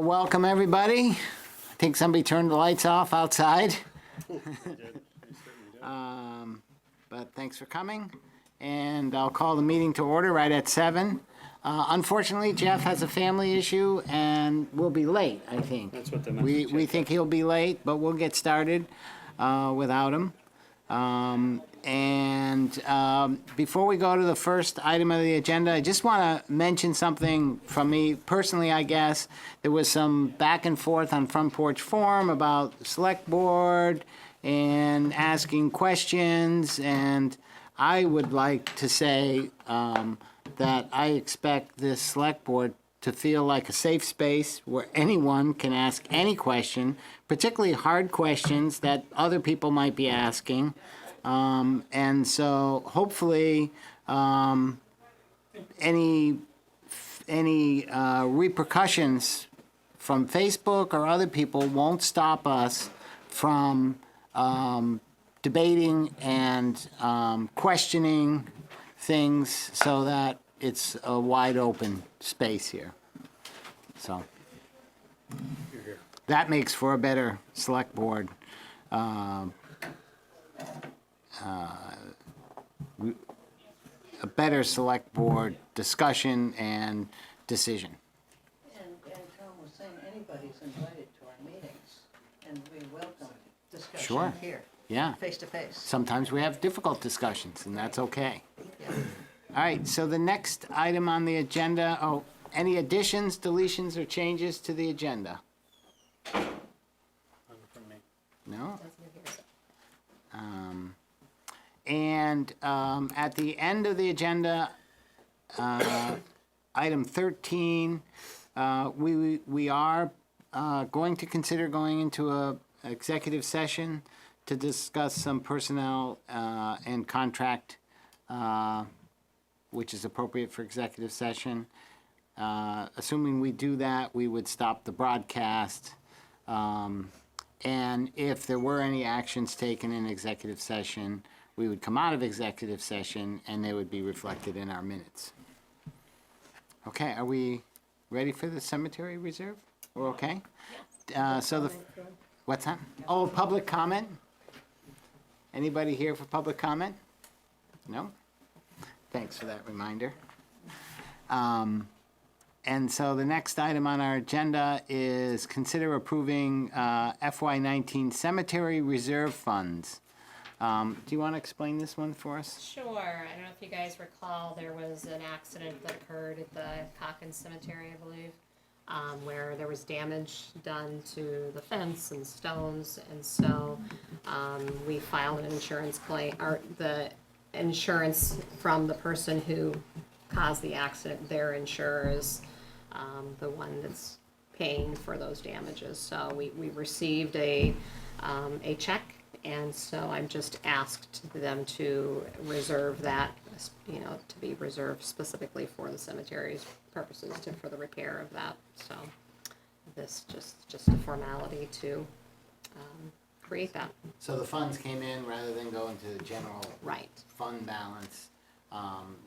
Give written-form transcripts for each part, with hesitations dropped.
Welcome everybody. I think somebody turned the lights off outside. But thanks for coming. And I'll call the meeting to order right at 7. Unfortunately, Jeff has a family issue and will be late, I think. That's what the message We think he'll be late, but we'll get started without him. Before we go to the first item of the agenda, I just want to mention something from me personally, I guess. There was some back and forth on Front Porch Forum about the Selectboard and asking questions, and I would like to say that I expect this Selectboard to feel like a safe space where anyone can ask any question, particularly hard questions that other people might be asking. And so hopefully any repercussions from Facebook or other people won't stop us from debating and questioning things so that it's a wide open space here. So that makes for a better select board. A better select board discussion and decision. And Tom was saying anybody's invited to our meetings, and we welcome discussion Sure. here, Yeah. face to face. Sometimes we have difficult discussions, and that's okay. All right, so the next item on the agenda, any additions, deletions, or changes to the agenda? From me. No? At the end of the agenda, item 13, we are going to consider going into a executive session to discuss some personnel and contract, which is appropriate for executive session. Assuming we do that, we would stop the broadcast. And if there were any actions taken in executive session, we would come out of executive session and they would be reflected in our minutes. Okay, are we ready for the cemetery reserve? We're okay? What's that? Oh, public comment? Anybody here for public comment? No? Thanks for that reminder. And so the next item on our agenda is consider approving FY19 cemetery reserve funds. Do you want to explain this one for us? Sure. I don't know if you guys recall, there was an accident that occurred at the Cockins Cemetery, I believe, where there was damage done to the fence and stones, and so we filed an insurance claim, or the insurance from the person who caused the accident, their insurer is the one that's paying for those damages. So we received a check, and so I've just asked them to reserve that, to be reserved specifically for the cemetery's purposes, for the repair of that. So this just a formality to create that. So the funds came in rather than go into the general Right. fund balance.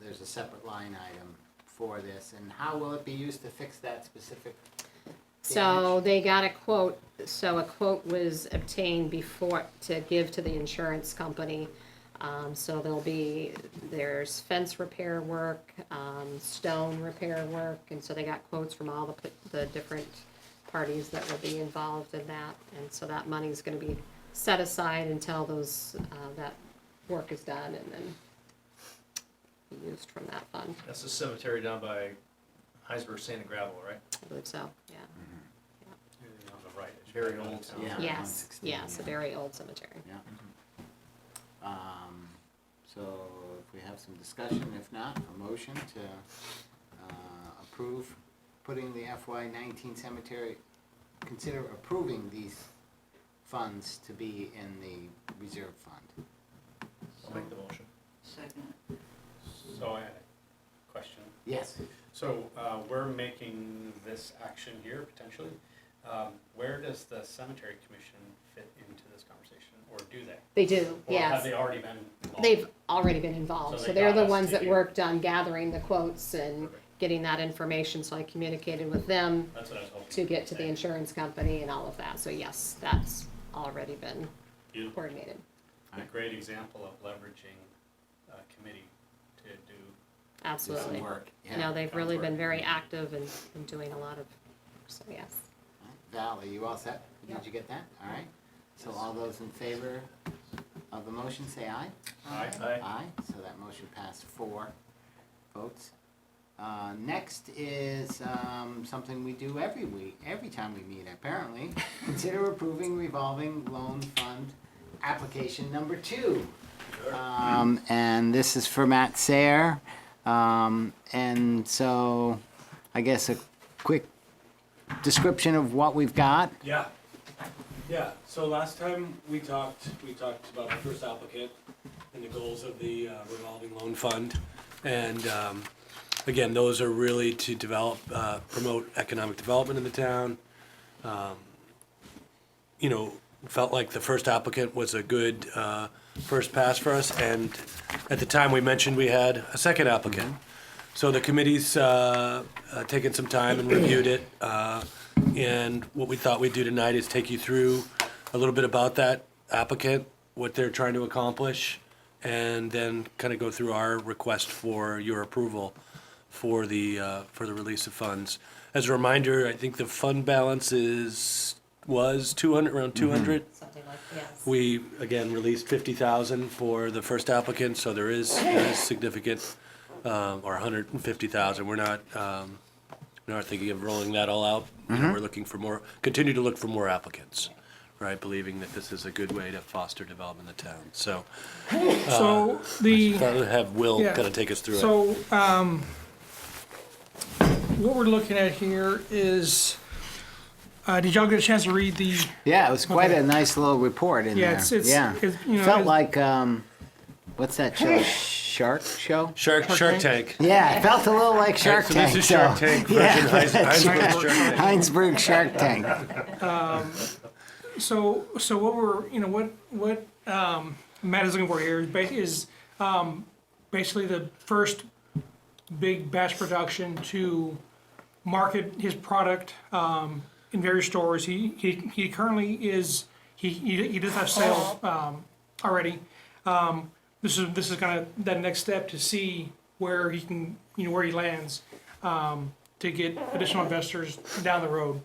There's a separate line item for this, and how will it be used to fix that specific So they got a quote, so a quote was obtained before to give to the insurance company. So there's fence repair work, stone repair work, and so they got quotes from all the different parties that will be involved in that. And so that money's gonna be set aside until that work is done, and then be used from that fund. That's the cemetery down by Hinesburg, Sand and Gravel, right? I believe so, yeah. On the right, it's very old. Yeah. Yes, 116, yes, a very old cemetery. Yeah. So if we have some discussion, if not, a motion to approve putting the FY19 cemetery, consider approving these funds to be in the reserve fund. I'll make the motion. Second. So I had a question. Yes. So we're making this action here potentially. Where does the cemetery commission fit into this conversation, or do they? They do, Or yes. have they already been involved? They've already been involved, So so they they're got the us ones to that do- worked on gathering the quotes and getting that information, so I communicated with them That's what I was hoping. to get to the insurance company and all of that. So yes, that's already been Beautiful. coordinated. A great example of leveraging a committee to do. Do some Absolutely. work. You know, Yeah. they've really been very active and doing a lot of, so yes. Val, are you all set? Yep. Did you get that? All right. So all those in favor of the motion, say aye. Aye. Aye, so that motion passed 4 votes. Next is something we do every week, every time we meet, apparently. Consider approving revolving loan fund application number 2. And this is for Matt Sayre. And so I guess a quick description of what we've got. Yeah, yeah, so last time we talked about the first applicant and the goals of the revolving loan fund. And again, those are really to develop, promote economic development in the town. You know, felt like the first applicant was a good first pass for us, and at the time we mentioned we had a second applicant. So the committee's taken some time and reviewed it, and what we thought we'd do tonight is take you through a little bit about that applicant, what they're trying to accomplish, and then kind of go through our request for your approval for the release of funds. As a reminder, I think the fund balance was 200, around 200. Something like, yes. We, again, released 50,000 for the first applicant, so there is significant, or 150,000. We're not thinking of rolling that all out. You know, we're looking for more, continue to look for more applicants, right? Believing that this is a good way to foster development in the town. So, So the, have Will Yeah. kind of take us through it. so, what we're looking at here is, did y'all get a chance to read the, Yeah, it was quite Okay. a nice little report in yeah, there. it's, you know. Felt it's- like, what's that show? Shark Show? Shark Tank. Yeah, it felt a little like Shark So Tank. this is Shark so- Tank Yeah, version Hinesburg Shark Tank. Hinesburg Shark Tank. So what we're, you know, what Matt is looking for here is basically the first big batch production to market his product in various stores. He currently is, he does have sales already. This is kind of that next step to see where he can, you know, where he lands to get additional investors down the road.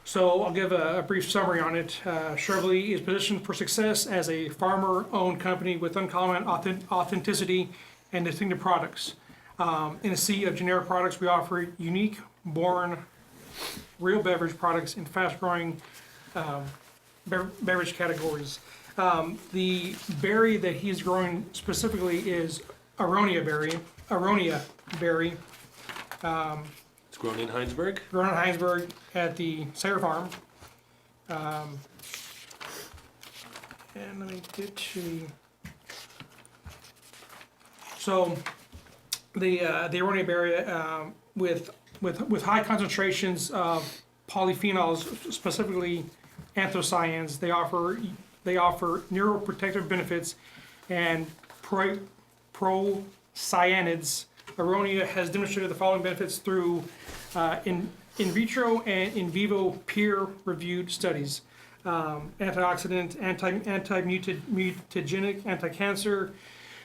So I'll give a brief summary on it. Chevrolet is positioned for success as a farmer-owned company with uncommon authenticity and distinctive products. In a sea of generic products, we offer unique, born, real beverage products in fast-growing beverage categories. The berry that he's growing specifically is aronia berry. It's grown in Hinesburg. Grown in Hinesburg at the Sayre Farm. And let me get to. So the aronia berry with high concentrations of polyphenols, specifically anthocyanins, they offer neuroprotective benefits and procyanids. Aronia has demonstrated the following benefits through in vitro and in vivo peer-reviewed studies. Antioxidant, anti-mutagenic, anti-cancer,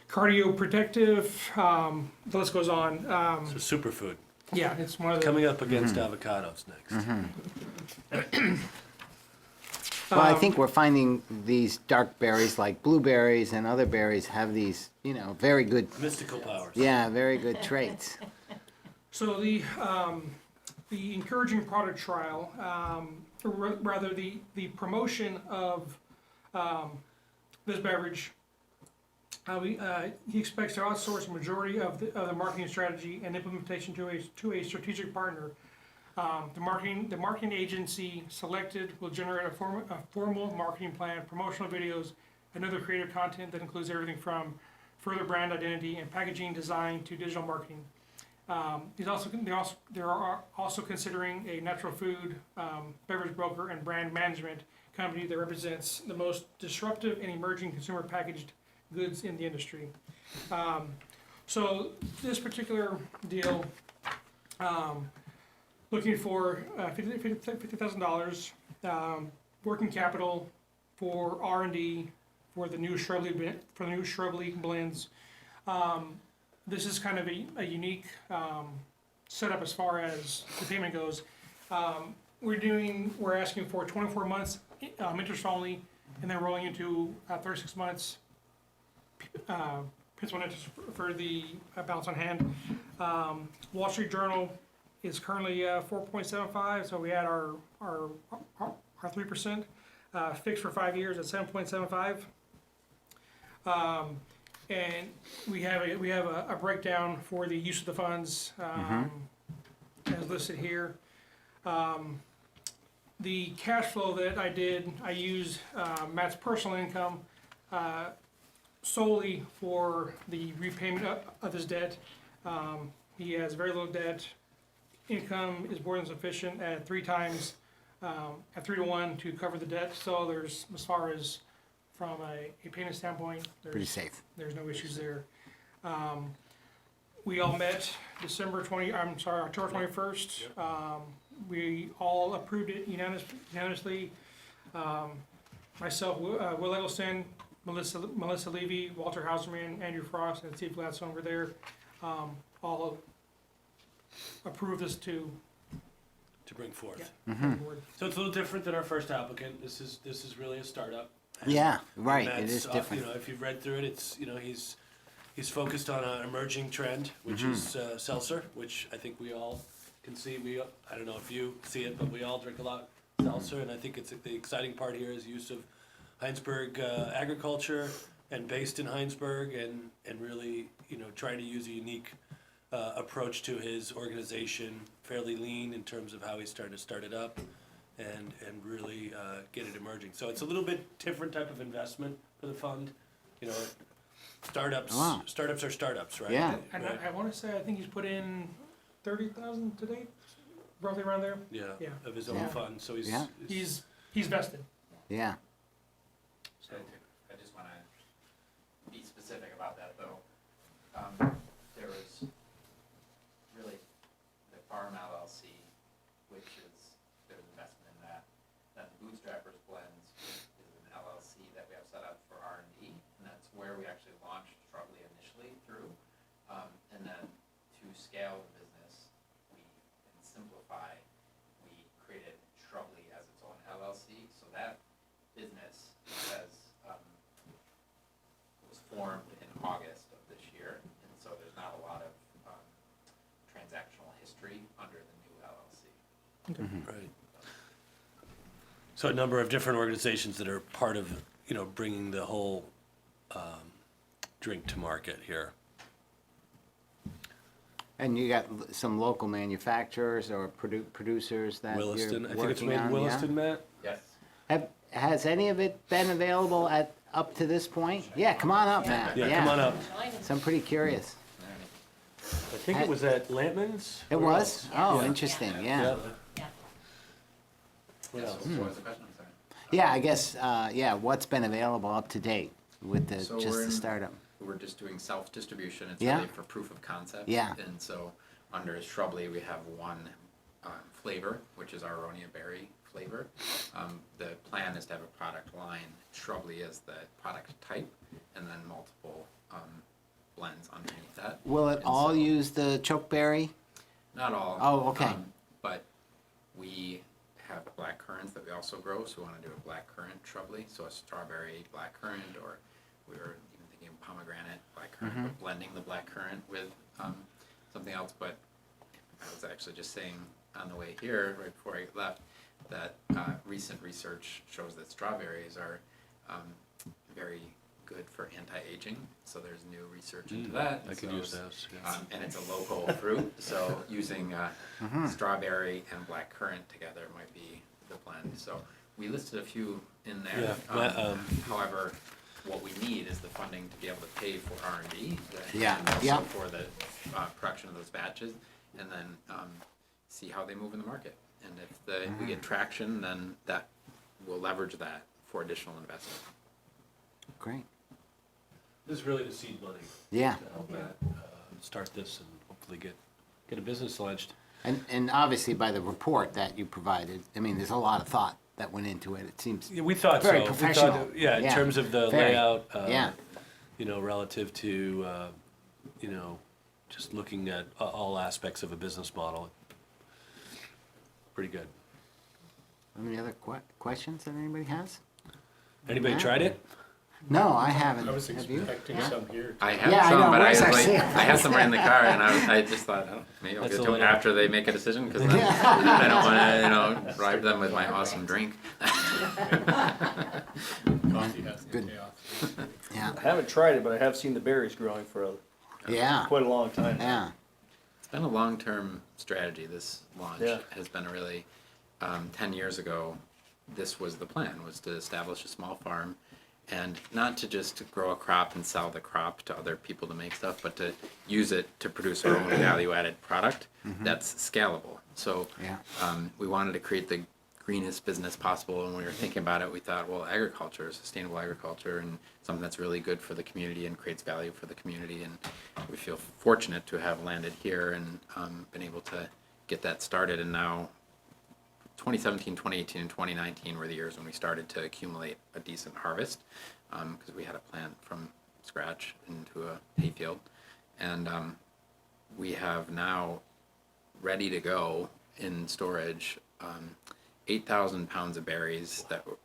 cardioprotective, the list goes on. So superfood. Yeah, it's one of the. Coming up against avocados next. Well, I think we're finding these dark berries like blueberries and other berries have these, you know, very good, Mystical powers. yeah, very good traits. So the encouraging product trial, or rather the promotion of this beverage, he expects to outsource a majority of the marketing strategy and implementation to a strategic partner. The marketing agency selected will generate a formal marketing plan, promotional videos, and other creative content that includes everything from further brand identity and packaging design to digital marketing. They are also considering a natural food beverage broker and brand management company that represents the most disruptive and emerging consumer packaged goods in the industry. So this particular deal, looking for $50,000 working capital for R&D for the new shrubbery blends. This is kind of a unique setup as far as the payment goes. We're asking for 24 months interest only, and then rolling into 36 months principal and interest for the balance on hand. Wall Street Journal is currently 4.75, so we had our 3% fixed for 5 years at 7.75. And we have a breakdown for the use of the funds as listed here. The cash flow that I used Matt's personal income solely for the repayment of his debt. He has very little debt. Income is more than sufficient at 3 times, at 3 to 1 to cover the debt. So there's, as far as from a payment standpoint, Pretty safe. there's no issues there. We all met October 21st. We all approved it unanimously. Myself, Will Eggleston, Melissa Levy, Walter Hauserman, Andrew Frost, and Steve Gladstone were there. All approved this to bring forth. board. So it's a little different than our first applicant. This is really a startup. Yeah, right, it That's, is different. You know, if you've read through it, it's, you know, he's focused on an emerging trend, which is seltzer, which I think we all can see. I don't know if you see it, but we all drink a lot of seltzer, and I think it's the exciting part here is use of Hinesburg agriculture and based in Hinesburg, and really, you know, trying to use a unique approach to his organization, fairly lean in terms of how he's starting to start it up, and really get it emerging. So it's a little bit different type of investment for the fund. You know, startups Wow. startups are startups, right? Yeah. And Right? I want to say, I think he's put in 30,000 to date, roughly around there. Yeah, Yeah. of his own Yeah. fund. So he's, Yeah. He's vested. Yeah, I just want to be specific about that, though. There was really the Farm LLC, which is, there's investment in that. Then the Bootstrappers Blends is an LLC that we have set up for R&D, and that's where we actually launched Shrubly initially through. And then to scale the business, and simplify, we created Shrubly as its own LLC, so that business was formed in August of this year, and so there's not a lot of transactional history under the new LLC. right. So a number of different organizations that are part of, you know, bringing the whole drink to market here. and you got some local manufacturers or producers that you're Williston, I think it's working made in on, Williston, yeah? Matt? Yes. Has any of it been available up to this point? Yeah, come on up, Matt. Yeah, come on up. So I'm pretty curious. I think it was at Lampman's. It Where was? else? Oh, Yeah. interesting, Yeah. yeah. Yeah. What Yes, else? so what was the question? I'm sorry. Yeah, I guess, yeah, what's been available up to date with the, So just we're the in- startup? We're just doing self-distribution. It's Yeah. really for proof of concept. Yeah. And so under Shrubly, we have one flavor, which is our Aronia berry flavor. The plan is to have a product line. Shrubly is the product type, and then multiple blends underneath that. Will it And all so- use the chokeberry? Not all. Oh, okay. But we have black currants that we also grow, so we want to do a black currant shrubly, so a strawberry black currant, or we were even thinking of pomegranate black currant, but blending the black currant with something else. But I was actually just saying on the way here, right before I left, that recent research shows that strawberries are very good for anti-aging. So there's new research into that. I and could so use those. Yeah. and it's a local fruit, so using strawberry and black currant together might be the blend. So we listed a few in there. Yeah, However, what we need is the funding to be able to pay for R&D. Yeah, And also yeah. for the production of those batches, and then see how they move in the market. And if we get traction, then that will leverage that for additional investment. Great. This is really the seed money Yeah, to help that start this and hopefully get a business launched. And obviously by the report that you provided, I mean, there's a lot of thought that went into it. It seems Yeah, we thought so. very We thought professional. that- Yeah, in Yeah, terms of the very. layout, Yeah. you know, relative to, you know, just looking at all aspects of a business model. Pretty good. Any other questions that anybody has? Anybody Yeah. tried it? No, I haven't. I was Have you? expecting Yeah. some here. I had Yeah, I some, know. but Where's our I sale? had some right in the car, and I just thought, oh, maybe I'll That's get a to them little- after they make a decision, because then I don't want to, bribe them with my awesome drink. Coffee has to Good. pay off. Yeah, I haven't tried it, but I have seen the berries growing for yeah, quite a long time. yeah. It's been a long-term strategy, this launch. Yeah. Has been a really, 10 years ago, this was the plan, was to establish a small farm, and not to just grow a crop and sell the crop to other people to make stuff, but to use it to produce our own value-added product that's scalable. So Yeah. we wanted to create the greenest business possible, and when we were thinking about it, we thought, well, agriculture, sustainable agriculture, and something that's really good for the community and creates value for the community, and we feel fortunate to have landed here and been able to get that started. And now 2017, 2018, and 2019 were the years when we started to accumulate a decent harvest, because we had a plant from scratch into a hayfield, and we have now ready to go in storage 8,000 pounds of berries that Is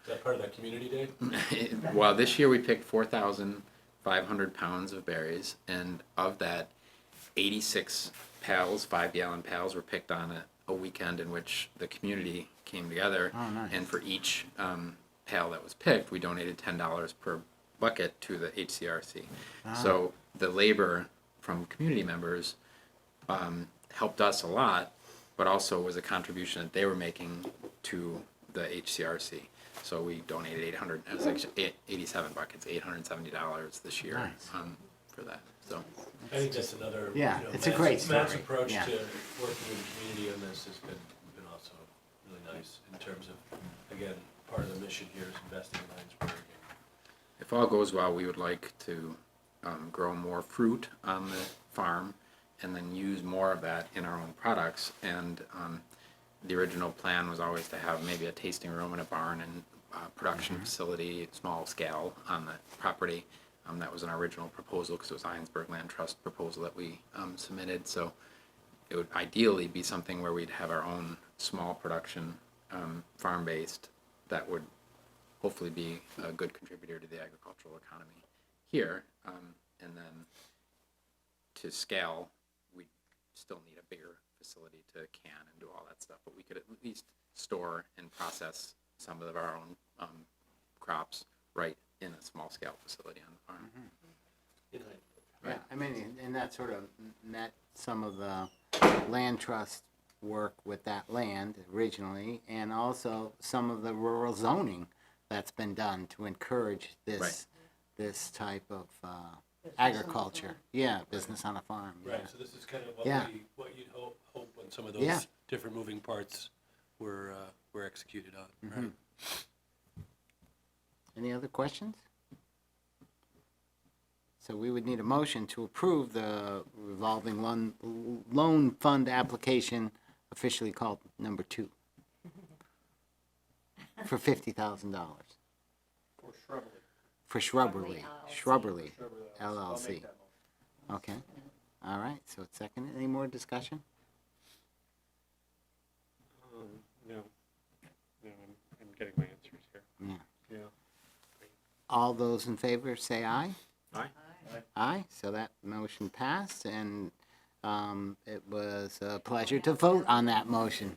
that part of that community day? well, this year we picked 4,500 pounds of berries, and of that, 86 pails, 5-gallon pails, were picked on a weekend in which the community came together. Oh, nice. And for each pail that was picked, we donated $10 per bucket to the HCRC. So the labor from community members helped us a lot, but also was a contribution that they were making to the HCRC. So we donated 800, it was actually 87 buckets, $870 this year Nice. For that. So I think that's another, Yeah, you know, it's a great Matt's story. approach Yeah. to working with the community on this has been also really nice in terms of, again, part of the mission here is investing in Hinesburg. if all goes well, we would like to grow more fruit on the farm and then use more of that in our own products. And the original plan was always to have maybe a tasting room and a barn and production facility, small scale on the property. That was an original proposal because it was a Hinesburg Land Trust proposal that we submitted. So it would ideally be something where we'd have our own small production, farm-based, that would hopefully be a good contributor to the agricultural economy here. And then to scale, we still need a bigger facility to can and do all that stuff, but we could at least store and process some of our own crops right in a small scale facility on the farm. Yeah, I mean, and that sort of met some of the land trust work with that land originally, and also some of the rural zoning that's been done to encourage this, Right. this type of Business agriculture. on the farm. Yeah, business on a farm, yeah. Right, so this is kind of Yeah. what you'd hope when some of Yeah. those different moving parts were executed on, right? Any other questions? So we would need a motion to approve the revolving loan fund application, officially called number 2, for $50,000 For shrubbery. for Shrubberly, Shrubberly I'll LLC. make that motion. Okay, all right, so it's seconded. Any more discussion? No, I'm getting my answers here. Yeah. Yeah. All those in favor say aye. Aye. Aye, so that motion passed, and it was a pleasure to vote on that motion.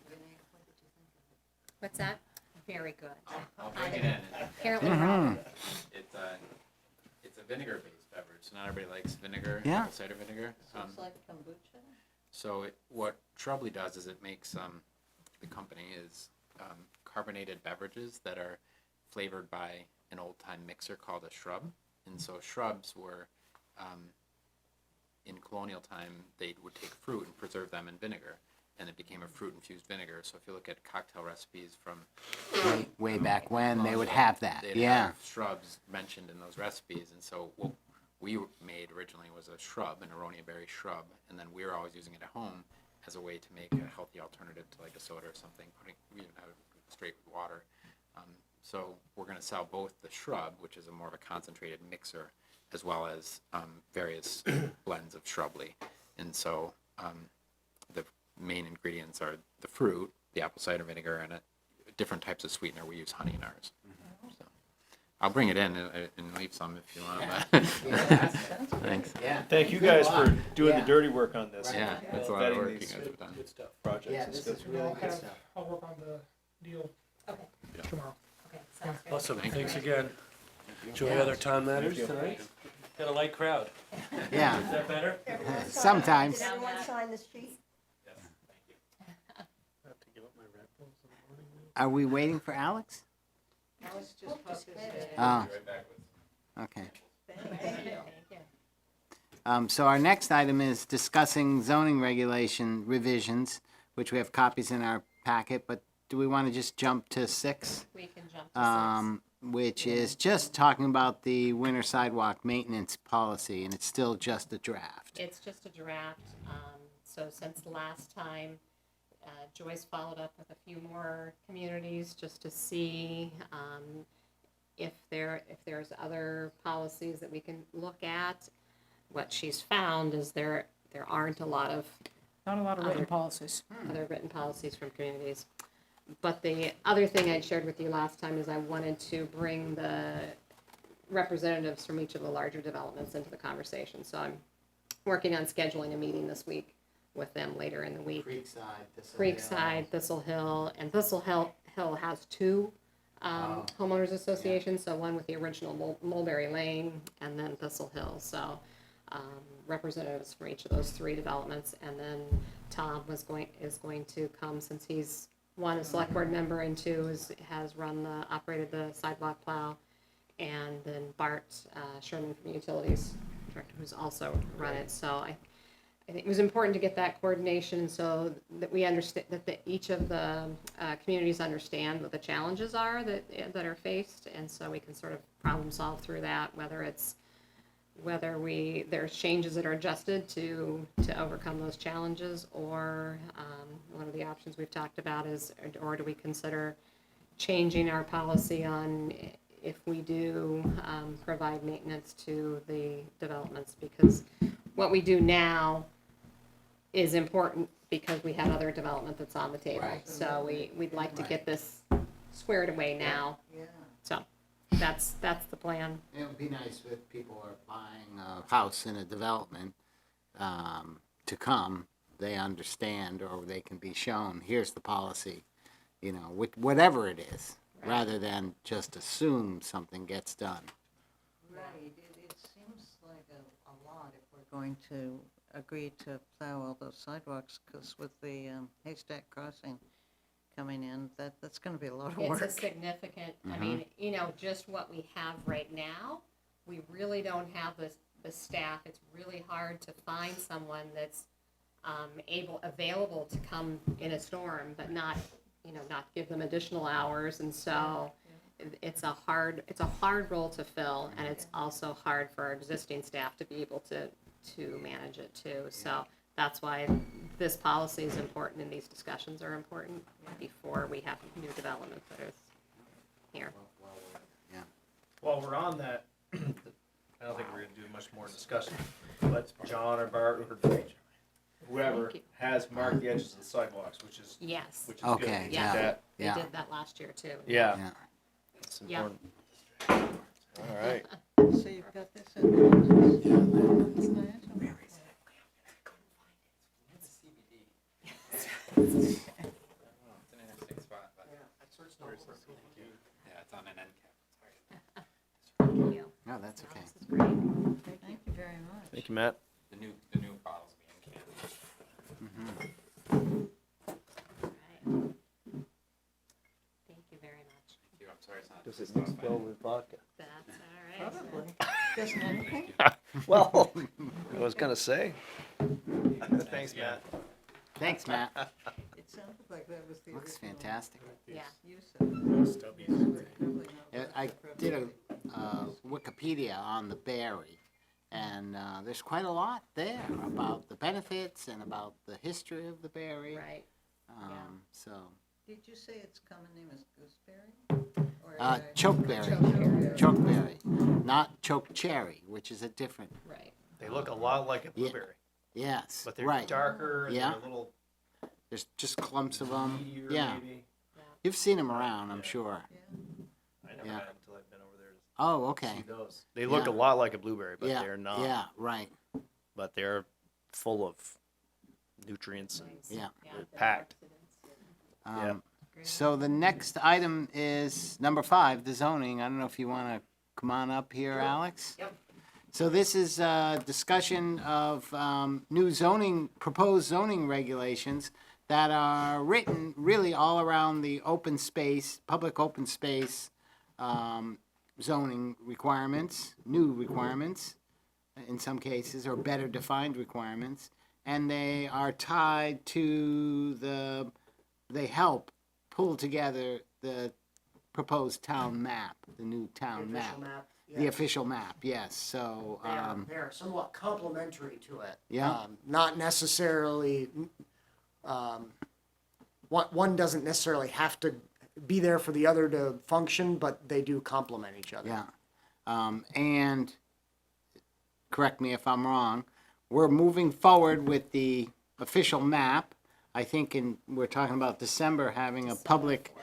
What's that? Very good. I'll bring it in. Apparently, It's a vinegar-based beverage, so not everybody likes vinegar, Yeah. apple cider vinegar. So it's like kombucha? So what Shrubly does is it makes, the company is carbonated beverages that are flavored by an old-time mixer called a shrub. And so shrubs were, in colonial time, they would take fruit and preserve them in vinegar, and it became a fruit-infused vinegar. So if you look at cocktail recipes from Way back when, they would have that, they'd yeah. have shrubs mentioned in those recipes. And so what we made originally was a shrub, an aronia berry shrub, and then we were always using it at home as a way to make a healthy alternative to like a soda or something. We even have it straight with water. So we're going to sell both the shrub, which is a more of a concentrated mixer, as well as various blends of shrubly. And so the main ingredients are the fruit, the apple cider vinegar, and different types of sweetener. We use honey in ours. So I'll bring it in and leave some if you want. But thanks. Yeah. Thank you guys for doing Yeah. the dirty work on this. Yeah, that's a lot of Vetting work you these guys have done. Good stuff. Projects Yeah, and this stuff. is really good stuff. I'll work on the deal Okay, tomorrow. okay, sounds good. Awesome, Thank you. thanks again. Enjoy other town matters tonight. Got a light crowd. Yeah, Is that better? sometimes. Did everyone sign the sheet? Yes, thank you. Have to give up my Red Bulls in the morning now. Are we waiting for Alex? Alex just popped his head in. Oh, I'll be right back with okay. Thank you. So our next item is discussing zoning regulation revisions, which we have copies in our packet, but do we want to just jump to 6? We can jump to 6. Which is just talking about the winter sidewalk maintenance policy, and it's still just a draft. It's just a draft, so since the last time, Joyce followed up with a few more communities just to see, if there's other policies that we can look at. What she's found is there aren't a lot of Not a lot of Other- written policies. other written policies from communities. But the other thing I'd shared with you last time is I wanted to bring the representatives from each of the larger developments into the conversation. So I'm working on scheduling a meeting this week with them later in the week. Creekside, Thistle Hill, and Thistle Hill has 2 homeowners associations, so one with the original Mulberry Lane and then Thistle Hill. So representatives from each of those 3 developments, and then Tom is going to come, since he's one, a select board member, and 2 has operated the sidewalk plow, and then Bart Sherman from Utilities Director, who's also run it. So I think it was important to get that coordination so that we understand that each of the communities understand what the challenges are that are faced, and so we can sort of problem solve through that, whether there's changes that are adjusted to overcome those challenges, or one of the options we've talked about is, or do we consider changing our policy on if we do provide maintenance to the developments, because what we do now is important because we have other development that's on the table. Right. So we'd like to get this squared away now. Yeah. So that's the plan. It would be nice if people are buying a house in a development, to come, they understand, or they can be shown, here's the policy, with whatever it is, rather than just assume something gets done. Right, it seems like a lot if we're going to agree to plow all those sidewalks, because with the Haystack Crossing coming in, that's gonna be a lot of work. It's a significant, I mean, just what we have right now, we really don't have the staff. It's really hard to find someone that's available to come in a storm, but not give them additional hours. And so it's a hard role to fill, and it's also hard for our existing staff to be able to manage it too. So that's why this policy is important, and these discussions are important before we have new development that is here. While we're on that, I don't think we're gonna do much more discussion, but John or Bart or whoever Thank you. has marked the edges of the sidewalks, which is Yes, good. Okay, yeah. That- we Yeah. did that last year too. Yeah, Yeah. it's Yeah. important. All right. So you've got this in there? Keep my eyes on it. It's a CBD. It's an interesting spot, but yeah, it's on an end cap. Thank you. No, that's okay. This is great. Thank you very much. Thank you, Matt. The new bottles being canned. Right. Thank you very much. Thank you. I'm sorry it's not. Does it mix well with vodka? That's all right. Probably. Doesn't anything? Well, I was gonna say. Thanks, Matt. Thanks, Matt. It sounded like that was the Looks original fantastic. Yeah. use of it. Stubbies. I did a Wikipedia on the berry, And there's quite a lot there about the benefits and about the history of the berry. Right. So, Did you say its common name is gooseberry? Or, chokeberry, chokeberry, not chokecherry, which is a different, Right. They look a lot like a blueberry, yes, but they're right. darker and Yeah. they're a little There's just clumps of them. meatier Yeah. maybe. You've seen them around, I'm Yeah. sure. I never Yeah. had until I've been over there Oh, to okay. see those. They look Yeah. a lot like a blueberry, but Yeah, they're not. yeah, right, But they're full of nutrients and Nice. yeah. they're packed. Um, So the next item is number 5, the zoning. I don't know if you want to come on up here, Alex? Yep. So this is a discussion of new zoning, proposed zoning regulations that are written really all around the open space, public open space zoning requirements, new requirements in some cases, or better defined requirements. And they are tied to they help pull together the proposed town map, the new town map. The official map, yes, so, They're somewhat complementary to it. Yeah. Not necessarily, one doesn't necessarily have to be there for the other to function, but they do complement each other. yeah. And, correct me if I'm wrong, we're moving forward with the official map. I think we're talking about December, having a public,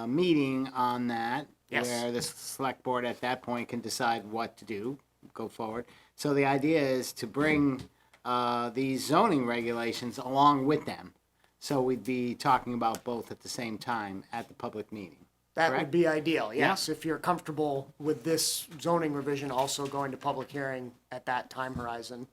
meeting on that. Yes. Where the select board at that point can decide what to do, go forward. So the idea is to bring these zoning regulations along with them. So we'd be talking about both at the same time at the public meeting. That Correct? would be ideal, yes, if you're comfortable with this zoning revision also going to public hearing at that time horizon.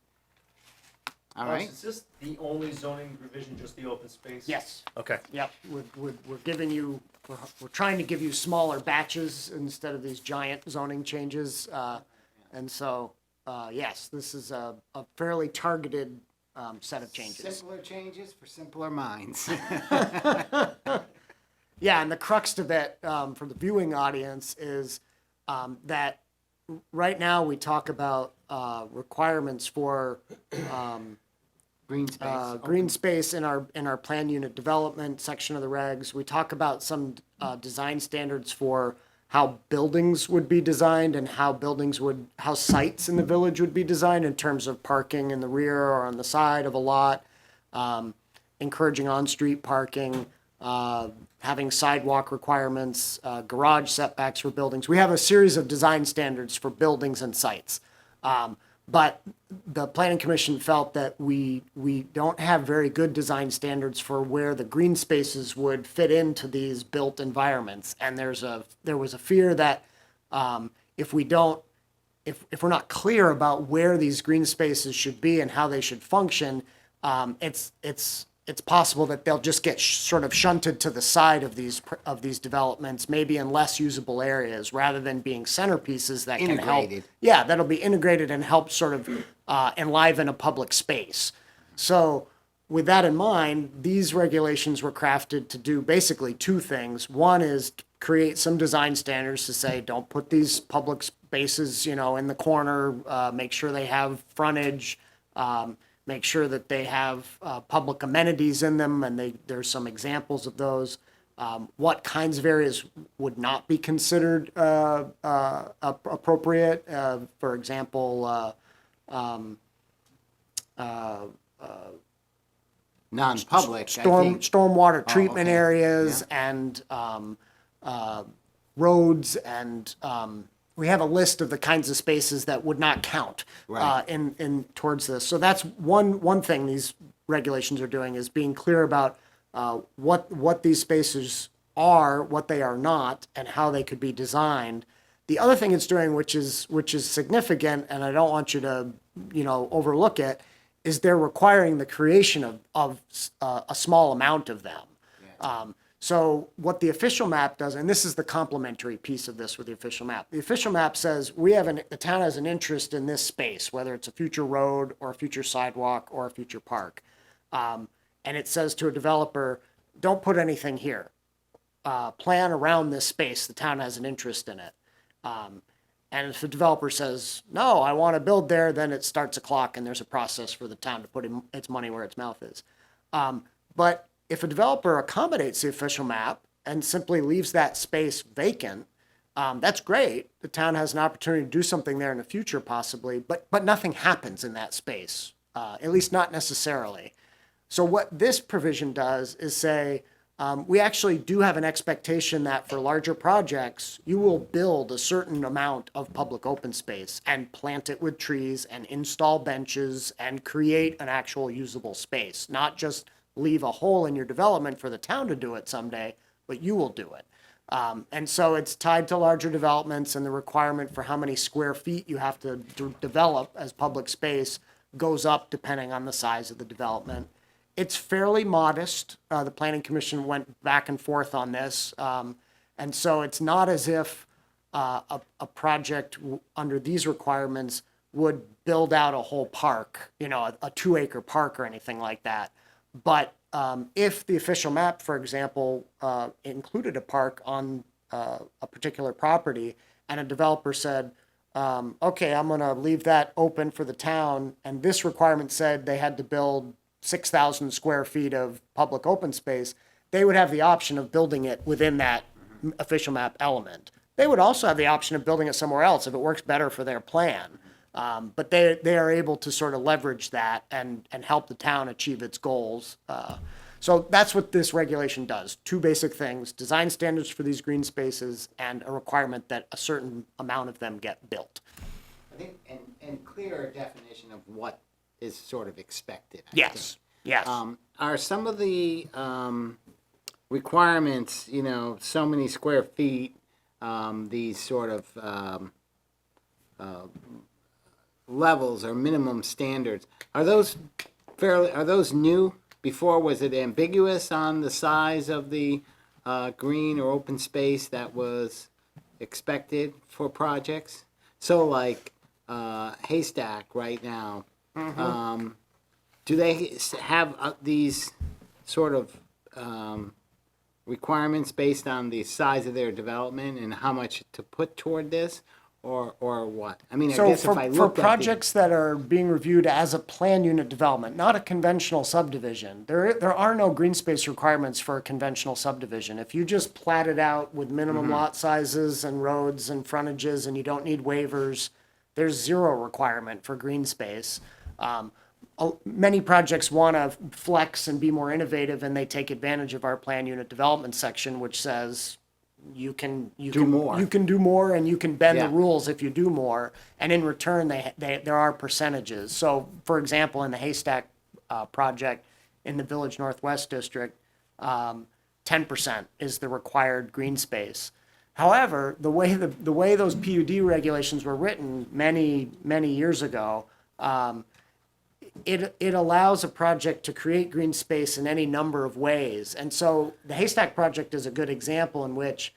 All right? Is this the only zoning revision, just the open space? Yes. Okay. Yep, we're giving you, we're trying to give you smaller batches instead of these giant zoning changes. And so, yes, this is a fairly targeted set of changes. Simpler changes for simpler minds. Yeah, and the crux of it for the viewing audience is that right now we talk about requirements for Green space. green space in our plan unit development section of the regs. We talk about some design standards for how buildings would be designed and how sites in the village would be designed in terms of parking in the rear or on the side of a lot, encouraging on-street parking, having sidewalk requirements, garage setbacks for buildings. We have a series of design standards for buildings and sites. But the planning commission felt that we don't have very good design standards for where the green spaces would fit into these built environments. And there was a fear that if we're not clear about where these green spaces should be and how they should function, it's possible that they'll just get sort of shunted to the side of these developments, maybe in less usable areas, rather than being centerpieces that can help. Integrated. Yeah, that'll be integrated and help sort of enliven a public space. So with that in mind, these regulations were crafted to do basically two things. One is to create some design standards to say, don't put these public spaces, in the corner, make sure they have frontage, make sure that they have public amenities in them, and there's some examples of those. What kinds of areas would not be considered appropriate? For example, Non-public, I think. stormwater treatment okay. areas and roads, and we have a list of the kinds of spaces that would not count Right. in towards this. So that's one thing these regulations are doing, is being clear about what these spaces are, what they are not, and how they could be designed. The other thing it's doing, which is significant, and I don't want you to overlook it, is they're requiring the creation of a small amount of them. So what the official map does, and this is the complementary piece of this with the official map. The official map says the town has an interest in this space, whether it's a future road or a future sidewalk or a future park. And it says to a developer, don't put anything here. Plan around this space. The town has an interest in it. And if the developer says, no, I want to build there, then it starts a clock and there's a process for the town to put its money where its mouth is. But if a developer accommodates the official map and simply leaves that space vacant, that's great. The town has an opportunity to do something there in the future possibly, but nothing happens in that space, at least not necessarily. So what this provision does is say, we actually do have an expectation that for larger projects, you will build a certain amount of public open space and plant it with trees and install benches and create an actual usable space, not just leave a hole in your development for the town to do it someday, but you will do it. And so it's tied to larger developments, and the requirement for how many square feet you have to develop as public space goes up depending on the size of the development. It's fairly modest. The Planning Commission went back and forth on this. And so it's not as if a project under these requirements would build out a whole park, a 2-acre park or anything like that. But if the official map, for example, included a park on a particular property and a developer said, okay, I'm going to leave that open for the town, and this requirement said they had to build 6,000 square feet of public open space, they would have the option of building it within that official map element. They would also have the option of building it somewhere else if it works better for their plan. But they are able to sort of leverage that and help the town achieve its goals. So that's what this regulation does. 2 basic things: design standards for these green spaces and a requirement that a certain amount of them get built. I think, and clearer definition of what is sort of expected. I Yes, think. yes. Are some of the requirements, so many square feet, these sort of levels or minimum standards, are those new? Before, was it ambiguous on the size of the green or open space that was expected for projects? So like Haystack right now, do they have these sort of requirements based on the size of their development and how much to put toward this, or what? I mean, I So guess if I for looked projects that are being reviewed as a plan unit development, not a conventional subdivision, there are no green space requirements for a conventional subdivision. If you just plat it out with minimum lot sizes and roads and frontages and you don't need waivers, there's zero requirement for green space. Many projects want to flex and be more innovative, and they take advantage of our plan unit development section, which says you can do more and you can bend the rules if you do more, and in return there are percentages. So for example, in the Haystack project in the Village Northwest District, 10% is the required green space. However, the way those PUD regulations were written many years ago, it allows a project to create green space in any number of ways. And so the Haystack project is a good example in which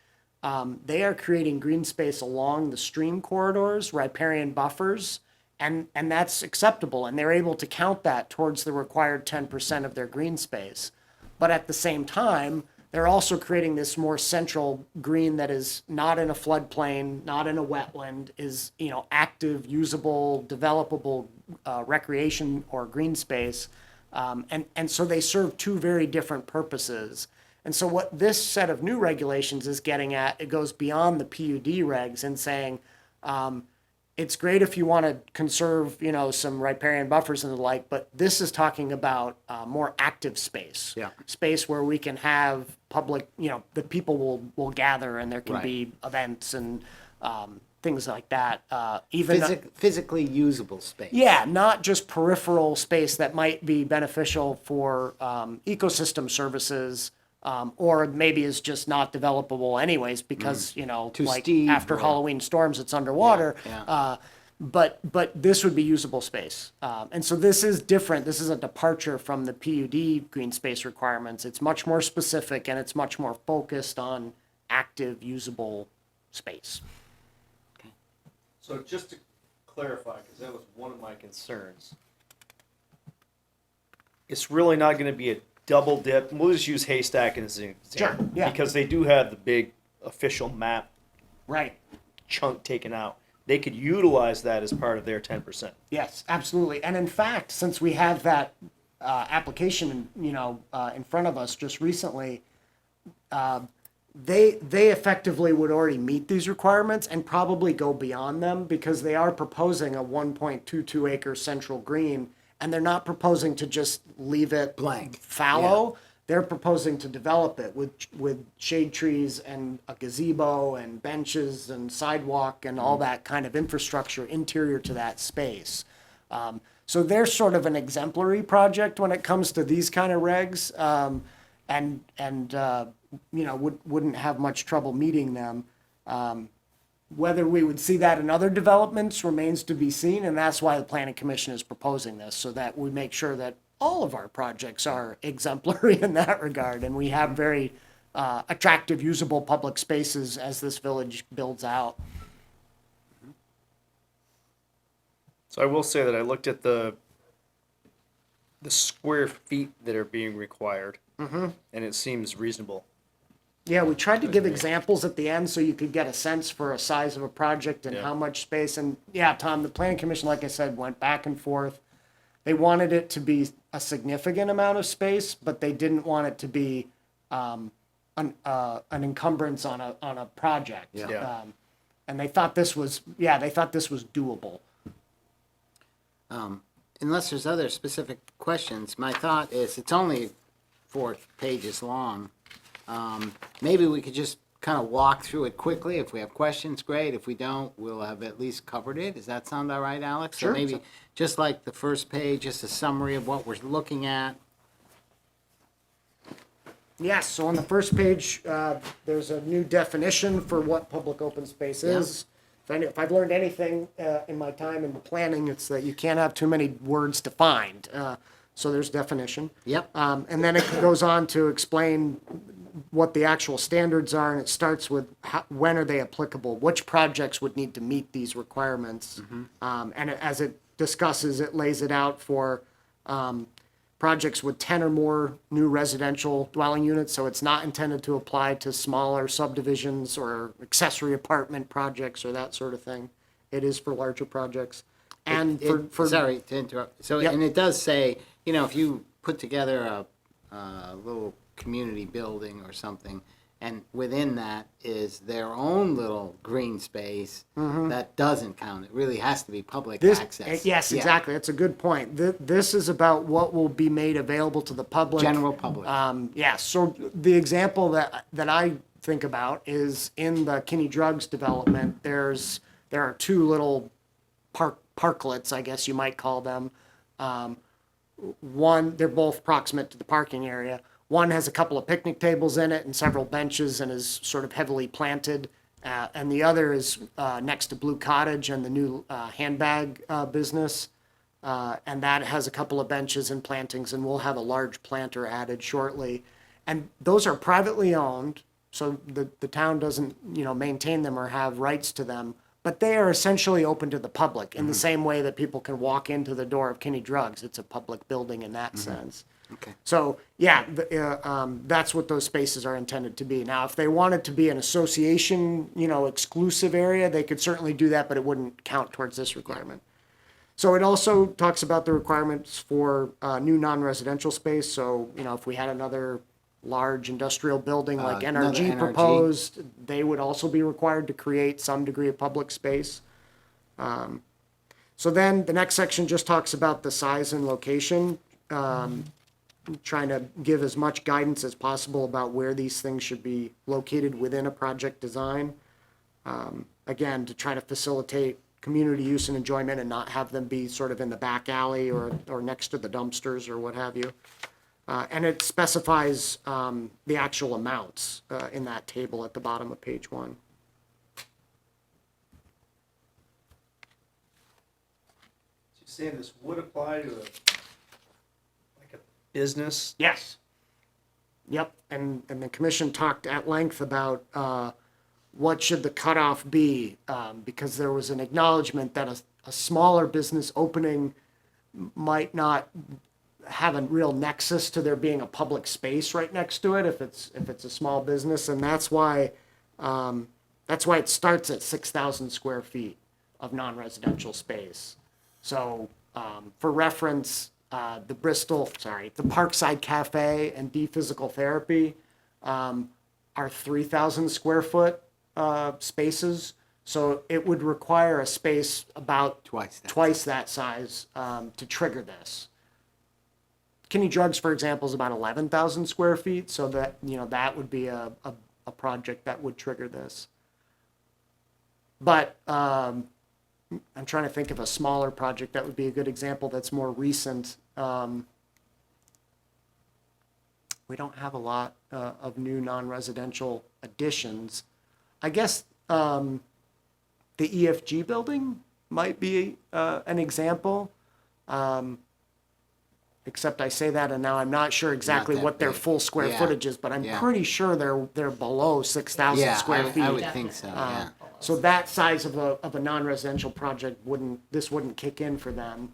they are creating green space along the stream corridors, riparian buffers, and that's acceptable. And they're able to count that towards the required 10% of their green space. But at the same time, they're also creating this more central green that is not in a floodplain, not in a wetland, is, active, usable, developable recreation or green space. And so they serve 2 very different purposes. And so what this set of new regulations is getting at, it goes beyond the PUD regs and saying, it's great if you want to conserve, some riparian buffers and the like, but this is talking about more active space. Yeah. Space where we can have public, the people will gather and there can be events and things like that. Even physically usable space. Yeah, not just peripheral space that might be beneficial for ecosystem services, or maybe is just not developable anyways because like after Halloween storms it's underwater. But this would be usable space, and so this is different. This is a departure from the PUD green space requirements. It's much more specific and it's much more focused on active usable space. So just to clarify, because that was one of my concerns, it's really not going to be a double dip. We'll just use Haystack as an example, yeah. because they do have the big official map Right. chunk taken out. they could utilize that as part of their 10%. Yes, absolutely. And in fact, since we have that application, in front of us just recently, they effectively would already meet these requirements and probably go beyond them because they are proposing a 1.22 acre central green, and they're not proposing to just leave it Blank. fallow. They're proposing to develop it with shade trees and a gazebo and benches and sidewalk and all that kind of infrastructure interior to that space. So they're sort of an exemplary project when it comes to these kind of regs, wouldn't have much trouble meeting them. Whether we would see that in other developments remains to be seen, and that's why the Planning Commission is proposing this, so that we make sure that all of our projects are exemplary in that regard, and we have very attractive, usable public spaces as this village builds out. So I will say that I looked at the square feet that are being required, and it seems reasonable. Yeah, we tried to give examples at the end so you could get a sense for a size of a project and Yeah. how much space. And yeah, Tom, the Planning Commission, like I said, went back and forth. They wanted it to be a significant amount of space, but they didn't want it to be an encumbrance on a project. Yeah. And they thought this was doable. Unless there's other specific questions, my thought is, it's only 4 pages long. Maybe we could just kind of walk through it quickly. If we have questions, great. If we don't, we'll have at least covered it. Does that sound all right, Alex? Sure. So maybe just like the first page, just a summary of what we're looking at. Yes, so on the first page, there's a new definition for what public open space is. If I've learned anything in my time in planning, it's that you can't have too many words defined. So there's definition. Yep. And then it goes on to explain what the actual standards are, and it starts with when are they applicable, which projects would need to meet these requirements. As it discusses, it lays it out for projects with 10 or more new residential dwelling units, so it's not intended to apply to smaller subdivisions or accessory apartment projects or that sort of thing. It is for larger projects. And for Sorry to interrupt. So, Yep. and it does say, if you put together a little community building or something, and within that is their own little green space, that doesn't count. It really has to be public access. Yes, Yeah. exactly. That's a good point. This is about what will be made available to the public. General public. So the example that I think about is in the Kinney Drugs development, there are 2 little parklets, I guess you might call them. One, they're both proximate to the parking area. One has a couple of picnic tables in it and several benches and is sort of heavily planted. And the other is next to Blue Cottage and the new handbag business. And that has a couple of benches and plantings, and we'll have a large planter added shortly. And those are privately owned, so the town doesn't, maintain them or have rights to them. But they are essentially open to the public in the same way that people can walk into the door of Kinney Drugs. It's a public building in that sense. Okay. So, yeah, that's what those spaces are intended to be. Now, if they wanted to be an association, exclusive area, they could certainly do that, but it wouldn't count towards this requirement. So it also talks about the requirements for new non-residential space. So, if we had another large industrial building like another NRG NRG. proposed, they would also be required to create some degree of public space. So then the next section just talks about the size and location, trying to give as much guidance as possible about where these things should be located within a project design. Again, to try to facilitate community use and enjoyment and not have them be sort of in the back alley or next to the dumpsters or what have you. And it specifies the actual amounts in that table at the bottom of page 1. So you're saying this would apply to a business? Yes. Yep, and the commission talked at length about what should the cutoff be, because there was an acknowledgement that a smaller business opening might not have a real nexus to there being a public space right next to it if it's a small business, and that's why it starts at 6,000 square feet. of non-residential space. So, for reference, the Parkside Cafe and D Physical Therapy, are 3,000 square foot, spaces. So it would require a space about Twice that. that size, to trigger this. Kinney Drugs, for example, is about 11,000 square feet, so that, that would be a project that would trigger this. But, I'm trying to think of a smaller project that would be a good example that's more recent. We don't have a lot of new non-residential additions. I guess the EFG building might be an example. Except I say that and now I'm not sure exactly that what their big. full square Yeah. footage is, but I'm Yeah. pretty sure they're below 6,000 Yeah, square feet. I would think so, yeah. So that size of a non-residential project this wouldn't kick in for them.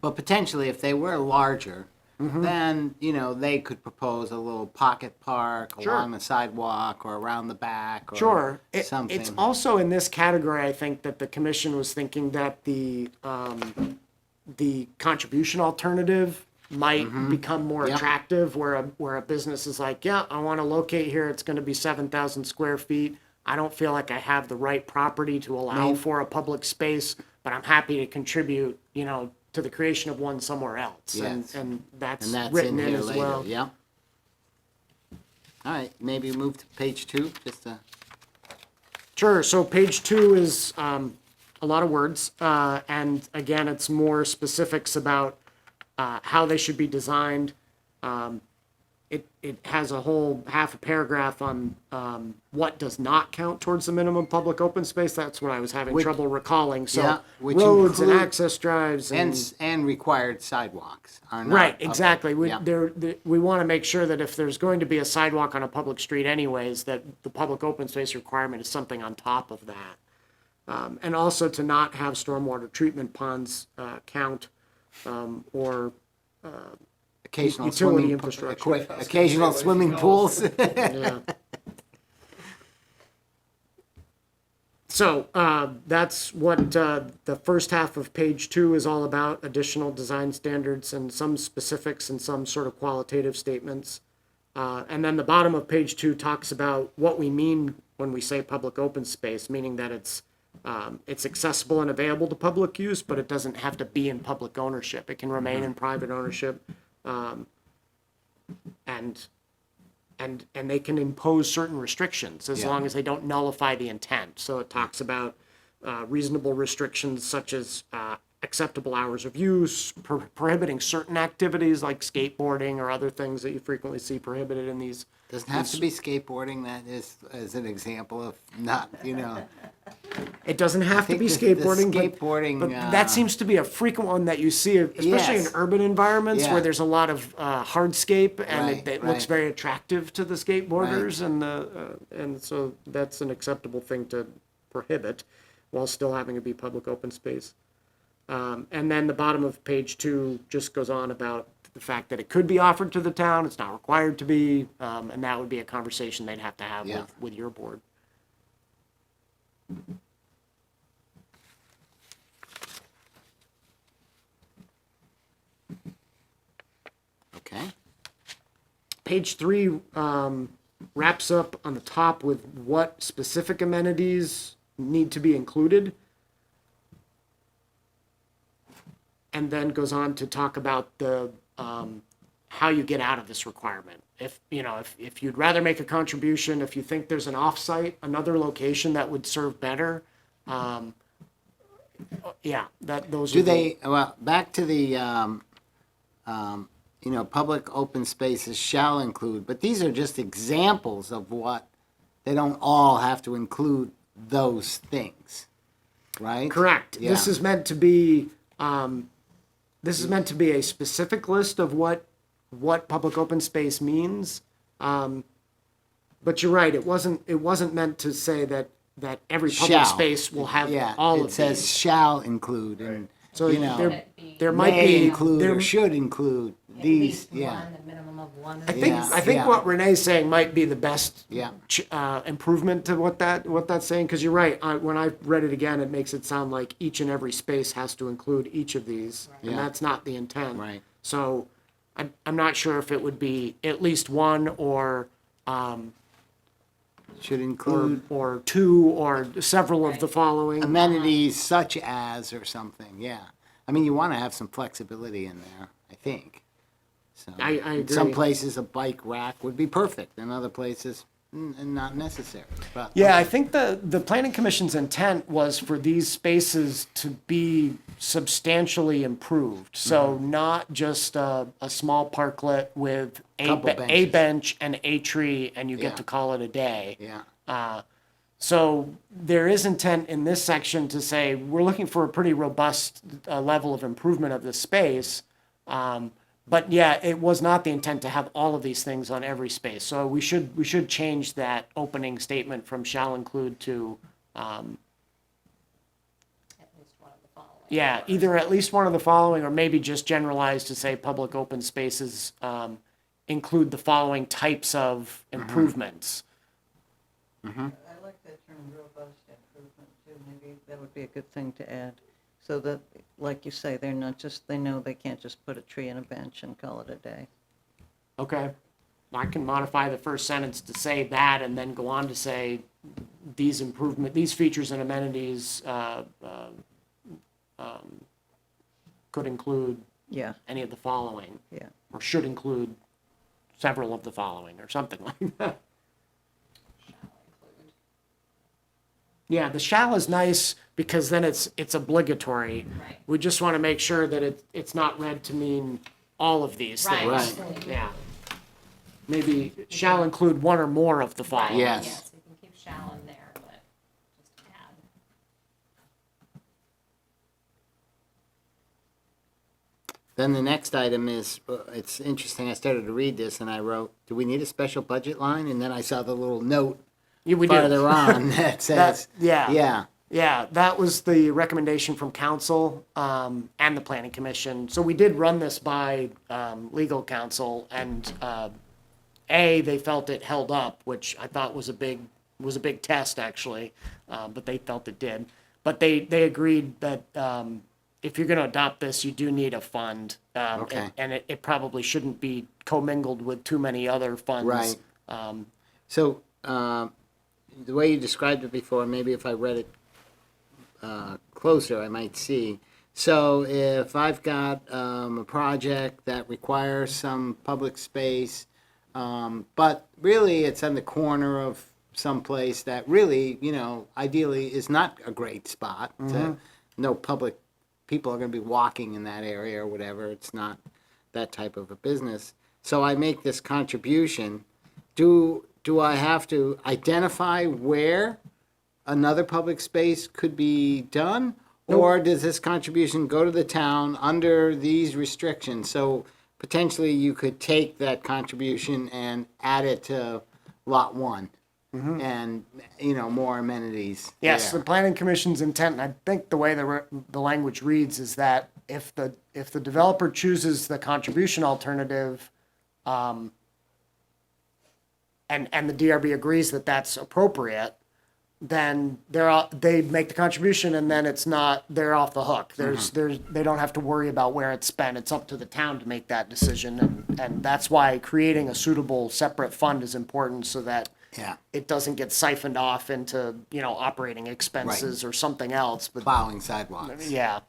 But potentially, if they were larger, then, they could propose a little pocket park Sure. along the sidewalk or around the back or Sure. something. It's also in this category, I think, that the commission was thinking that the contribution alternative might become more Yep. attractive, where a business is like, yeah, I want to locate here. It's going to be 7,000 square feet. I don't feel like I have the right property to allow Maybe. for a public space, but I'm happy to contribute, to the creation of one somewhere else. Yes. And that's And that's written in in here as later, well. yep. All right, maybe move to page 2, just to, Sure. So page 2 is a lot of words, and again, it's more specifics about how they should be designed. It has a whole half a paragraph on what does not count towards the minimum public open space. That's what I was having Which- trouble recalling. So yeah, which roads and include- access drives and required sidewalks are not. Right, okay, exactly. We, yeah. we want to make sure that if there's going to be a sidewalk on a public street anyways, that the public open space requirement is something on top of that. And also to not have stormwater treatment ponds count, or Occasional utility swimming, infrastructure. occasional swimming pools. yeah. So that's what the first half of page 2 is all about, additional design standards and some specifics and some sort of qualitative statements. And then the bottom of page 2 talks about what we mean when we say public open space, meaning that it's accessible and available to public use, but it doesn't have to be in public ownership. It can remain in private ownership. And they can impose certain restrictions as Yeah. long as they don't nullify the intent. So it talks about reasonable restrictions such as acceptable hours of use, prohibiting certain activities like skateboarding or other things that you frequently see prohibited in these. Doesn't have to be skateboarding, that is, as an example of not, It doesn't have to think be the skateboarding, skateboarding, but that seems to be a frequent one that you see, especially in Yes. urban environments Yeah. where there's a lot of hardscape and Right, it looks right. very attractive to the skateboarders, and so that's an acceptable thing to prohibit while still having it be public open space. And then the bottom of page 2 just goes on about the fact that it could be offered to the town, it's not required to be, and that would be a conversation they'd have to have Yeah. with your board. Okay, Page 3 wraps up on the top with what specific amenities need to be included. And then goes on to talk about the how you get out of this requirement. If you'd rather make a contribution, if you think there's an offsite, another location that would serve better, those do are the- they, well, back to the, public open spaces shall include, but these are just examples of what, they don't all have to include those things, right? Correct. Yeah. This is meant to be a specific list of what public open space means. But you're right. It wasn't meant to say that every public Shall. space will have Yeah, all of it says these. shall include, and, So you know, there might may be include there, or should include, At these, least yeah, one, a minimum of one. I think, Yeah, I think yeah. what Renee's saying might be the best yeah, improvement to what that's saying, because you're right. When I read it again, it makes it sound like each and every space has to include each of these, and Yeah. that's not the intent. right. So I'm not sure if it would be at least one or Should include or two or several of the following. amenities such as or something, yeah. I mean, you wanna have some flexibility in there, I think. So, I in some agree. places, a bike rack would be perfect, in other places, not necessary, but. Yeah, I think the planning commission's intent was for these spaces to be substantially improved. So not just a small parklet with Couple a benches. bench and a tree, and you Yeah. get to call it a day. Yeah, So there is intent in this section to say, we're looking for a pretty robust level of improvement of the space. But yeah, it was not the intent to have all of these things on every space. So we should change that opening statement from shall include to, At least one of the following. yeah, either at least one of the following, or maybe just generalize to say public open spaces, include the following types of improvements. I like that term, robust improvement too. Maybe that would be a good thing to add. So that, like you say, they're not just, they know they can't just put a tree and a bench and call it a day. Okay. I can modify the first sentence to say that and then go on to say these features and amenities, could include Yeah, any of the following, yeah. or should include several of the following, or something like that. Shall include. Yeah, the shall is nice because then it's obligatory. Right. We just want to make sure that it's not read to mean all of these Right, things. Right. absolutely. Yeah. Maybe shall include one or more of the Right, following. Yes. Yes, you can keep shall in there, but just add. then the next item is, it's interesting, I started to read this and I wrote, do we need a special budget line? And then I saw the little note Yeah, we do. farther on that says, yeah. yeah, Yeah, that was the recommendation from council and the planning commission. So we did run this by legal counsel, and they felt it held up, which I thought was a big test actually, but they felt it did. But they agreed that if you're going to adopt this, you do need a fund, Okay. and it probably shouldn't be commingled with too many other funds. Right. So, the way you described it before, maybe if I read it closer, I might see. So if I've got a project that requires some public space, but really it's on the corner of some place that really, ideally is not a great spot. No public people are going to be walking in that area or whatever. It's not that type of a business. So I make this contribution. Do I have to identify where another public space could be done? Or does this contribution go to the town under these restrictions? So potentially you could take that contribution and add it to lot one and, more amenities Yes, there. the planning commission's intent, and I think the way the language reads is that if the developer chooses the contribution alternative, and the DRB agrees that that's appropriate, then they make the contribution, and then they're off the hook. They don't have to worry about where it's spent. It's up to the town to make that decision, and that's why creating a suitable separate fund is important, so that Yeah, it doesn't get siphoned off into, operating expenses or something else, but plowing sidewalks. yeah.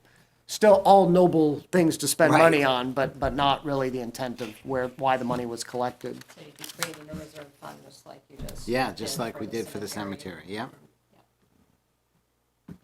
Still all noble things to spend Right. money on, but not really the intent of why the money was collected. So you'd be creating a reserve fund just like you just. Yeah, just did like we did for the cemetery. cemetery, yeah.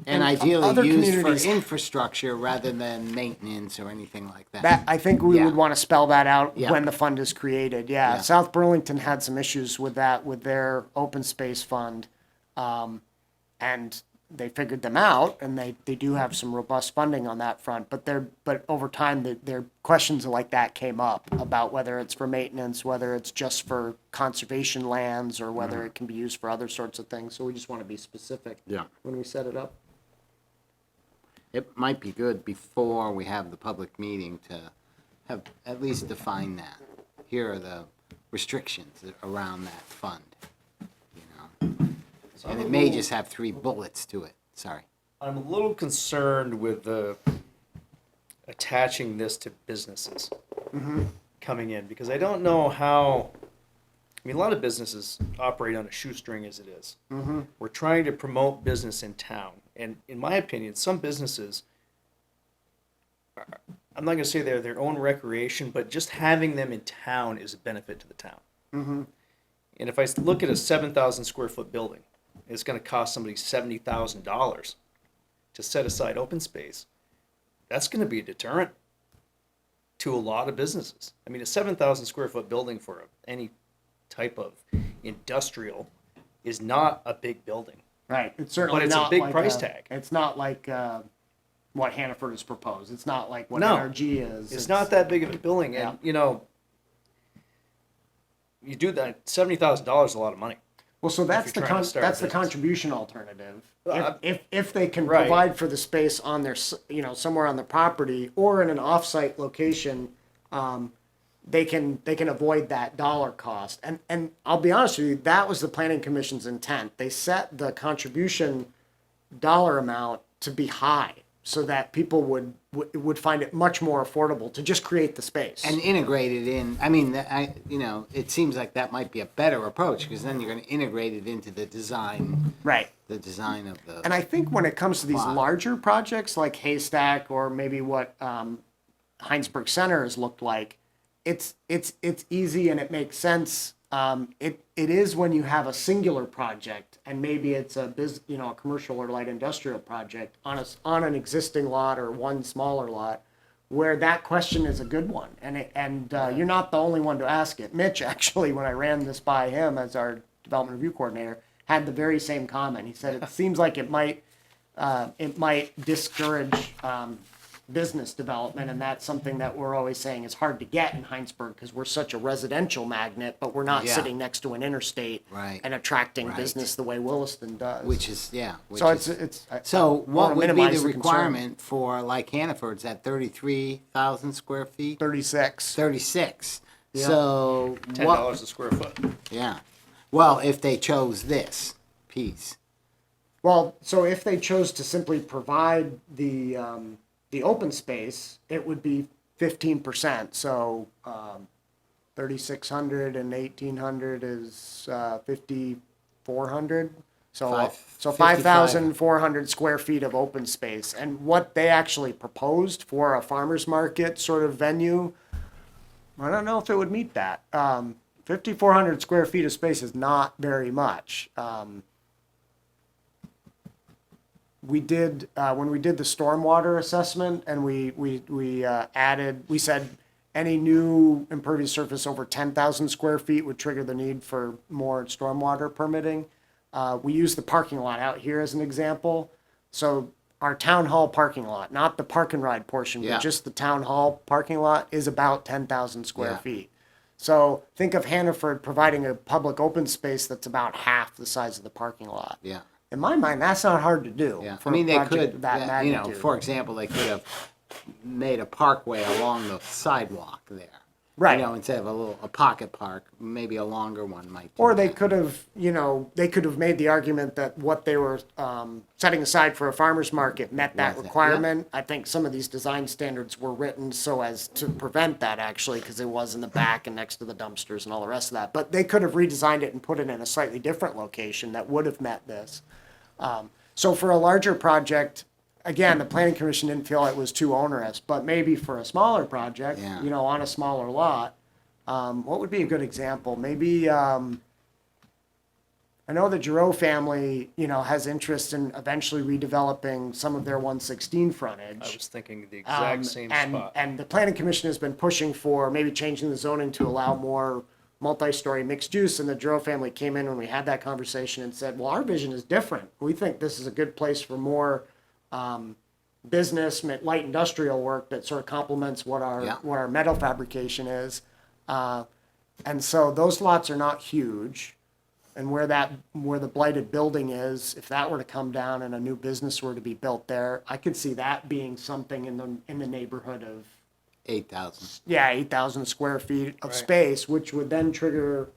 And And ideally other used for communities- infrastructure rather than maintenance or anything like that. That, I think we Yeah. would want to spell that out Yeah. when the fund is created, yeah. Yeah. South Burlington had some issues with that, with their open space fund. And they figured them out, and they do have some robust funding on that front, but over time, their questions like that came up about whether it's for maintenance, whether it's just for conservation lands, or whether it can be used for other sorts of things, so we just want to be specific Yeah. when we set it up. It might be good before we have the public meeting to have at least defined that. Here are the restrictions around that fund, you know? And it may just have 3 bullets to it, sorry. I'm a little concerned with attaching this to businesses coming in, because I don't know how, I mean, a lot of businesses operate on a shoestring as it is. We're trying to promote business in town. And in my opinion, some businesses, I'm not going to say they're their own recreation, but just having them in town is a benefit to the town. And if I look at a 7,000 square foot building, it's going to cost somebody $70,000 to set aside open space. That's going to be a deterrent to a lot of businesses. I mean, a 7,000 square foot building for any type of industrial is not a big building. Right, it's certainly But it's a not big like price tag. It's not like what Hannaford has proposed. It's not like what No. NRG is. It's not that big of a building, and you know, you do that. $70,000 is a lot of money. Well, so that's you're the trying to start a that's the business. contribution alternative. Uh, If they can right. provide for the space on their somewhere on the property or in an off-site location, they can avoid that dollar cost. And I'll be honest with you, that was the Planning Commission's intent. They set the contribution dollar amount to be high so that people would find it much more affordable to just create the space. And integrate it in, I mean, it seems like that might be a better approach, because then you're gonna integrate it into the design, right. the design of the. And I think when it comes to these Wow. larger projects like Haystack or maybe what Hinesburg Center has looked like, it's easy and it makes sense. It is when you have a singular project and maybe it's a a commercial or light industrial project on an existing lot or one smaller lot, where that question is a good one. And you're not the only one to ask it. Mitch, actually, when I ran this by him as our development review coordinator, had the very same comment. He said it seems like it might discourage business development, and that's something that we're always saying is hard to get in Hinesburg because we're such a residential magnet, but we're not Yeah. sitting next to an interstate Right. and attracting Right. business the way Williston does. Which is, yeah. Which so is- So I what wanna would be minimize the concern. requirement for like Hannaford's at 33,000 square feet? 36. 36. Yeah. So $10 a square foot. Yeah. Well, if they chose this piece. Well, so if they chose to simply provide the open space, it would be 15%. So 3,600 and 1,800 is 5,400. So so 5,400 square feet of open space. And what they actually proposed for a farmer's market sort of venue, I don't know if it would meet that. 5,400 square feet of space is not very much. We did when we did the stormwater assessment, and we said any new impervious surface over 10,000 square feet would trigger the need for more stormwater permitting. We used the parking lot out here as an example. So our town hall parking lot, not the park and ride portion, Yeah. but just the town hall parking lot, is about 10,000 square Yeah. feet. So think of Hannaford providing a public open space that's about half the size of the parking lot. Yeah. In my mind, that's not hard to do. Yeah. For I mean, a they project could, of that magnitude. for example, they could have made a parkway along the sidewalk there. Right. Instead of a pocket park, maybe a longer one might do Or they that. could have, made the argument that what they were setting aside for a farmer's market met that Was it? requirement. I think some of these design standards were written so as to prevent that actually, because it was in the back and next to the dumpsters and all the rest of that. But they could have redesigned it and put it in a slightly different location that would have met this. So for a larger project, again, the planning commission didn't feel it was too onerous, but maybe for a smaller project, Yeah. on a smaller lot, what would be a good example? Maybe, I know the Giroux family, has interest in eventually redeveloping some of their 116 frontage. I was thinking the exact same spot. And the planning commission has been pushing for maybe changing the zoning to allow more multi-story mixed use, and the Giroux family came in when we had that conversation and said, well, our vision is different. We think this is a good place for more business, light industrial work that sort of complements what our metal fabrication is. And so those lots are not huge. And where the blighted building is, if that were to come down and a new business were to be built there, I could see that being something in the neighborhood of 8,000. Yeah, 8,000 square feet of Right. space, which would then trigger,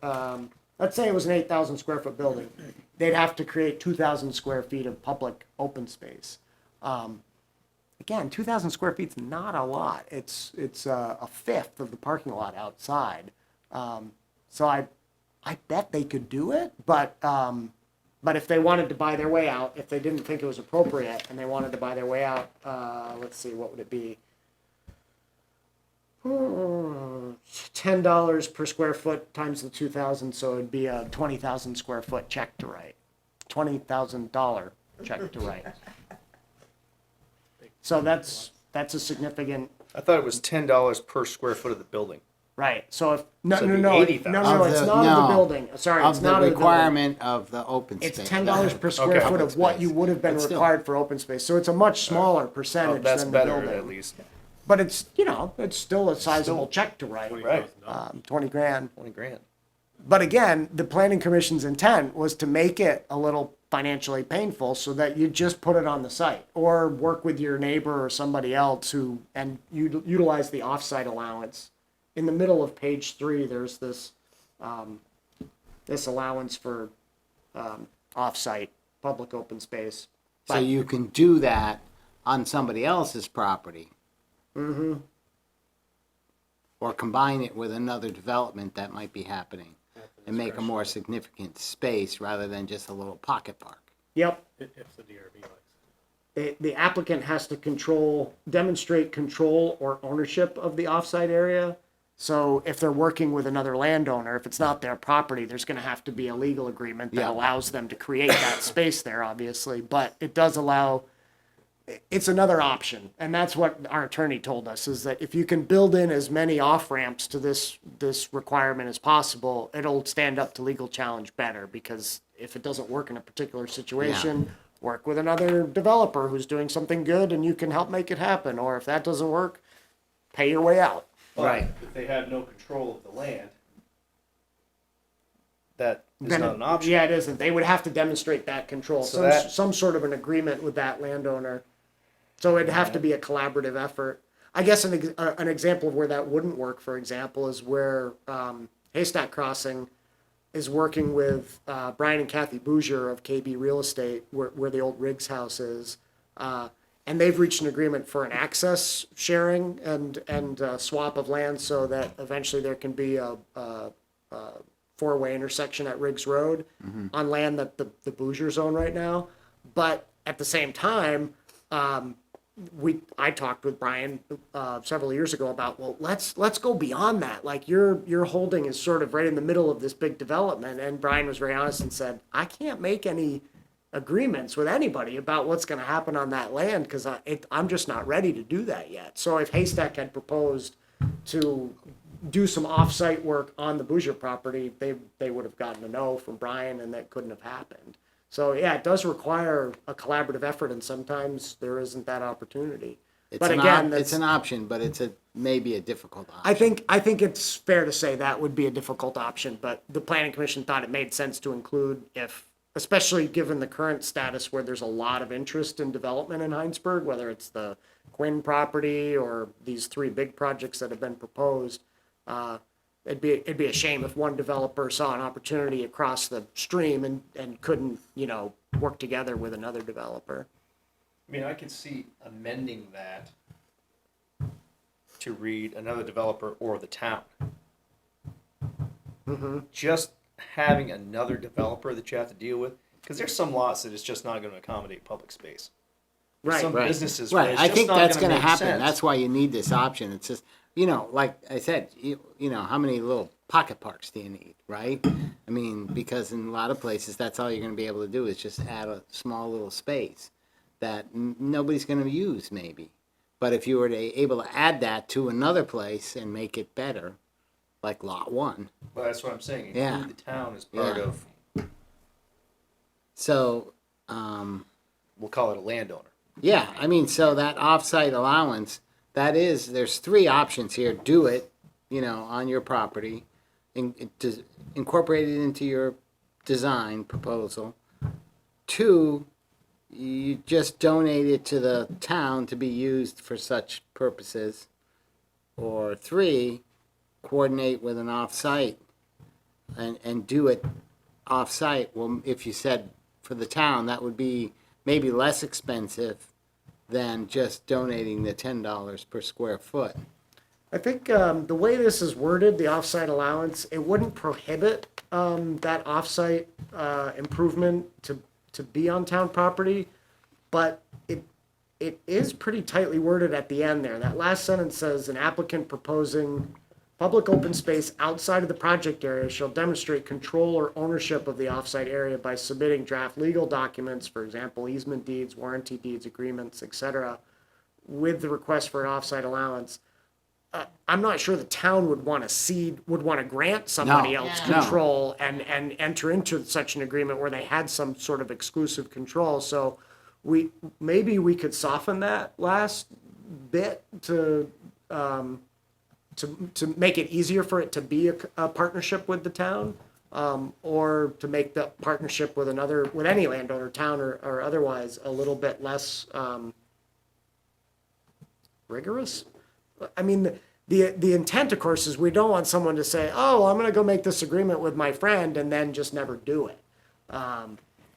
let's say it was an 8,000 square foot building. They'd have to create 2,000 square feet of public open space. Again, 2,000 square feet's not a lot. It's a fifth of the parking lot outside. So I bet they could do it, but if they wanted to buy their way out, if they didn't think it was appropriate and they wanted to buy their way out, let's see, what would it be? $10 per square foot times the 2,000, so it'd be a 20,000 square foot check to write. $20,000 check to write. So that's a significant, I thought it was $10 per square foot of the building. right? So if So it'd be 80,000. no, it's not of the building. Sorry, it's Of not the of the building. requirement of the open space. It's $10 per square Okay. foot of what you would have been But still. required for open space. So it's a much smaller Oh, percentage that's than the better building. at least. But it's, it's still a sizable check to write. Right. 20 grand. 20 grand. But again, the planning commission's intent was to make it a little financially painful so that you just put it on the site or work with your neighbor or somebody else and utilize the offsite allowance. In the middle of page 3, there's this allowance for offsite public open space. So you can do that on somebody else's property. Mm-hmm. Or combine it with another development that might be happening and make a more significant space rather than just a little pocket park. Yep. If the DRB likes it. The applicant has to demonstrate control or ownership of the offsite area. So if they're working with another landowner, if it's not their property, there's gonna have to be a legal agreement that Yeah. allows them to create that space there, obviously. But it does allow, it's another option. And that's what our attorney told us, is that if you can build in as many off-ramps to this requirement as possible, it'll stand up to legal challenge better, because if it doesn't work in a particular situation, work with another developer who's doing something good and you can help make it happen. Or if that doesn't work, pay your way out. Right. But if they have no control of the land, that is Then not an option. Yeah, it isn't. They would have to demonstrate that control, So that- some sort of an agreement with that landowner. So it'd have to be a collaborative effort. I guess an example of where that wouldn't work, for example, is where Haystack Crossing is working with Brian and Kathy Bouger of KB Real Estate, where the old Riggs house is. And they've reached an agreement for an access sharing and swap of land so that eventually there can be a four-way intersection at Riggs Road on land that the Bougers own right now. But at the same time, I talked with Brian several years ago about, well, let's go beyond that. Like your holding is sort of right in the middle of this big development. And Brian was very honest and said, I can't make any agreements with anybody about what's going to happen on that land because I'm just not ready to do that yet. So if Haystack had proposed to do some off-site work on the Bouger property, they would have gotten a no from Brian, and that couldn't have happened. So yeah, it does require a collaborative effort, and sometimes there isn't that opportunity. But again, It's that's, an option, but it's maybe a difficult option. I think it's fair to say that would be a difficult option, but the planning commission thought it made sense to include especially given the current status where there's a lot of interest in development in Hinesburg, whether it's the Quinn property or these 3 big projects that have been proposed. It'd be a shame if one developer saw an opportunity across the stream and couldn't, work together with another developer. I mean, I could see amending that to read another developer or the town. Just having another developer that you have to deal with, because there's some lots that it's just not going to accommodate public space. Right. Some Right. businesses where Right, it's I just think not that's gonna gonna make happen. sense. That's why you need this option. It's just, like I said, how many little pocket parks do you need, right? I mean, because in a lot of places, that's all you're gonna be able to do is just add a small little space that nobody's gonna use maybe. But if you were able to add that to another place and make it better, like Lot 1, Well, that's what I'm saying. Include Yeah. the town as part Yeah. of, so, we'll call it a landowner. yeah, I mean, so that offsite allowance, there's 3 options here. Do it, on your property, incorporate it into your design proposal. 2, you just donate it to the town to be used for such purposes. or 3, coordinate with an off-site and do it off-site. Well, if you said for the town, that would be maybe less expensive than just donating the $10 per square foot. I think the way this is worded, the offsite allowance, it wouldn't prohibit that offsite improvement to be on town property, but it is pretty tightly worded at the end there. That last sentence says, an applicant proposing public open space outside of the project area shall demonstrate control or ownership of the offsite area by submitting draft legal documents, for example, easement deeds, warranty deeds, agreements, etc., with the request for an offsite allowance. I'm not sure the town would want to grant somebody No, else no. control and enter into such an agreement where they had some sort of exclusive control. So maybe we could soften that last bit to make it easier for it to be a partnership with the town, or to make the partnership with any landowner, town or otherwise, a little bit less rigorous. I mean, the intent, of course, is we don't want someone to say, oh, I'm going to go make this agreement with my friend and then just never do it.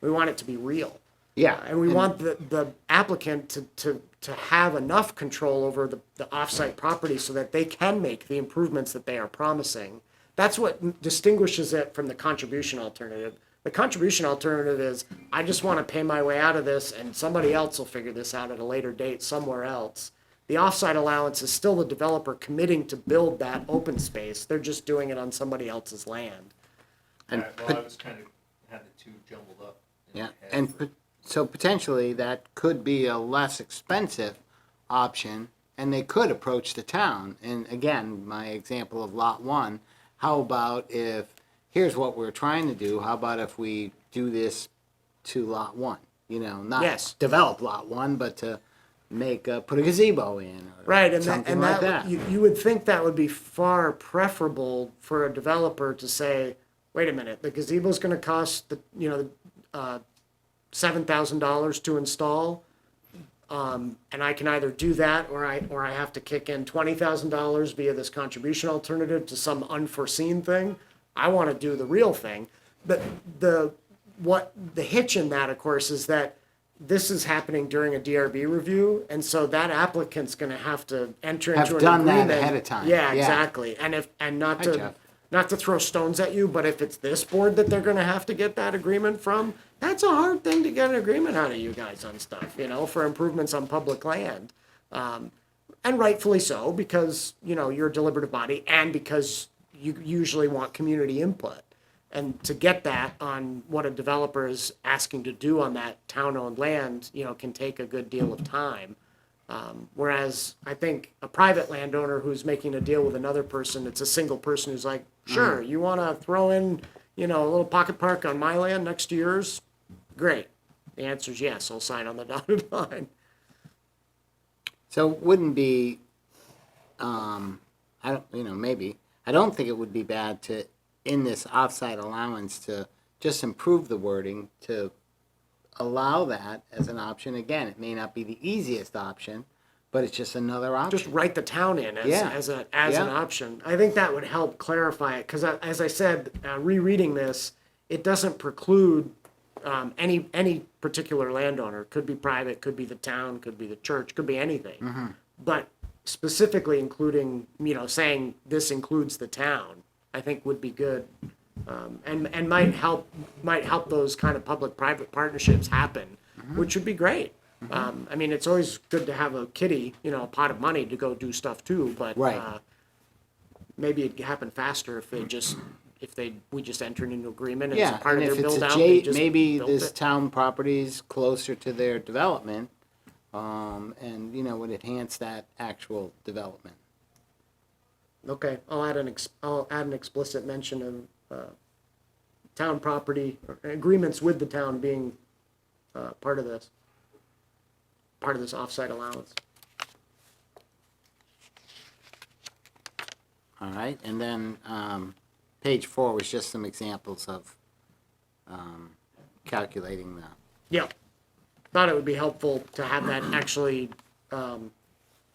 We want it to be real. Yeah. And we want the applicant to have enough control over the offsite property so that they can make the improvements that they are promising. That's what distinguishes it from the contribution alternative. The contribution alternative is, I just want to pay my way out of this and somebody else will figure this out at a later date somewhere else. The offsite allowance is still the developer committing to build that open space. They're just doing it on somebody else's land. And Well, I was kind of, had the two jumbled up. in Yeah, my head. and so potentially that could be a less expensive option, and they could approach the town. And again, my example of lot 1, how about if, here's what we're trying to do, how about if we do this to lot 1? You know, not Yes. develop lot 1, but to put a gazebo in or Right, and something like that. You would think that would be far preferable for a developer to say, wait a minute, the gazebo's gonna cost $7,000 to install. And I can either do that or I have to kick in $20,000 via this contribution alternative to some unforeseen thing. I want to do the real thing. But the hitch in that, of course, is that this is happening during a DRB review, and so that applicant's going to have to enter into an done agreement. that ahead of time. Yeah, Yeah. exactly. And Hi, Jeff. not to throw stones at you, but if it's this board that they're going to have to get that agreement from, that's a hard thing to get an agreement out of you guys on stuff, for improvements on public land. And rightfully so, because, you're a deliberative body and because you usually want community input. And to get that on what a developer is asking to do on that town-owned land, can take a good deal of time. Whereas I think a private landowner who's making a deal with another person, it's a single person who's like, sure, you want to throw in, a little pocket park on my land next to yours? Great. The answer is yes, I'll sign on the dotted line. So it wouldn't be, maybe, I don't think it would be bad to, in this offsite allowance, to just improve the wording to allow that as an option. Again, it may not be the easiest option, but it's just another option. Just write the town in Yeah. as an Yeah. option. I think that would help clarify it, because as I said, rereading this, it doesn't preclude any particular landowner. Could be private, could be the town, could be the church, could be anything. But specifically including, saying this includes the town, I think would be good. And might help those kind of public-private partnerships happen, which would be great. It's always good to have a kitty, a pot of money to go do stuff too, but Right. maybe it'd happen faster if we just entered into agreement and Yeah, as a part and of if their it's build out, they just maybe built this it. town property's closer to their development, and, would enhance that actual development. Okay, I'll add an explicit mention of town property, or agreements with the town being part of this offsite allowance. All right, and then page 4 was just some examples of calculating the, Yeah, thought it would be helpful to have that actually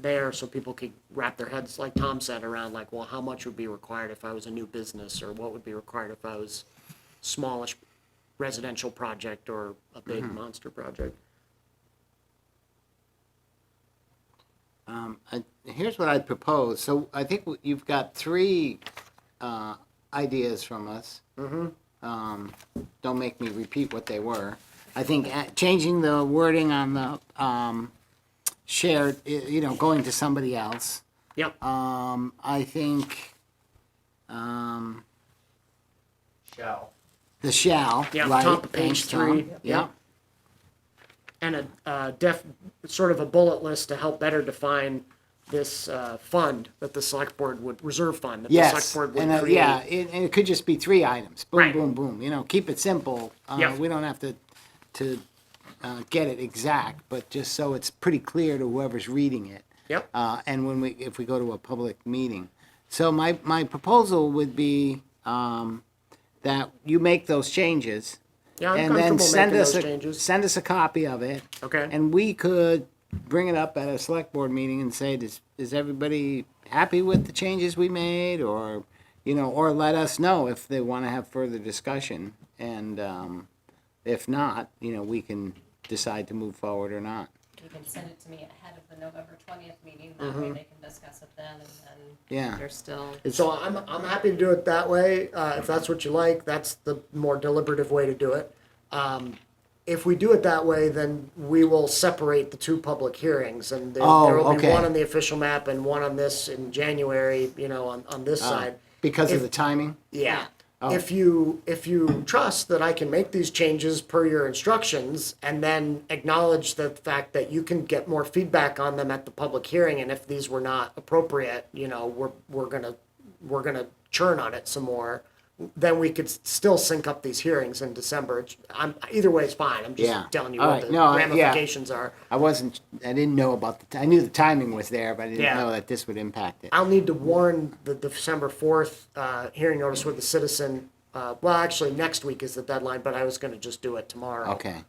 there so people could wrap their heads, like Tom said, around like, well, how much would be required if I was a new business, or what would be required if I was smallish residential project or a big monster project. Here's what I'd propose. So I think you've got three ideas from us. Don't make me repeat what they were. I think changing the wording on the shared, going to somebody else. Yep. I think Shall. the shall, Yeah, right? top of page Thanks, Tom. 3. Yeah. And sort of a bullet list to help better define this fund that the select board would, reserve fund, that the Yes, select board and would create. yeah, and it could just be 3 items. Boom, Right. boom, boom. Keep it simple. Yeah. We don't have to get it exact, but just so it's pretty clear to whoever's reading it. Yep. And if we go to a public meeting. So my proposal would be that you make those changes. Yeah, I'm and then comfortable send making us those changes. send us a copy of it. Okay. And we could bring it up at a select board meeting and say, is everybody happy with the changes we made, or or let us know if they want to have further discussion, and if not, we can decide to move forward or not. You can send it to me ahead of the November 20th meeting, that way they can discuss it then, and then Yeah. they're still. So I'm happy to do it that way, if that's what you like. That's the more deliberative way to do it. If we do it that way, then we will separate the 2 public hearings, and there will be okay. one on the official map and one on this in January, on this side. Because If- of the timing? Yeah. Oh. If you trust that I can make these changes per your instructions, and then acknowledge the fact that you can get more feedback on them at the public hearing, and if these were not appropriate, we're gonna churn on it some more, then we could still sync up these hearings in December. Either way is fine. I'm Yeah. just telling you All what right. the No, yeah. ramifications are. I didn't know about I knew the timing was there, but I didn't Yeah. know that this would impact it. I'll need to warn the December 4th hearing notice with the citizen. Well, actually, next week is the deadline, but I was going to just do it tomorrow. Okay.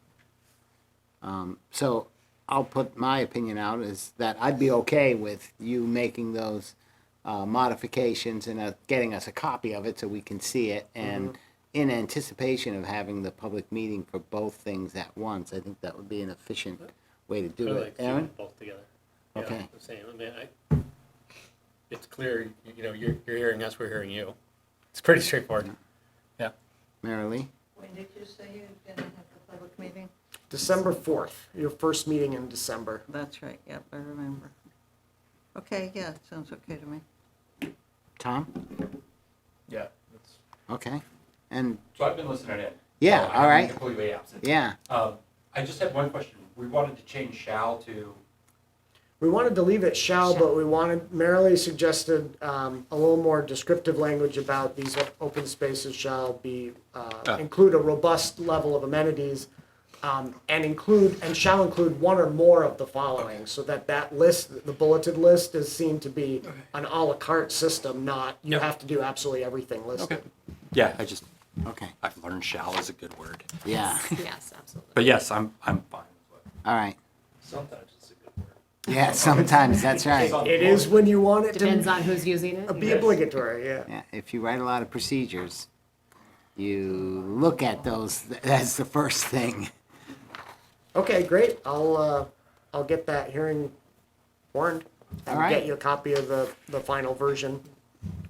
So I'll put my opinion out is that I'd be okay with you making those modifications and getting us a copy of it so we can see it. And in anticipation of having the public meeting for both things at once, I think that would be an efficient way to do I it. like keeping Aaron? both together. Okay. Yeah, the same. I mean, it's clear, you're hearing us, we're hearing you. It's pretty straightforward. Yeah. Marilee? When did you say you're gonna have the public meeting? December 4th, your first meeting in December. That's right, yep, I remember. Okay, yeah, sounds okay to me. Tom? Yeah. Okay. And, So I've been listening in. yeah, So all I'm right. completely absent. Yeah. I just had one question. We wanted to change shall to, We wanted to leave it shall, but Marilee suggested a little more descriptive language about these open spaces shall be, include a robust level of amenities, and shall include one or more of the following, so that list, the bulleted list, is seen to be an à la carte system, not you have to do absolutely everything listed. Yeah, Okay. I've learned shall is a good word. Yeah. Yes, absolutely. But yes, I'm fine with it. All right. Sometimes it's a good word. Yeah, sometimes, that's right. It is when you want it Depends to on who's using it. be obligatory, yeah. Yeah, if you write a lot of procedures, you look at those as the first thing. Okay, great. I'll get that hearing warned and All right. get you a copy of the final version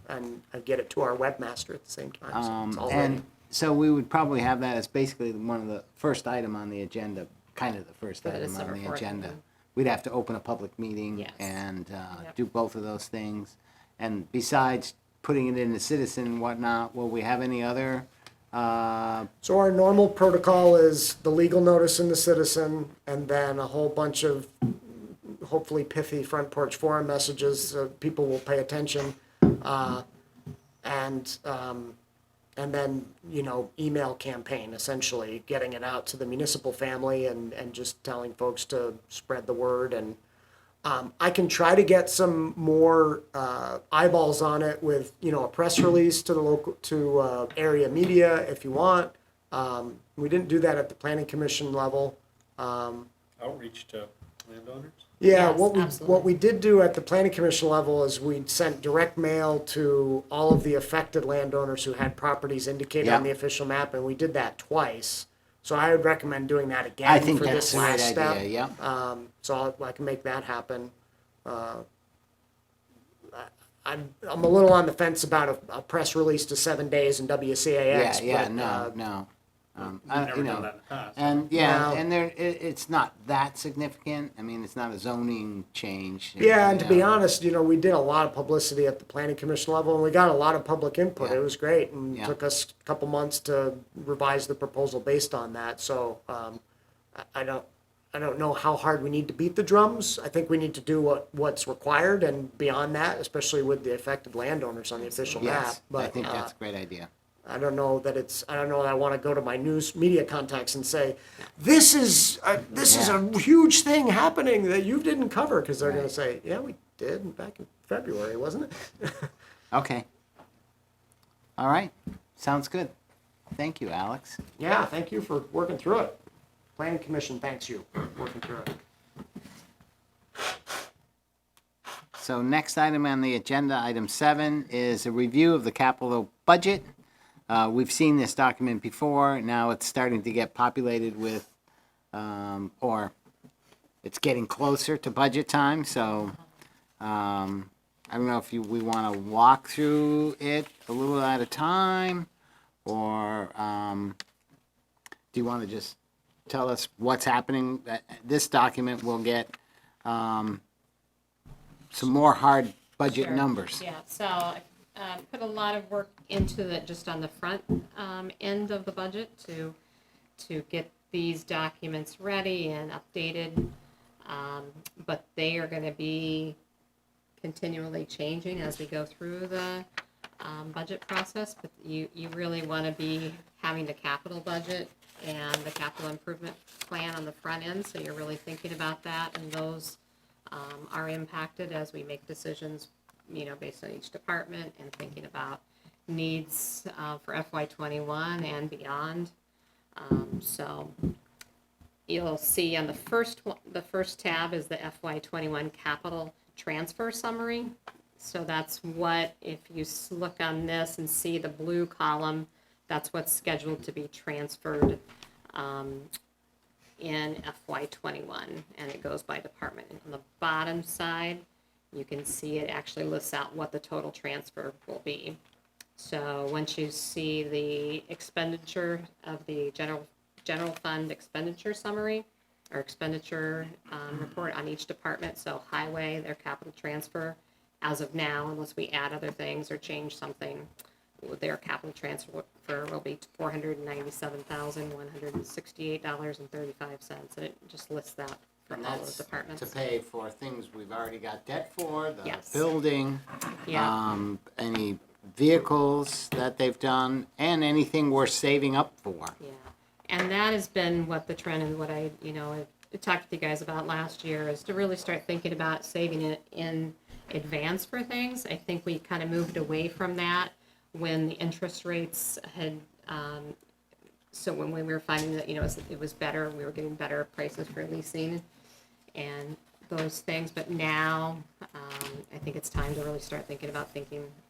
and get it to our webmaster at the same time. So it's all ready. And so we would probably have that as basically one of the first item on the agenda, kind of the first For the item December on the 4th agenda. meeting. We'd have to open a public meeting Yes. and Yep. do both of those things. And besides putting it in the citizen and whatnot, will we have any other, So our normal protocol is the legal notice in the citizen, and then a whole bunch of hopefully pithy front porch forum messages, so people will pay attention. And then, email campaign, essentially, getting it out to the municipal family and just telling folks to spread the word. And I can try to get some more eyeballs on it with, a press release to the area media if you want. We didn't do that at the planning commission level. Outreach to landowners? Yeah, Yes, what absolutely. we did do at the planning commission level is we sent direct mail to all of the affected landowners who had properties indicated on Yeah. the official map, and we did that twice. So I would recommend doing that I again think for that's this a great last step. idea, yeah. So I can make that happen. I'm a little on the fence about a press release to 7 days in WCAX. Yeah, but, no. We've You never know, done that in the past. and yeah, No. and it's not that significant. I mean, it's not a zoning change. Yeah, and to be you know. honest, we did a lot of publicity at the planning commission level, and we got a lot of public input. Yeah. It was great, and Yeah. it took us a couple months to revise the proposal based on that. So I don't know how hard we need to beat the drums. I think we need to do what's required, and beyond that, especially with the affected landowners on the official map. Yes, But I think that's a great idea. I don't know that I want to go to my news media contacts and say, this is a huge thing happening that you didn't cover, because they're going Right. to say, yeah, we did back in February, wasn't it? Okay. All right. Sounds good. Thank you, Alex. Yeah, thank you for working through it. Planning Commission thanks you for working through it. So next item on the agenda, item 7, is a review of the capital budget. We've seen this document before. Now it's starting to get populated with, or it's getting closer to budget time. So I don't know if we want to walk through it a little at a time, or do you want to just tell us what's happening? This document will get some more hard budget Sure. numbers. Yeah, so I put a lot of work into it just on the front end of the budget to get these documents ready and updated. But they are going to be continually changing as we go through the budget process. But you really want to be having the capital budget and the capital improvement plan on the front end, so you're really thinking about that, and those are impacted as we make decisions, based on each department, and thinking about needs for FY21 and beyond. So you'll see on the first tab is the FY21 capital transfer summary. So that's what, if you look on this and see the blue column, that's what's scheduled to be transferred in FY21, and it goes by department. And on the bottom side, you can see it actually lists out what the total transfer will be. So once you see the expenditure of the general fund expenditure summary, or expenditure report on each department, so highway, their capital transfer, as of now, unless we add other things or change something, their capital transfer will be $497,168.35, and it just lists that for And all that's the departments. to pay for things we've already got debt for, the Yes. building, Yeah. any vehicles that they've done, and anything we're saving up for. Yeah, and that has been what the trend, and what I talked with you guys about last year, is to really start thinking about saving it in advance for things. I think we kind of moved away from that when the interest rates had, so when we were finding that, it was better, we were getting better prices for leasing and those things, but now, I think it's time to really start thinking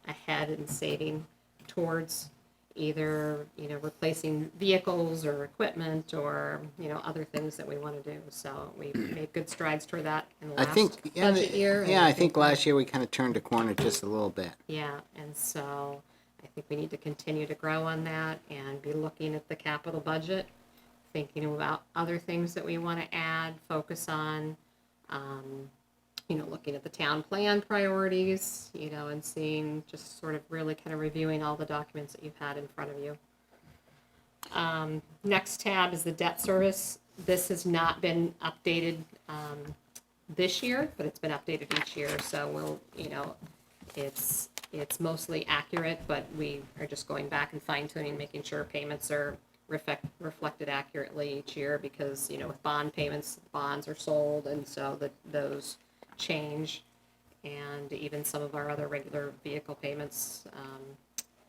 ahead and saving towards either, replacing vehicles or equipment, or, other things that we want to do. So we made good strides toward that in the I last think, budget year. and I think last year we kind of turned a corner just a little bit. Yeah, and so I think we need to continue to grow on that and be looking at the capital budget, thinking about other things that we want to add, focus on, looking at the town plan priorities, and seeing, just sort of really kind of reviewing all the documents that you've had in front of you. Next tab is the debt service. This has not been updated this year, but it's been updated each year, so we'll, it's mostly accurate, but we are just going back and fine tuning, making sure payments are reflected accurately each year, because, with bond payments, bonds are sold, and so those change, and even some of our other regular vehicle payments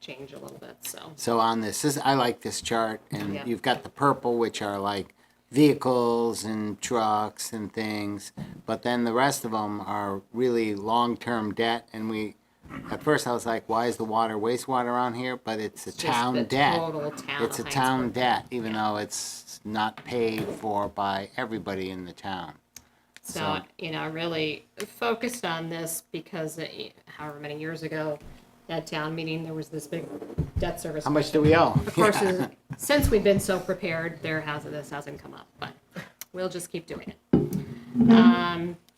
change a little bit, so. So on this, I like this chart, and Yeah. you've got the purple, which are like vehicles and trucks and things, but then the rest of them are really long-term debt, and at first I was like, why is the wastewater on here? But it's a Just town the debt. total town It's a of town Hinesburg. debt, even though it's not paid for by everybody in the town. So, really focused on this because however many years ago, at town meeting, there was this big debt service. How much do we owe? Of course, since we've been so prepared, this hasn't come up, but we'll just keep doing it.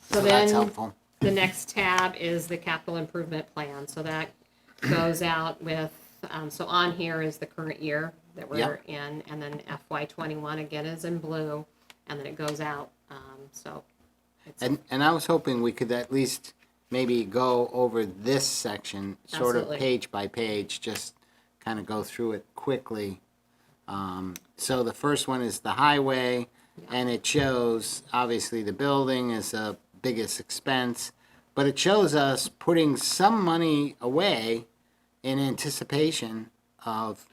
So That's then, helpful. the next tab is the capital improvement plan. So that goes out with, so on here is the current year that we're Yep. in, and then FY21 again is in blue, and then it goes out, so. it's- And I was hoping we could at least maybe go over this section, sort of Absolutely. page by page, just kind of go through it quickly. So the first one is the highway, and it shows, obviously, the building is the biggest expense, but it shows us putting some money away in anticipation of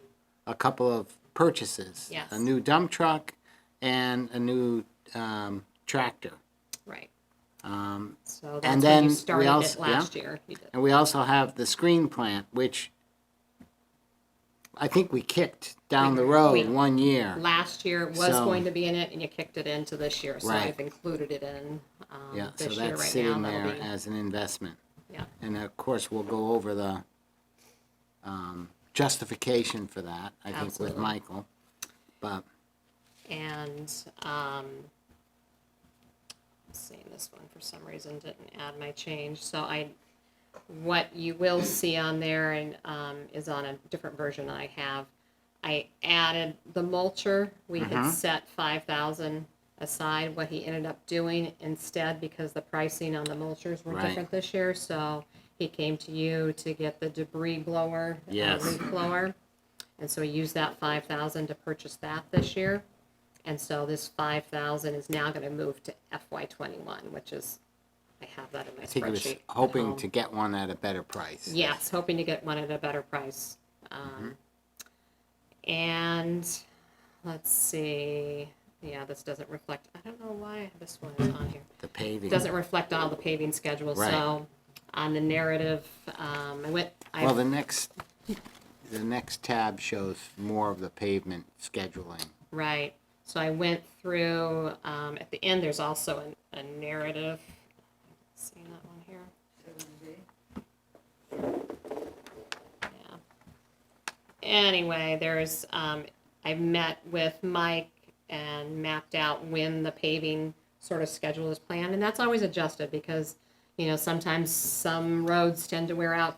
a couple of purchases. Yes. A new dump truck and a new tractor. Right. Um, So And that's when then you we started also- it last year. You did. And we also have the screen plant, which I think we kicked down the We- road 1 year. Last year was So- going to be in it, and you kicked it into this year, so Right. I've included it in Yeah, so this year that's right sitting now. there That'll be, as an investment. yeah, And of course, we'll go over the justification for that, I think, with Absolutely. Michael. But, and let's see, this one for some reason didn't add my change. So what you will see on there and is on a different version I have. I added the mulcher. We had set 5,000 aside. What he ended up doing instead, because the pricing on the mulchers were Right. different this year, so he came to you to get the debris blower, Yes. leaf blower, and so he used that 5,000 to purchase that this year. And so this 5,000 is now going to move to FY21, which is, I have that in my I think he was spreadsheet. at hoping home. to get one at a better price. Yes, hoping to get one at a better price. And let's see, yeah, this doesn't reflect, I don't know why this one is on here. The paving. Doesn't reflect all the paving schedule, Right. so on the narrative, Well, the next tab shows more of the pavement scheduling. right, so I went through, at the end, there's also a narrative. See that one here? Yeah. Anyway, there's, I met with Mike and mapped out when the paving sort of schedule is planned, and that's always adjusted because, sometimes some roads tend to wear out,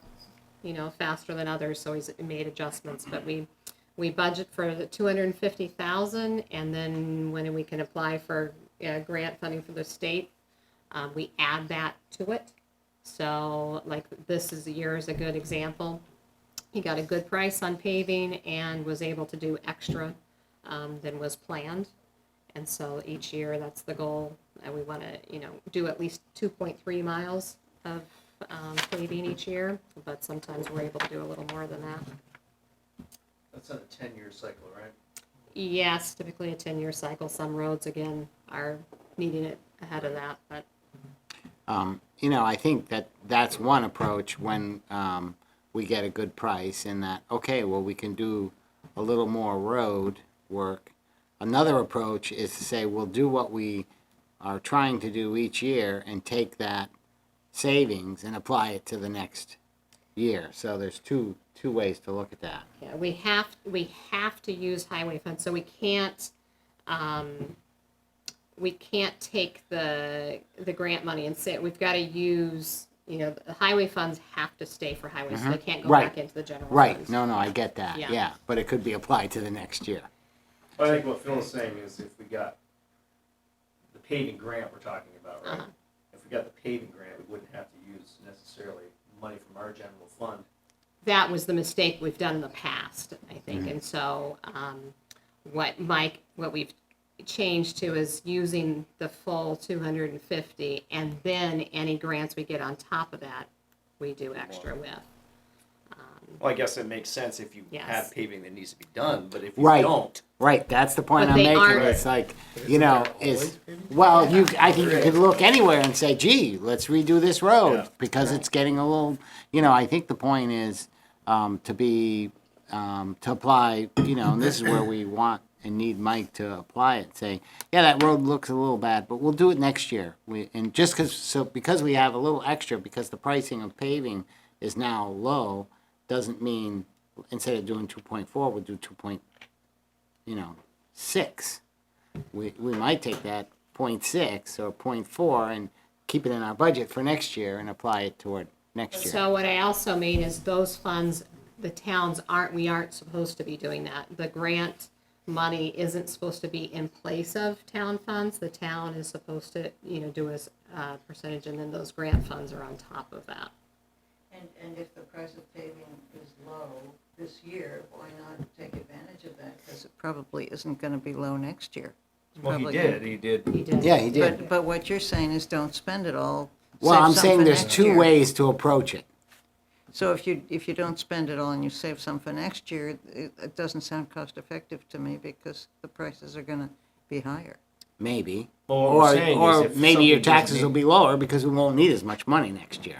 faster than others, so he's made adjustments, but we budget for the 250,000, and then when we can apply for grant funding from the state, we add that to it. So, like, year is a good example. He got a good price on paving and was able to do extra than was planned. And so each year, that's the goal. And we want to, do at least 2.3 miles of paving each year, but sometimes we're able to do a little more than that. That's on a 10-year cycle, right? Yes, typically a 10-year cycle. Some roads, again, are needing it ahead of that, but I think that's one approach when we get a good price in that, okay, well, we can do a little more road work. Another approach is to say, we'll do what we are trying to do each year and take that savings and apply it to the next year. So there's two ways to look at that. yeah, we have to use highway funds, so we can't take the grant money and say, we've got to use, the highway funds have to stay for highways, so they can't go Right. back into the general Right, funds. no, I get that, Yeah. yeah, but it could be applied to the next year. I think what Phil is saying is if we got the paving grant we're talking about, right? Uh-huh. If we got the paving grant, we wouldn't have to use necessarily money from our general fund. That was the mistake we've done in the past, I think, and so, what we've changed to is using the full 250, and then any grants we get on top of that, we do extra with. Well, I guess it makes sense if you Yes. have paving that needs to be done, but if you Right. don't, Right, that's the point But I'm they making. aren't- It's like, you know, well, I think you could look anywhere and say, gee, let's redo this road Yeah. because it's getting a little, I think the point is, to apply, and this is where we want and need Mike to apply it, say, yeah, that road looks a little bad, but we'll do it next year. And just because we have a little extra, because the pricing of paving is now low, doesn't mean, instead of doing 2.4, we'll do 6. We might take that 0.6 or 0.4 and keep it in our budget for next year and apply it toward next year. So what I also mean is those funds, the towns we aren't supposed to be doing that. The grant money isn't supposed to be in place of town funds. The town is supposed to, do a percentage, and then those grant funds are on top of that. And if the price of paving is low this year, why not take advantage of that? Because it probably isn't gonna be low next year. It's Well, he probably gonna- did, he did. He did. Yeah, he did. But what you're saying is don't spend it all. Well, save I'm some saying for there's next 2 year. ways to approach it. So if you don't spend it all and you save some for next year, it doesn't sound cost effective to me because the prices are gonna be higher. Maybe. Well, what we're saying is Or if maybe your something doesn't taxes need- will be lower because we won't need as much money next year.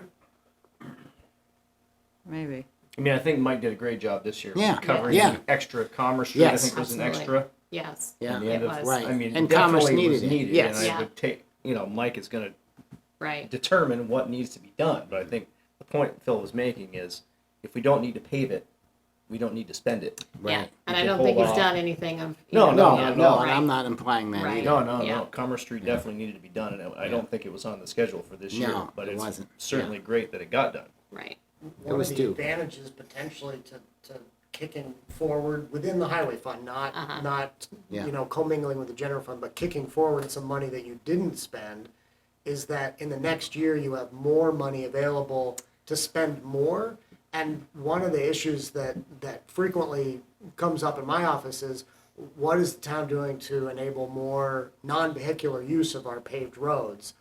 Maybe. I mean, I think Mike did a great job this year. Yeah, Covering yeah. the extra Commerce Street, Yes. I think was an Absolutely. extra. Yes. Yeah. in the It end of- was. Right. I mean, And it Commerce definitely was needed it. needed. Yes. And Yeah. I would take, Mike is gonna Right. determine what needs to be done. But I think the point Phil was making is, if we don't need to pave it, we don't need to spend it. Yeah. Right. And You I can don't think hold he's off. done anything of. No, No, no, no, right. and I'm not implying that Right. either. No, Yeah. Commerce Street definitely needed to be done, and I don't think it was on the schedule for this year. No, But it it's wasn't. certainly great that it got done. Right. One was of the due. advantages potentially to kicking forward within the highway fund, Uh-huh. not, Yeah. commingling with the general fund, but kicking forward some money that you didn't spend, is that in the next year, you have more money available to spend more. And one of the issues that frequently comes up in my office is, what is the town doing to enable more non-vehicular use of our paved roads?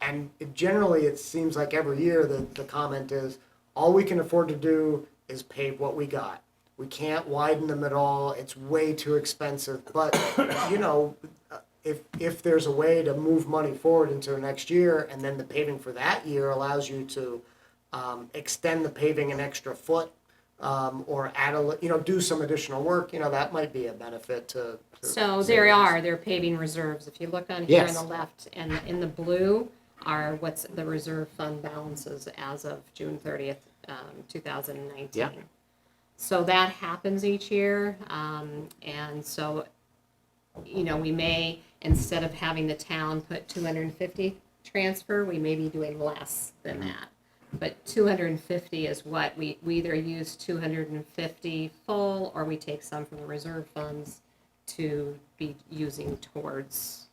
And generally, it seems like every year the comment is, all we can afford to do is pave what we got. We can't widen them at all. It's way too expensive. But, if there's a way to move money forward into next year, and then the paving for that year allows you to extend the paving an extra foot, or add do some additional work, that might be a benefit to. So there are paving reserves. If you look on here on Yes. the left, and in the blue are what's the reserve fund balances as of June 30th, 2019. Yeah. So that happens each year, and so, we may, instead of having the town put 250 transfer, we may be doing less than that. But 250 is what, we either use 250 full, or we take some from the reserve funds to be using towards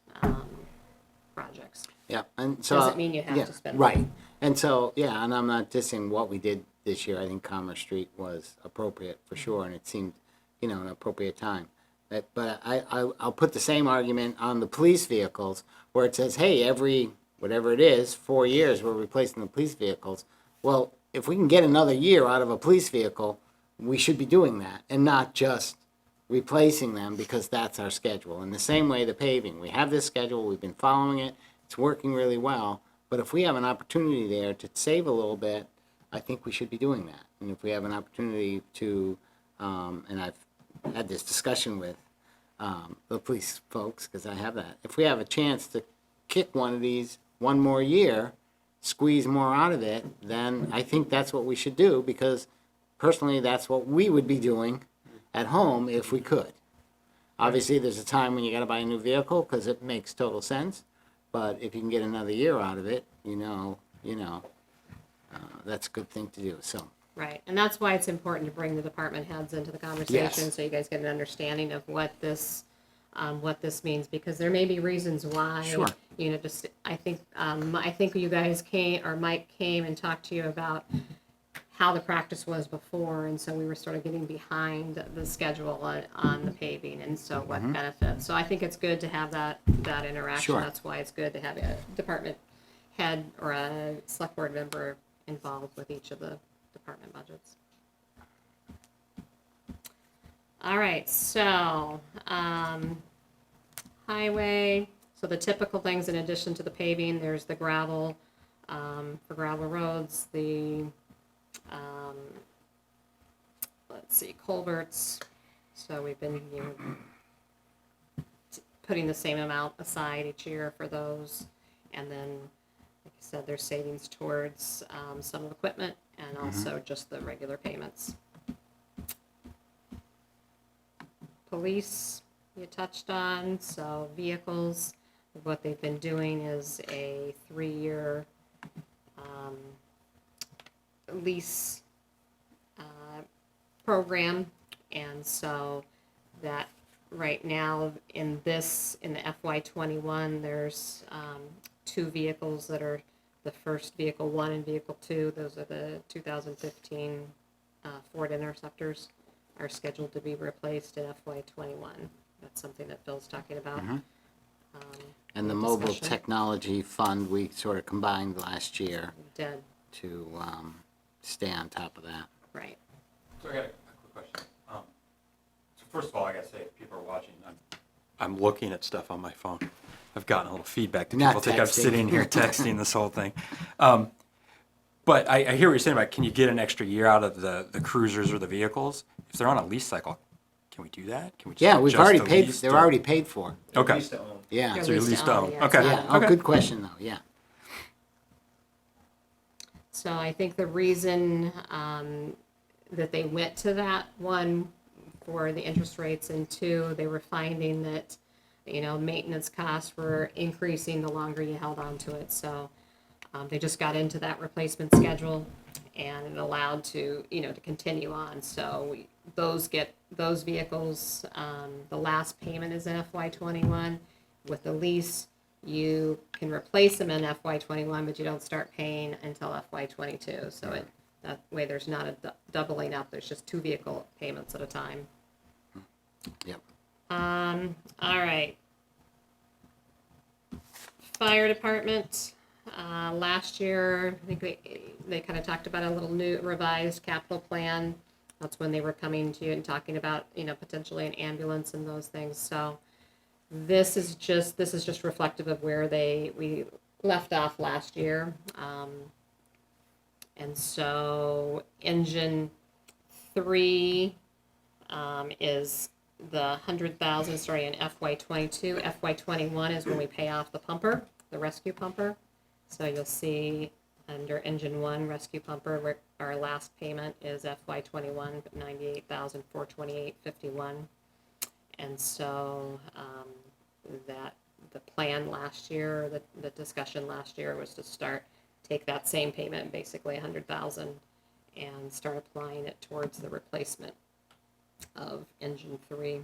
projects. Yeah, and so. Doesn't mean you have yeah, to spend Right, money. and so, yeah, and I'm not dissing what we did this year. I think Commerce Street was appropriate for sure, and it seemed, an appropriate time. But I'll put the same argument on the police vehicles, where it says, hey, every, whatever it is, 4 years, we're replacing the police vehicles. Well, if we can get another year out of a police vehicle, we should be doing that, and not just replacing them because that's our schedule. In the same way, the paving, we have this schedule, we've been following it, it's working really well, but if we have an opportunity there to save a little bit, I think we should be doing that. And if we have an opportunity to, and I've had this discussion with the police folks, because I have that, if we have a chance to kick one of these one more year, squeeze more out of it, then I think that's what we should do, because personally, that's what we would be doing at home if we could. Obviously, there's a time when you gotta buy a new vehicle, because it makes total sense, but if you can get another year out of it, that's a good thing to do, so. Right, and that's why it's important to bring the department heads into the conversation, Yes. so you guys get an understanding of what this means, because there may be reasons why. Sure. Just, I think you guys came, or Mike came and talked to you about how the practice was before, and so we were sort of getting behind the schedule on the paving, and so what benefits. So I think it's good to have that interaction. Sure. That's why it's good to have a department head or a select board member involved with each of the department budgets. All right, so, highway, so the typical things in addition to the paving, there's the gravel, for gravel roads, the, let's see, culverts. So we've been, putting the same amount aside each year for those. And then, like I said, there's savings towards, some equipment and also just the regular payments. Police, you touched on, so vehicles, what they've been doing is a 3-year lease program, and so that right now in the FY21, there's 2 vehicles that are the first vehicle 1 and vehicle 2. Those are the 2015 Ford Interceptors, are scheduled to be replaced in FY21. That's something that Phil's talking about. And the in mobile discussion. technology fund, we sort of combined last year Dead, to stay on top of that. right. So I got a quick question. So first of all, I gotta say, if people are watching, I'm looking at stuff on my phone. I've gotten a little feedback. Not People think I'm texting. sitting here texting this whole thing. But I hear what you're saying about, can you get an extra year out of the cruisers or the vehicles? If they're on a lease cycle, can we do that? Can we just Yeah, we've adjust already the paid, lease they're to- already paid for. Okay. Lease to own. Yeah, They're So you're leased leased to to own, own. yeah, it's Okay. not yeah. a- Oh, good question, though, yeah. So I think the reason that they went to that, one, for the interest rates, and 2, they were finding that, maintenance costs were increasing the longer you held on to it. So they just got into that replacement schedule, and it allowed to continue on. So those vehicles, the last payment is in FY21. With the lease, you can replace them in FY21, but you don't start paying until FY22. So that way there's not a doubling up. There's just 2 vehicle payments at a time. Yep. All right. Fire department, last year, I think they kind of talked about a little new revised capital plan. That's when they were coming to you and talking about, potentially an ambulance and those things. So this is just reflective of where we left off last year. And so engine 3 is the 100,000, sorry, in FY22. FY21 is when we pay off the pumper, the rescue pumper. So you'll see under engine 1, rescue pumper, our last payment is FY21, $98,428.51. And so that the plan last year, the discussion last year was to take that same payment, basically 100,000, and start applying it towards the replacement of engine 3.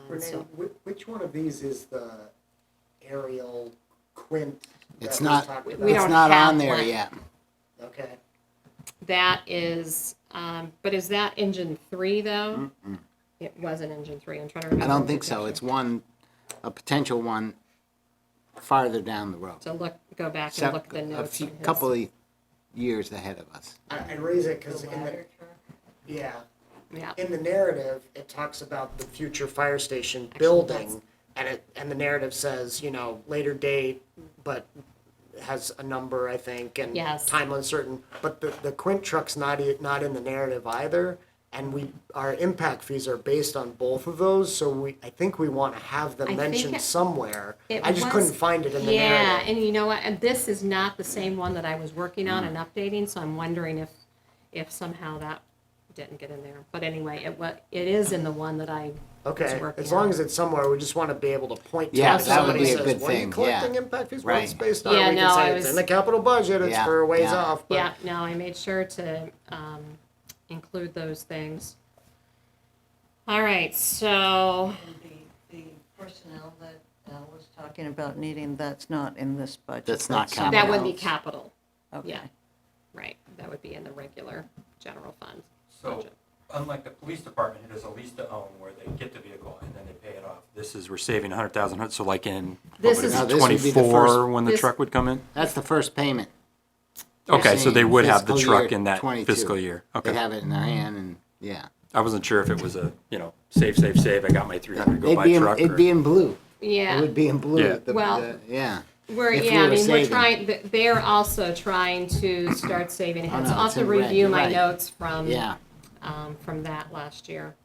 Renee, So which one of these is the aerial quint? It's that we not, talked we about? it's don't not have on there one. yet. Okay. that is, but is that engine 3 though? It wasn't engine 3. I'm trying to remember. I don't the think so. picture. It's a potential one farther down the road. So go back and look at the A notes. few, on his- couple of years ahead of us. I raise it because The in the, ladder truck? yeah, Yeah. in the narrative, it talks about the future fire station Actually, building, and the narrative says, later date, but has a number, I think, and Yes. time uncertain. But the quint truck's not in the narrative either, and our impact fees are based on both of those, so I think we want to have them I think mentioned somewhere. it I just was- couldn't find it in the Yeah, narrative. and you know what, and this is not the same one that I was working on and updating, so I'm wondering if somehow that didn't get in there. But anyway, it is in the one that I was Okay, working as long on. as it's somewhere, we just want to be able to point to Yeah, it. If that would somebody be a says, good "What are you thing, collecting yeah. impact fees? Right. What's based on?" Yeah, We no, can I say it's was- in the capital budget, it's Yeah, for a ways yeah. off. But Yeah, no, I made sure to include those things. All right, so, The personnel that was talking about needing, that's not in this budget. That's not somewhere that would be else. capital, Okay. yeah, right, that would be in the regular general fund So, budget. unlike the police department, it is a lease to own where they get the vehicle and then they pay it off. This is, we're saving 100,000, so like in, This what would is- it No, be, this would be the 24 first- when the this- truck would come in? That's the first payment. You're Okay, so they saying would have the fiscal year truck in that 22. fiscal year. They'd Okay. have it in their hand and Yeah. I wasn't sure if it was a, save, I got my 300, go It'd buy be a in, truck. it'd or- be in blue. It Yeah, would be in blue. Yeah. Well, Yeah. we're, if we yeah, I were mean, we're saving. trying, they're also trying to start saving ahead. So no, I'll it's have to in red, review you're my right. notes from Yeah. that last year.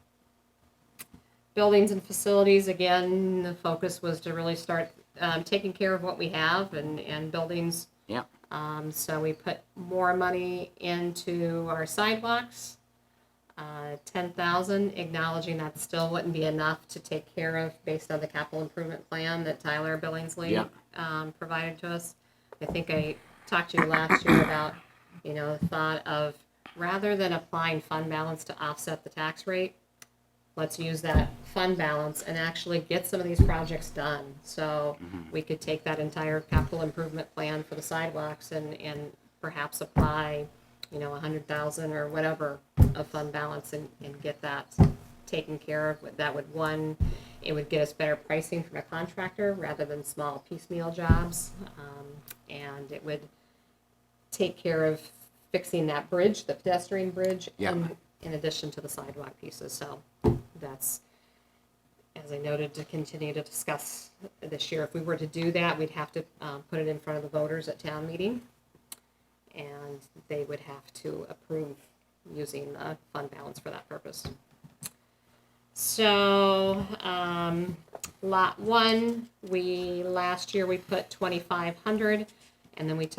Buildings and facilities, again, the focus was to really start taking care of what we have and buildings. Yeah. So we put more money into our sidewalks, 10,000, acknowledging that still wouldn't be enough to take care of based on the capital improvement plan that Tyler Billingsley Yeah. provided to us. I think I talked to you last year about, the thought of rather than applying fund balance to offset the tax rate, let's use that fund balance and actually get some of these projects done. So we could take that entire capital improvement plan for the sidewalks and perhaps apply, 100,000 or whatever of fund balance and get that taken care of. That would, one, it would get us better pricing from a contractor rather than small piecemeal jobs. And it would take care of fixing that bridge, the pedestrian bridge, Yeah. in addition to the sidewalk pieces. So that's, as I noted, to continue to discuss this year. If we were to do that, we'd have to put it in front of the voters at town meeting. And they would have to approve using the fund balance for that purpose. So, lot one, last year we put 2,500, and then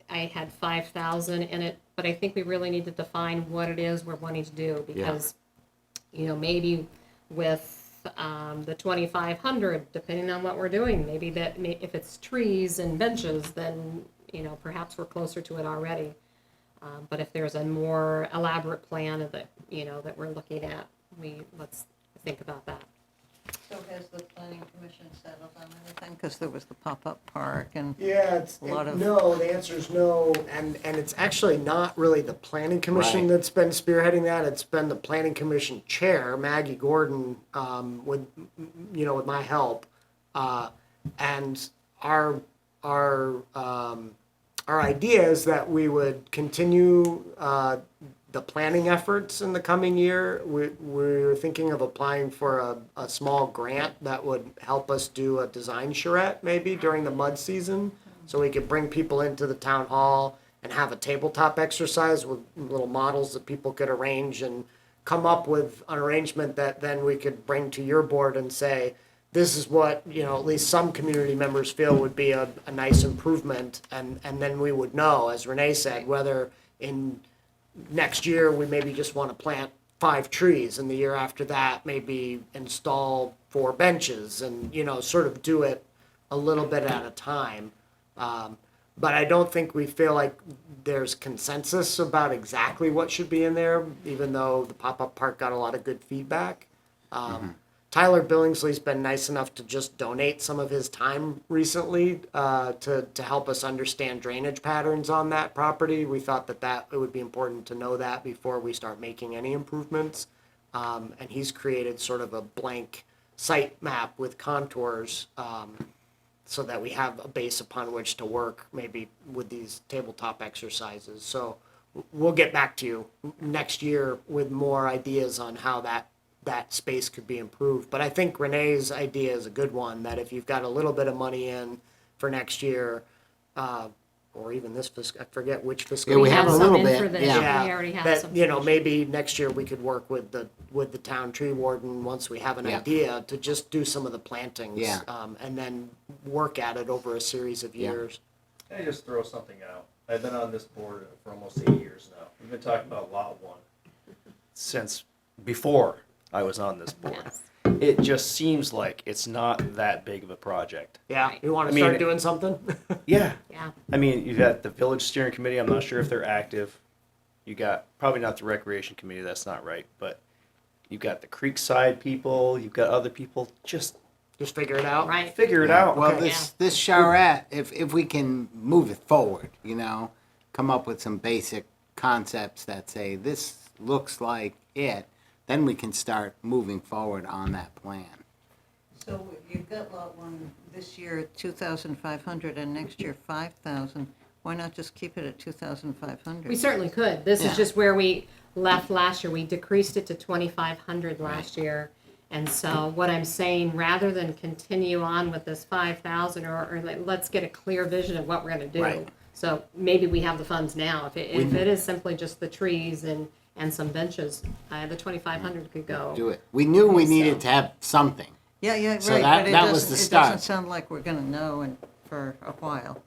I had 5,000 in it, but I think we really need to define what it is we're wanting to do, because, maybe with, the 2,500, depending on what we're doing, maybe if it's trees and benches, then, perhaps we're closer to it already. But if there's a more elaborate plan that, that we're looking at, let's think about that. So has the planning commission settled on anything? Because there was the pop-up park and Yeah, no, the answer is no, and it's actually not really the planning commission Right. that's been spearheading that, it's been the planning commission chair, Maggie Gordon, with my help. And our idea is that we would continue, the planning efforts in the coming year. We're thinking of applying for a small grant that would help us do a design charrette maybe during the mud season. So we could bring people into the town hall and have a tabletop exercise with little models that people could arrange and come up with an arrangement that then we could bring to your board and say, this is what, at least some community members feel would be a nice improvement. And then we would know, as Renee said, whether in next year, we maybe just want to plant 5 trees, and the year after that, maybe install 4 benches, and, sort of do it a little bit at a time. But I don't think we feel like there's consensus about exactly what should be in there, even though the pop-up park got a lot of good feedback. Tyler Billingsley's been nice enough to just donate some of his time recently to help us understand drainage patterns on that property. We thought that it would be important to know that before we start making any improvements. And he's created sort of a blank site map with contours so that we have a base upon which to work maybe with these tabletop exercises. So we'll get back to you next year with more ideas on how that space could be improved. But I think Renee's idea is a good one, that if you've got a little bit of money in for next year, or even this fiscal, I forget which fiscal. Yeah, we have a some little in bit, for this. yeah. We already have That, some. maybe next year we could work with the town tree warden, once we have an Yeah. idea, to just do some of the plantings. Yeah. And then work at it over a series of Yeah. years. Can I just throw something out? I've been on this board for almost 8 years now. We've been talking about Lot 1 since before I was on this board. Yes. It just seems like it's not that big of a project. Yeah, Right. you want I to mean, start doing something? Yeah. Yeah. I mean, you've got the village steering committee. I'm not sure if they're active. You got probably not the recreation committee. That's not right. But you've got the Creekside people. You've got other people. Just Just figure it out. Right. figure it out. Well, Okay. this charrette, if we can move it forward, come up with some basic concepts that say this looks like it, then we can start moving forward on that plan. so you've got lot one this year, 2,500, and next year 5,000. Why not just keep it at 2,500? We certainly could. This Yeah. is just where we left last year. We decreased it to 2,500 last year. And so what I'm saying, rather than continue on with this 5,000, or let's get a clear vision of what we're gonna do. Right. So maybe we have the funds now. If it is simply just the trees and some benches, the 2,500 could go. Do it. We knew we So- needed to have something. Yeah, So right, that- but it that was doesn't, the it start. doesn't sound like we're gonna know for a while.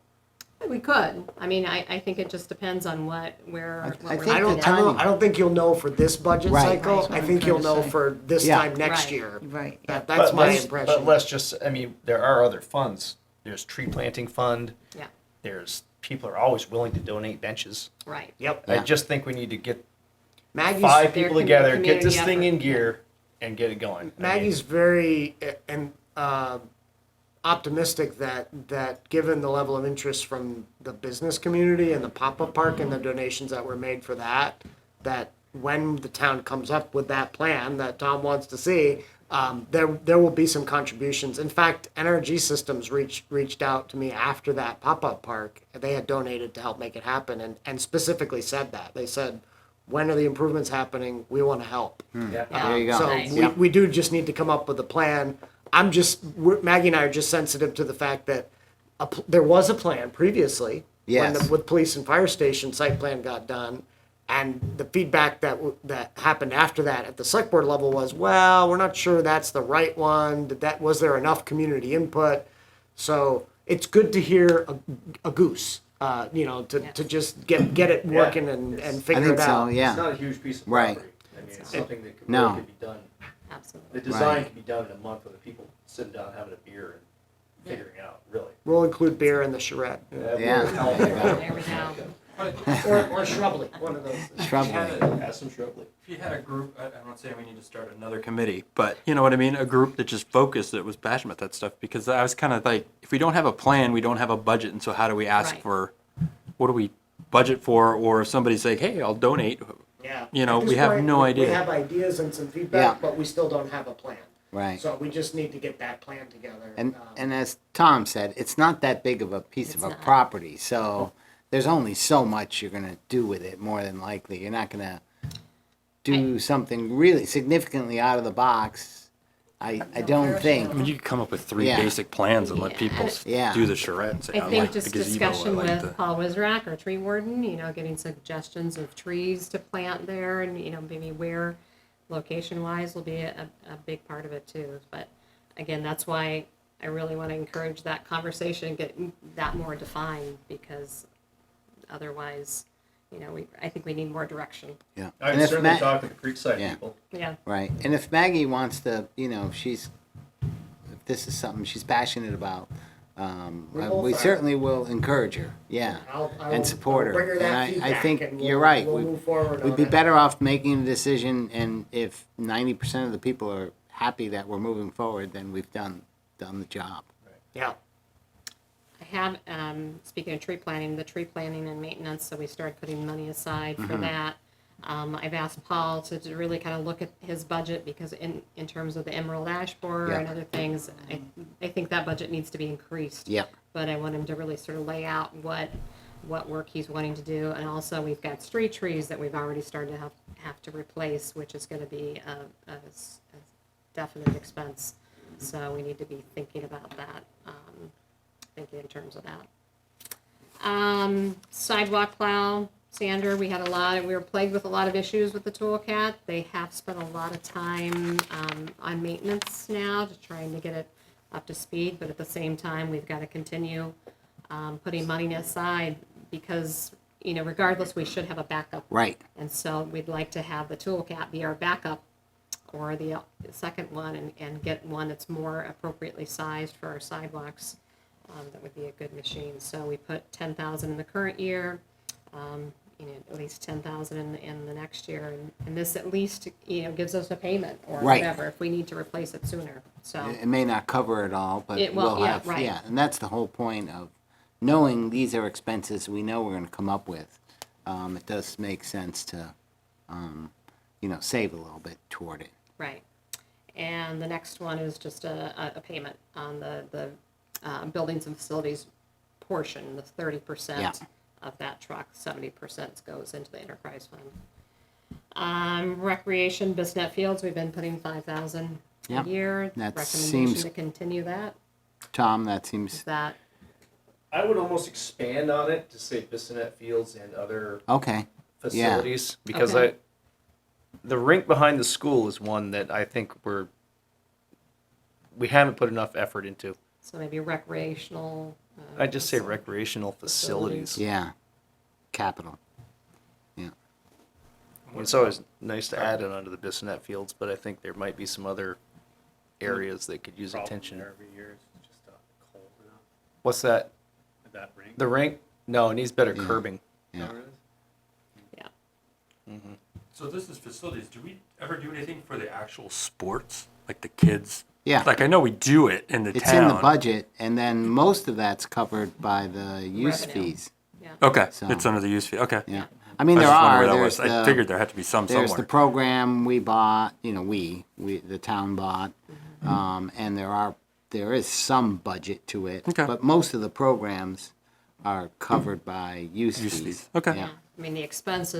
We could. I mean, I think it just depends on what I we're think looking the I don't, at. timing- I don't think you'll know for this budget Right. cycle. Right. I think you'll know for this Yeah. time next Right. year. Right, yeah. That's my let's- impression. But let's just, I mean, there are other funds. There's tree planting fund. Yeah, There's, people are always willing to donate benches. right. Yep. I Yeah. just think we need to get Maggie's 5 There people can be together, get this community thing in effort. gear, and get it going. I mean, Maggie's very optimistic that given the level of interest from the business community and the pop-up park and the donations that were made for that when the town comes up with that plan that Tom wants to see, there will be some contributions. In fact, NRG Systems reached out to me after that pop-up park. They had donated to help make it happen and specifically said that. They said, when are the improvements happening? We want to help. Yeah. There you go. So Nice. we do just need to come up with a plan. Maggie and I are just sensitive to the fact that there was a plan previously. Yes. With police and fire station site plan got done. And the feedback that happened after that at the select board level was, well, we're not sure that's the right one. Was there enough community input? So it's good to hear a goose, to just get it working and I figure think it so, out. yeah. It's not a huge piece of Right. property. I mean, it's something that could, No. really could be done. Absolutely. The design Right. could be done in a month with the people sitting down having a beer and figuring out, really. We'll include beer in the charrette. Yeah, there you go. There we go. Or shrubbery, one of those. Shrubbery. Have some shrubbery. If you had a group, I'm not saying we need to start another committee, but you know what I mean? A group that just focused, that was passionate about that stuff, because I was kind of like, if we don't have a plan, we don't have a budget, and so how do we ask Right. for, what do we budget for? Or if somebody's like, hey, I'll donate, Yeah. You know, At this we have point, no We idea. have ideas and some Yeah. feedback, but we still don't have a plan. Right. So we just need to get that plan together. And as Tom said, it's not that big of a piece of It's a not. property, so there's only so much you're gonna do with it, more than likely. You're not gonna do something really significantly out of the box. I don't think. I mean, you could come up with 3 Yeah. basic plans and let Yeah. people Yeah. do the charrette and say, I I think like the just gazebo, I discussion like with the. Paul Wizrak, our tree warden, getting suggestions of trees to plant there and, maybe where location-wise will be a big part of it too. But again, that's why I really want to encourage that conversation and get that more defined, because otherwise, I think we need more direction. Yeah. I And can if certainly Ma- talk to the Creekside Yeah. people. Yeah, Right, and if Maggie wants to, if this is something she's passionate about, We both we are. certainly will encourage her, yeah, and support I'll bring her. that And I feedback think and you're we'll- right, we'll move forward we'd on be it. better off making a decision, and if 90% of the people are happy that we're moving forward, then we've done the job. Yeah. I have, speaking of tree planting, the tree planting and maintenance, so we started putting money aside for that. I've asked Paul to really kind of look at his budget, because in terms of the Emerald Ash Borer and Yeah. other things, I think that budget needs to be increased. Yep. But I want him to really sort of lay out what work he's wanting to do. And also, we've got street trees that we've already started to have to replace, which is gonna be a definite expense. So we need to be thinking about that, thinking in terms of that. Sidewalk plow, sander, we were plagued with a lot of issues with the Toolcat. They have spent a lot of time, on maintenance now, to trying to get it up to speed, but at the same time, we've got to continue, putting money aside, because, regardless, we should have a backup. Right, And so we'd like to have the Toolcat be our backup, or the second one, and get one that's more appropriately sized for our sidewalks. That would be a good machine. So we put 10,000 in the current year, at least 10,000 in the next year, and this at least, gives us a payment or Right. whatever if we need to replace it sooner. So it may not cover it all, but It will, we'll yeah, have, right. yeah, and that's the whole point of knowing these are expenses we know we're gonna come up with. It does make sense to, save a little bit toward it. right. And the next one is just a payment on the buildings and facilities portion, the 30%. Yeah. of that truck, 70% goes into the enterprise fund. Recreation, Bisnet Fields, we've been putting 5,000 a Yep, year. that Recommendation seems- to continue that, Tom, that is seems, that, I would almost expand on it to say Bissonnet Fields and other okay, facilities because Okay. the rink behind the school is one that I think we haven't put enough effort into. so maybe recreational. I just say facility. recreational facilities. yeah, capital. It's always nice to add it onto the Bissonnet Fields, but I think there might be some other areas that could use Problem attention. there every year is just cold enough. What's that? That ring. The rink? No, it needs better Yeah. curbing. Yeah. Yeah. So this is facilities. Do we ever do anything for the actual sports, like the kids? Yeah. Like I know we do it in the It's town. in the budget, and then most of that's covered by the use Revenue. fees. Okay, So- it's under the use fee. Okay. Yeah, I mean, I there was just wondering are, where that there's was. I figured there the, had to be some there's the somewhere. program we bought, you know, the town bought, Mm-hmm. and there is some budget to it. Okay. But most of the programs are covered by use Use fees. fees. Okay. Yeah. I mean, the expense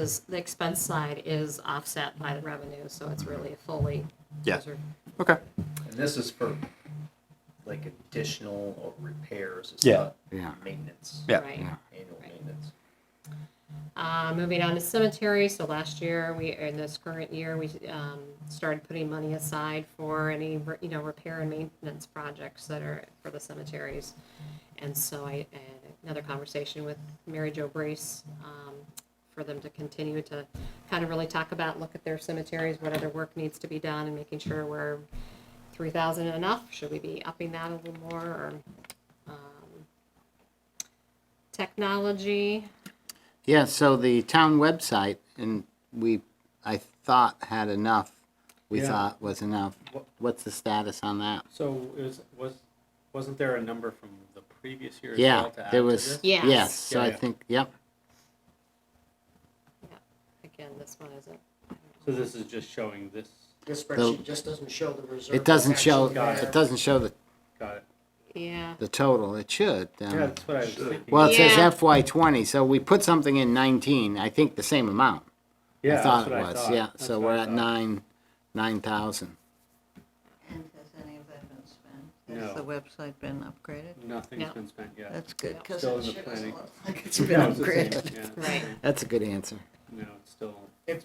side is offset by the revenue, so it's really a fully. Yeah. those are- Okay. And this is for like additional repairs. It's Yeah. not Yeah. maintenance. Yeah. Right. Yeah. Annual Right. maintenance. Moving on to cemetery, so last year, in this current year, we started putting money aside for any, repair and maintenance projects that are for the cemeteries. And so I had another conversation with Mary Jo Brace, for them to continue to kind of really talk about, look at their cemeteries, what other work needs to be done, and making sure we're 3,000 enough, should we be upping that a little more, or, technology. Yeah, so the town website, and I thought had enough, we Yeah. thought was enough. What's the status on that? So wasn't there a number from the previous year as Yeah, well to add there to was, this? Yes. yes, so I Yeah. think, yep, Yeah, again, this one isn't. So this is just showing this, This spreadsheet just doesn't show the reserve. it doesn't show, that's actually it doesn't show got it. Yeah. the total, it should. Yeah, that's what I was thinking. Well, it says Yeah. FY '20, so we put something in 19, I think the same amount. Yeah, I that's thought what it I was, thought. yeah, That's so what we're I at thought. 9,000. And has any of that been spent? No. Has the website been upgraded? Nothing's No. been spent yet. That's good, because Still it in the sure planning. doesn't look like it's been No, it's the same, upgraded. yeah, Right. That's a good answer. No, it's still,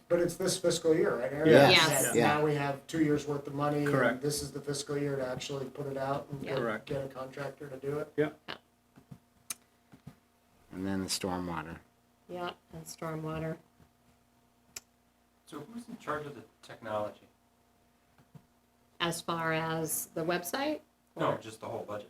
But it's this fiscal year, right, Aaron? Yes. Yes. That Yeah. Now we have 2 years worth of money. and Correct. This is the fiscal year to actually put it out and Yeah. Correct. get a contractor to do it. yeah. And then the stormwater. Yeah, and stormwater. So who's in charge of the technology? As far as the website? No, just the whole budget.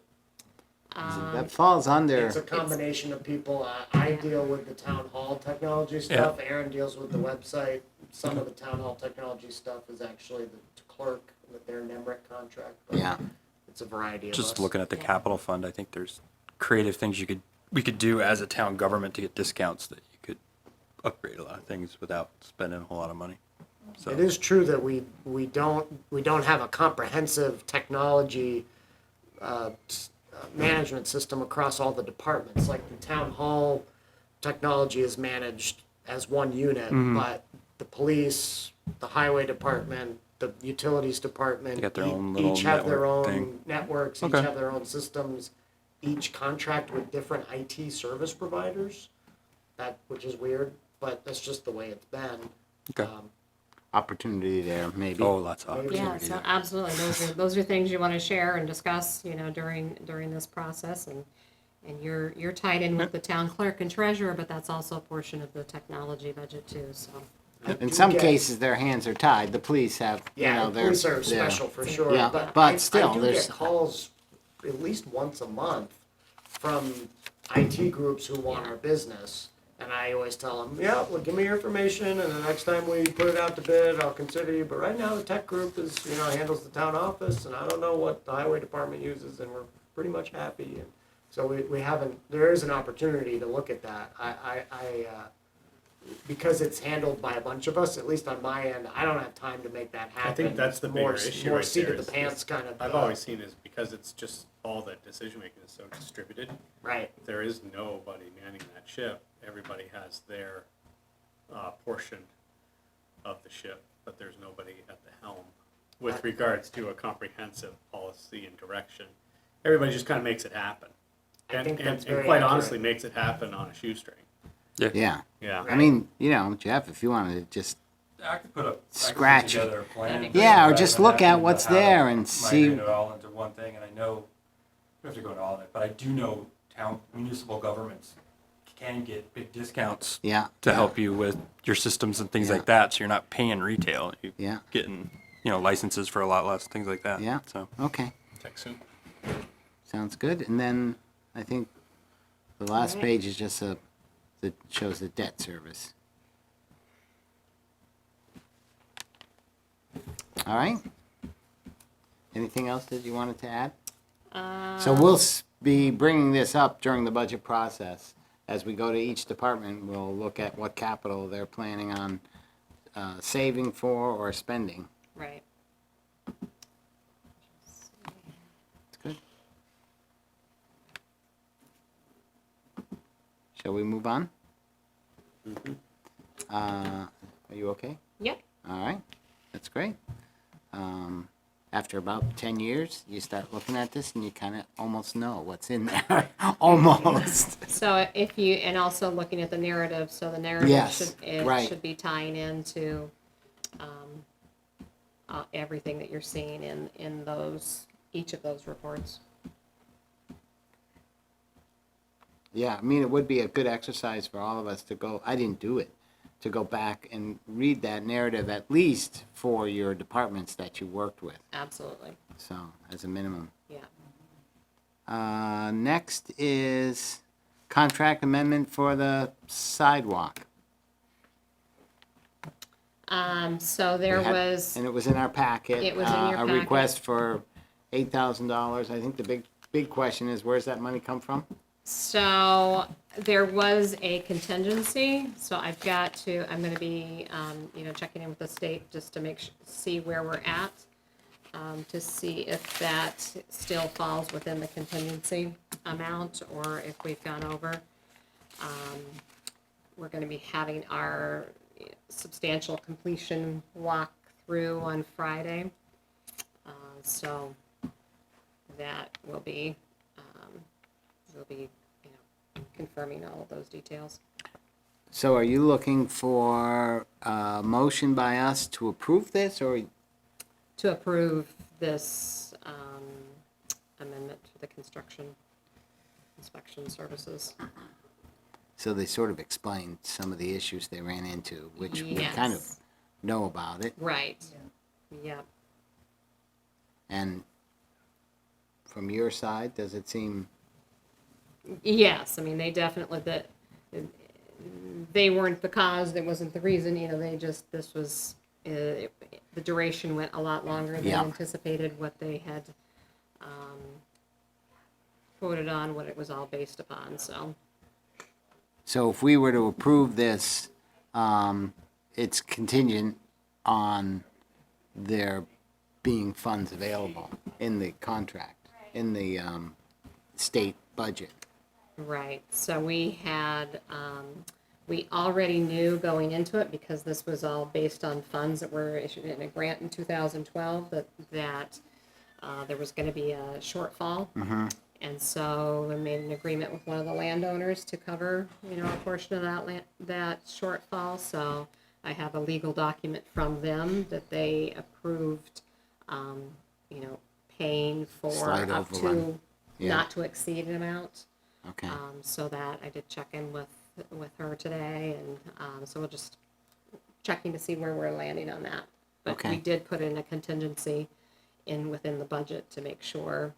That falls under, It's a combination of people. I deal with the town hall technology stuff. Aaron deals with the website. Some of the town hall technology stuff is actually the clerk with their NEMRIC contract. But yeah, it's a variety of Just us. looking at the Yeah. capital fund, I think there's creative things we could do as a town government to get discounts that you could upgrade a lot of things without spending a whole lot of money. So It is true that we don't have a comprehensive technology management system across all the departments. Like the town hall technology is managed as one unit, but the police, the highway department, the utilities department, They got their own little each have their network own thing. networks, each Okay. have their own systems, each contract with different IT service providers. Which is weird, but that's just the way it's been. Okay. opportunity there, maybe. Oh, lots of Maybe. Yeah, opportunity. so absolutely, those are things you want to share and discuss, during this process, and you're tied in with the town clerk and treasurer, but that's also a portion of the technology budget too, so. I In do some get- cases, their hands are tied. The police have, you Yeah, know, the they're. police are they're- special for sure. Yeah, but but I still, do there's- get calls at least once a month from IT groups who want our business. And I always tell them, yeah, well, give me your information, and the next time we put it out to bid, I'll consider you. But right now, the tech group is, handles the town office, and I don't know what the highway department uses, and we're pretty much happy. And so we haven't, there is an opportunity to look at that. because it's handled by a bunch of us, at least on my end, I don't have time to make that happen. I think that's the More- bigger issue More right seat there of the is- pants kind of. I've always seen is because it's just all the decision-making is so distributed, Right, there is nobody manning that ship. Everybody has their portion of the ship, but there's nobody at the helm with regards to a comprehensive policy and direction. Everybody just kind of makes it happen. I And, think and, that's and very quite accurate. honestly, makes it happen on a shoestring. Yeah. Yeah. I mean, Jeff, if you wanted to just, I could put Scratch. together a plan. Yeah, or rather just than look at having to what's have there and it see- migrate it all into one thing, and I know, we have to go into all of it, but I do know municipal governments can get big discounts yeah. to help you with your systems and things like that, so you're not paying retail. You're Yeah. getting, licenses for a lot less, things like that. Yeah. So, Okay, Tech soon. sounds good. And then I think the last Alright. page is just that shows the debt service. All right. Anything else that you wanted to add? So we'll be bringing this up during the budget process. As we go to each department, we'll look at what capital they're planning on saving for or spending. Right. It's good. Shall we move on? Are you okay? Yep. All right, that's great. After about 10 years, you start looking at this and you kind of almost know what's in there. Almost. So if you, and also looking at the narrative, so the narrative Yes, should, right. it should be tying into, everything that you're seeing in those, each of those reports. Yeah, I mean, it would be a good exercise for all of us to go, I didn't do it, to go back and read that narrative at least for your departments that you worked with. Absolutely, So, as a minimum. yeah. Next is contract amendment for the sidewalk. So there We had- was, And it was in our packet. It was in your A packet. request for $8,000. I think the big question is, where's that money come from? so there was a contingency, so I'm gonna be, checking in with the state just to see where we're at, to see if that still falls within the contingency amount or if we've gone over. We're gonna be having our substantial completion walk through on Friday. So that will be, confirming all of those details. So are you looking for a motion by us to approve this, or, To approve this, amendment to the construction inspection services. so they sort of explained some of the issues they ran into, which we kind of Yes. know about it, Right. Yep. and from your side, does it seem, Yes, I mean, they definitely, they weren't the cause, that wasn't the reason, they just, this was, the duration went a lot longer than Yeah. anticipated, what they had, quoted on, what it was all based upon, so. so if we were to approve this, it's contingent on there being funds available in the contract, in the state budget. Right, so we had, we already knew going into it, because this was all based on funds that were issued in a grant in 2012, that there was gonna be a shortfall. And so we made an agreement with one of the landowners to cover, a portion of that shortfall. So I have a legal document from them that they approved, paying for Slight up overrun. to, Yeah. not to exceed an amount. Okay, So that I did check in with her today, and so we're just checking to see where we're landing on that. But Okay. we did put in a contingency within the budget to make sure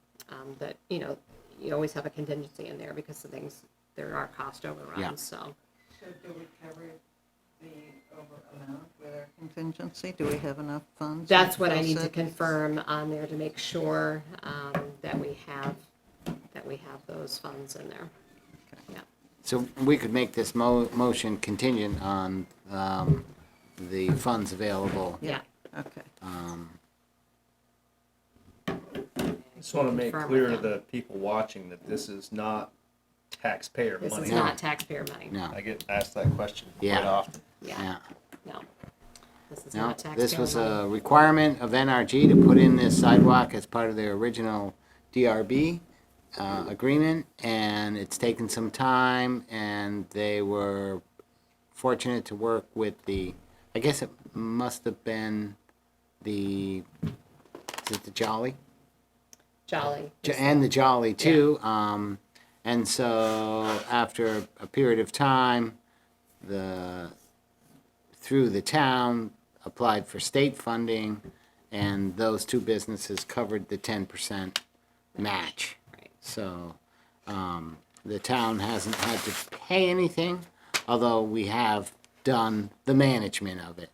that, you always have a contingency in there because of things, there are cost overruns, Yeah. so. So do we cover the over amount with our contingency? Do we have enough funds? That's what I Phil need to said? confirm on there to make sure that we have those funds in there. Yeah. So we could make this motion contingent on, the funds available. Yeah, Okay. Just want to make Confirm clear with to them. the people watching that this is not taxpayer this money. is not taxpayer money. No, I get asked that question quite Yeah. often. Yeah, yeah. no. This is No, not taxpayer this was money. a requirement of NRG to put in this sidewalk as part of their original DRB agreement, and it's taken some time, and they were fortunate to work with I guess it must have been is it the Jolly? Jolly. And the Jolly too. And so after a period of time, through the town, applied for state funding, and those two businesses covered the 10% match. Right. So the town hasn't had to pay anything, although we have done the management of it,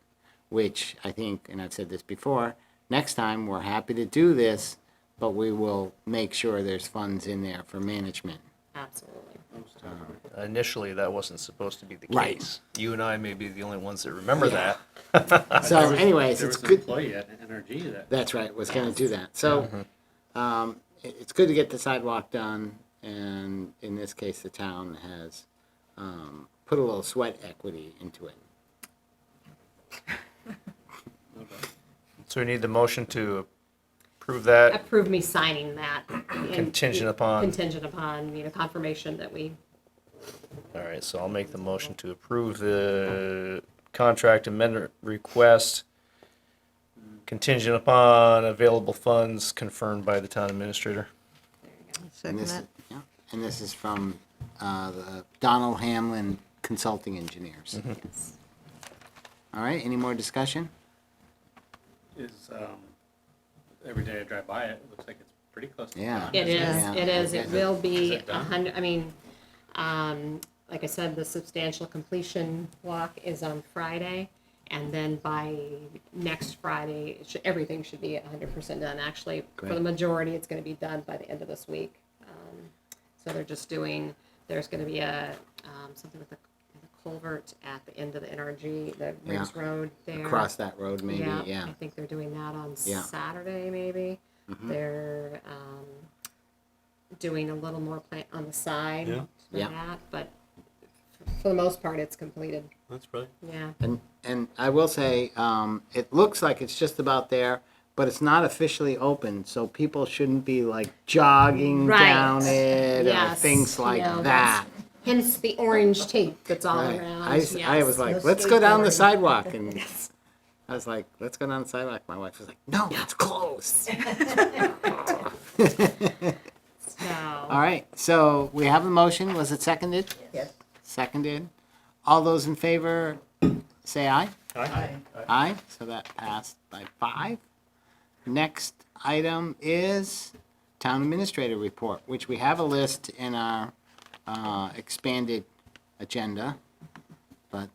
which I think, and I've said this before, next time we're happy to do this, but we will make sure there's funds in there for management. Absolutely. Initially, that wasn't supposed to be the Right. case. You and I may be the only ones that remember Yeah. that. So anyways, There it's was an good. employee at NRG that That's right, was gonna do that. So, it's good to get the sidewalk done, and in this case, the town has, put a little sweat equity into it. So we need the motion to approve that Approve me signing that. and- contingent upon. Contingent upon, confirmation that we, All right, so I'll make the motion to approve the contract amendment request contingent upon available funds confirmed by the town administrator. And Second this, that. yeah, and this is from, the Donald Hamlin Consulting Engineers. yes. All right, any more discussion? is, every day I drive by it, it looks like it's pretty close to Yeah. done. It is, Yeah. it is, it will Is be it done? 100, like I said, the substantial completion walk is on Friday, and then by next Friday, everything should be 100% done. Actually, for the Great. majority, it's gonna be done by the end of this week. So they're just doing, there's gonna be something with the culvert at the end of the NRG, the Riggs Road there. Across that road, maybe, yeah. I think they're doing that on Yeah. Saturday, maybe. They're doing a little more plant on the side Yeah. for Yeah. that, but for the most part, it's completed. That's brilliant. Yeah. And I will say, it looks like it's just about there, but it's not officially open, so people shouldn't be like jogging Right. down it or Yes. things like Yeah, that. Hence the orange tape that's all Right. around. I was Yes. like, The let's go down the skateboard. sidewalk, and I was like, let's go down the sidewalk. My wife was like, no, it's closed. So, All right, so we have a motion. Was it seconded? Yes. Seconded. All those in favor, say aye. Aye. Aye, so that passed by 5. Next item is Town Administrator Report, which we have a list in our expanded agenda. But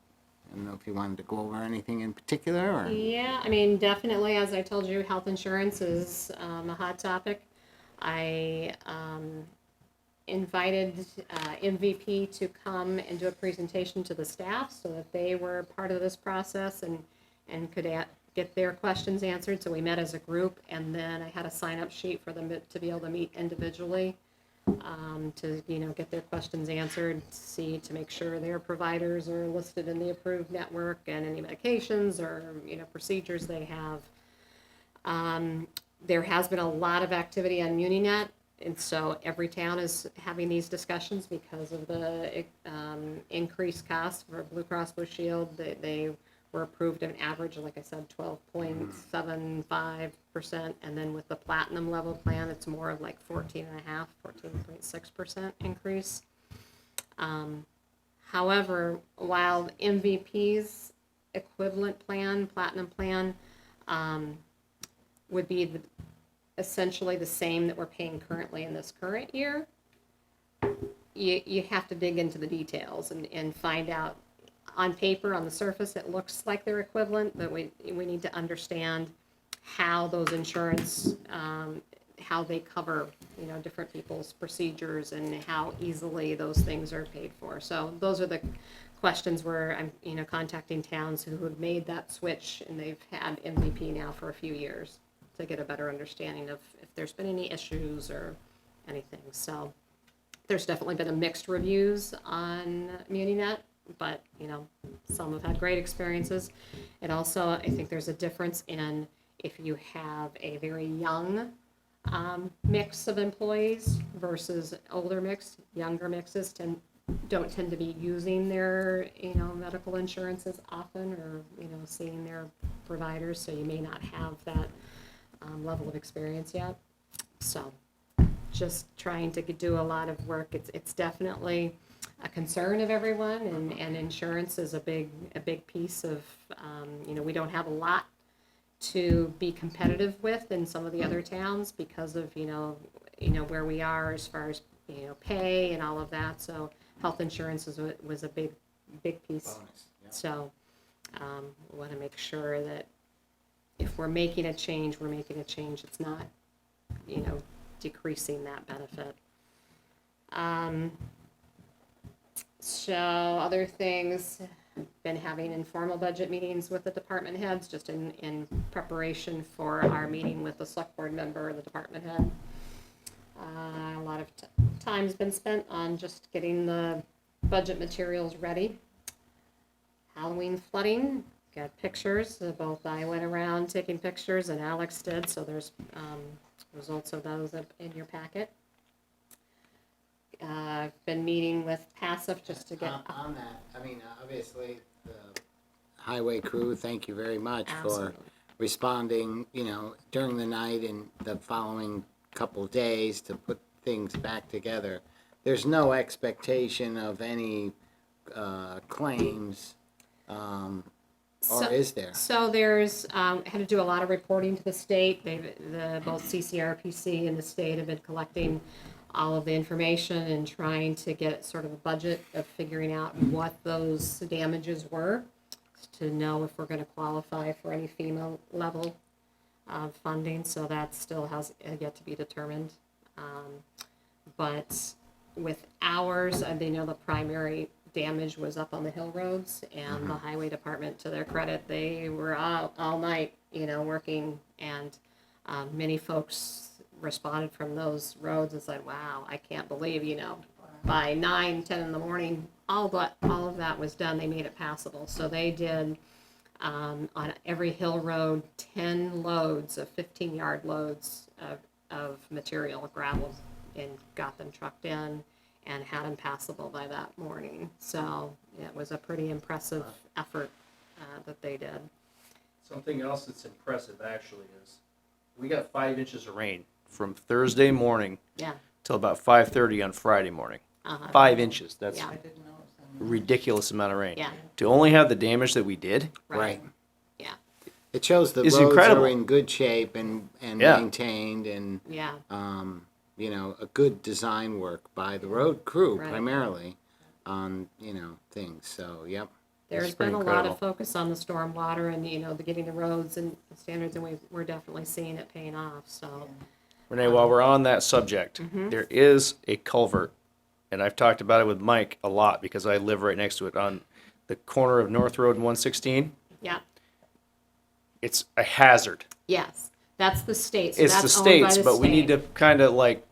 I don't know if you wanted to go over anything in particular, or? yeah, definitely, as I told you, health insurance is a hot topic. I invited MVP to come and do a presentation to the staff so that they were part of this process and could get their questions answered. So we met as a group, and then I had a sign-up sheet for them to be able to meet individually, to get their questions answered, to make sure their providers are listed in the approved network and any medications or procedures they have. There has been a lot of activity on MuniNet, and so every town is having these discussions because of the increased costs for Blue Cross Blue Shield. They were approved an average, like I said, 12.75%, and then with the platinum level plan, it's more of like 14.6% increase. However, while MVP's equivalent plan, platinum plan, would be essentially the same that we're paying currently in this current year, you have to dig into the details and find out. On paper, on the surface, it looks like they're equivalent, but we need to understand how those insurance, how they cover, you know, different people's procedures and how easily those things are paid for. So those are the questions where I'm, you know, contacting towns who have made that switch and they've had MVP now for a few years to get a better understanding of if there's been any issues or anything. So there's definitely been a mixed reviews on MuniNet, but, you know, some have had great experiences. And also, I think there's a difference in if you have a very young mix of employees versus older mix. Younger mixes don't tend to be using their, you know, medical insurance as often, or, you know, seeing their providers, so you may not have that level of experience yet. So just trying to do a lot of work. It's definitely a concern of everyone, and insurance is a big piece of, you know, we don't have a lot to be competitive with in some of the other towns because of, you know, where we are as far as, you know, pay and all of that. So health insurance was a big piece. Bonus, yeah. So we want to make sure that if we're making a change, it's not, you know, decreasing that benefit. So other things, been having informal budget meetings with the department heads, just in preparation for our meeting with the select board member and the department head. A lot of time's been spent on just getting the budget materials ready. Halloween flooding, got pictures. Both I went around taking pictures and Alex did, so there's results of those in your packet. I've been meeting with PASIF just to get... On that, I mean, obviously, the highway crew, thank you very much Absolutely. for responding, you know, during the night and the following couple days to put things back together. There's no expectation of any claims, or is there? So there's, had to do a lot of reporting to the state. Both CCRPC and the state have been collecting all of the information and trying to get sort of a budget of figuring out what those damages were to know if we're going to qualify for any FEMA level of funding. So that still has yet to be determined. But with ours, they know the primary damage was up on the hill roads, and the highway department, to their credit, they were all night, you know, working, and many folks responded from those roads and said, wow, I can't believe, you know, by 9, 10 in the morning, all of that was done. They made it passable. So they did, on every hill road, 10 loads of 15-yard loads of material, gravel, and got them trucked in and had them passable by that morning. So it was a pretty impressive effort that they did. Something else that's impressive actually is we got 5 inches of rain from Thursday morning Yeah. till about 5:30 on Friday morning. 5 inches. That's Yeah. I didn't know it was that ridiculous amount of rain. Yeah. To only have the damage that we did. Right. Yeah. It shows the It's roads incredible. are in good shape and Yeah. maintained, and Yeah. you know, a good design work by the road crew Right. primarily on, you know, things. So, yep. There's It's been pretty a lot incredible. of focus on the stormwater and, you know, getting the roads and standards, and we're definitely seeing it paying off, so. Renee, while we're on that subject, there is a culvert, and I've talked about it with Mike a lot because I live right next to it on the corner of North Road and 116. Yeah, It's a hazard. yes, that's the state, so It's the that's owned by states, the but we need to state. kind of like,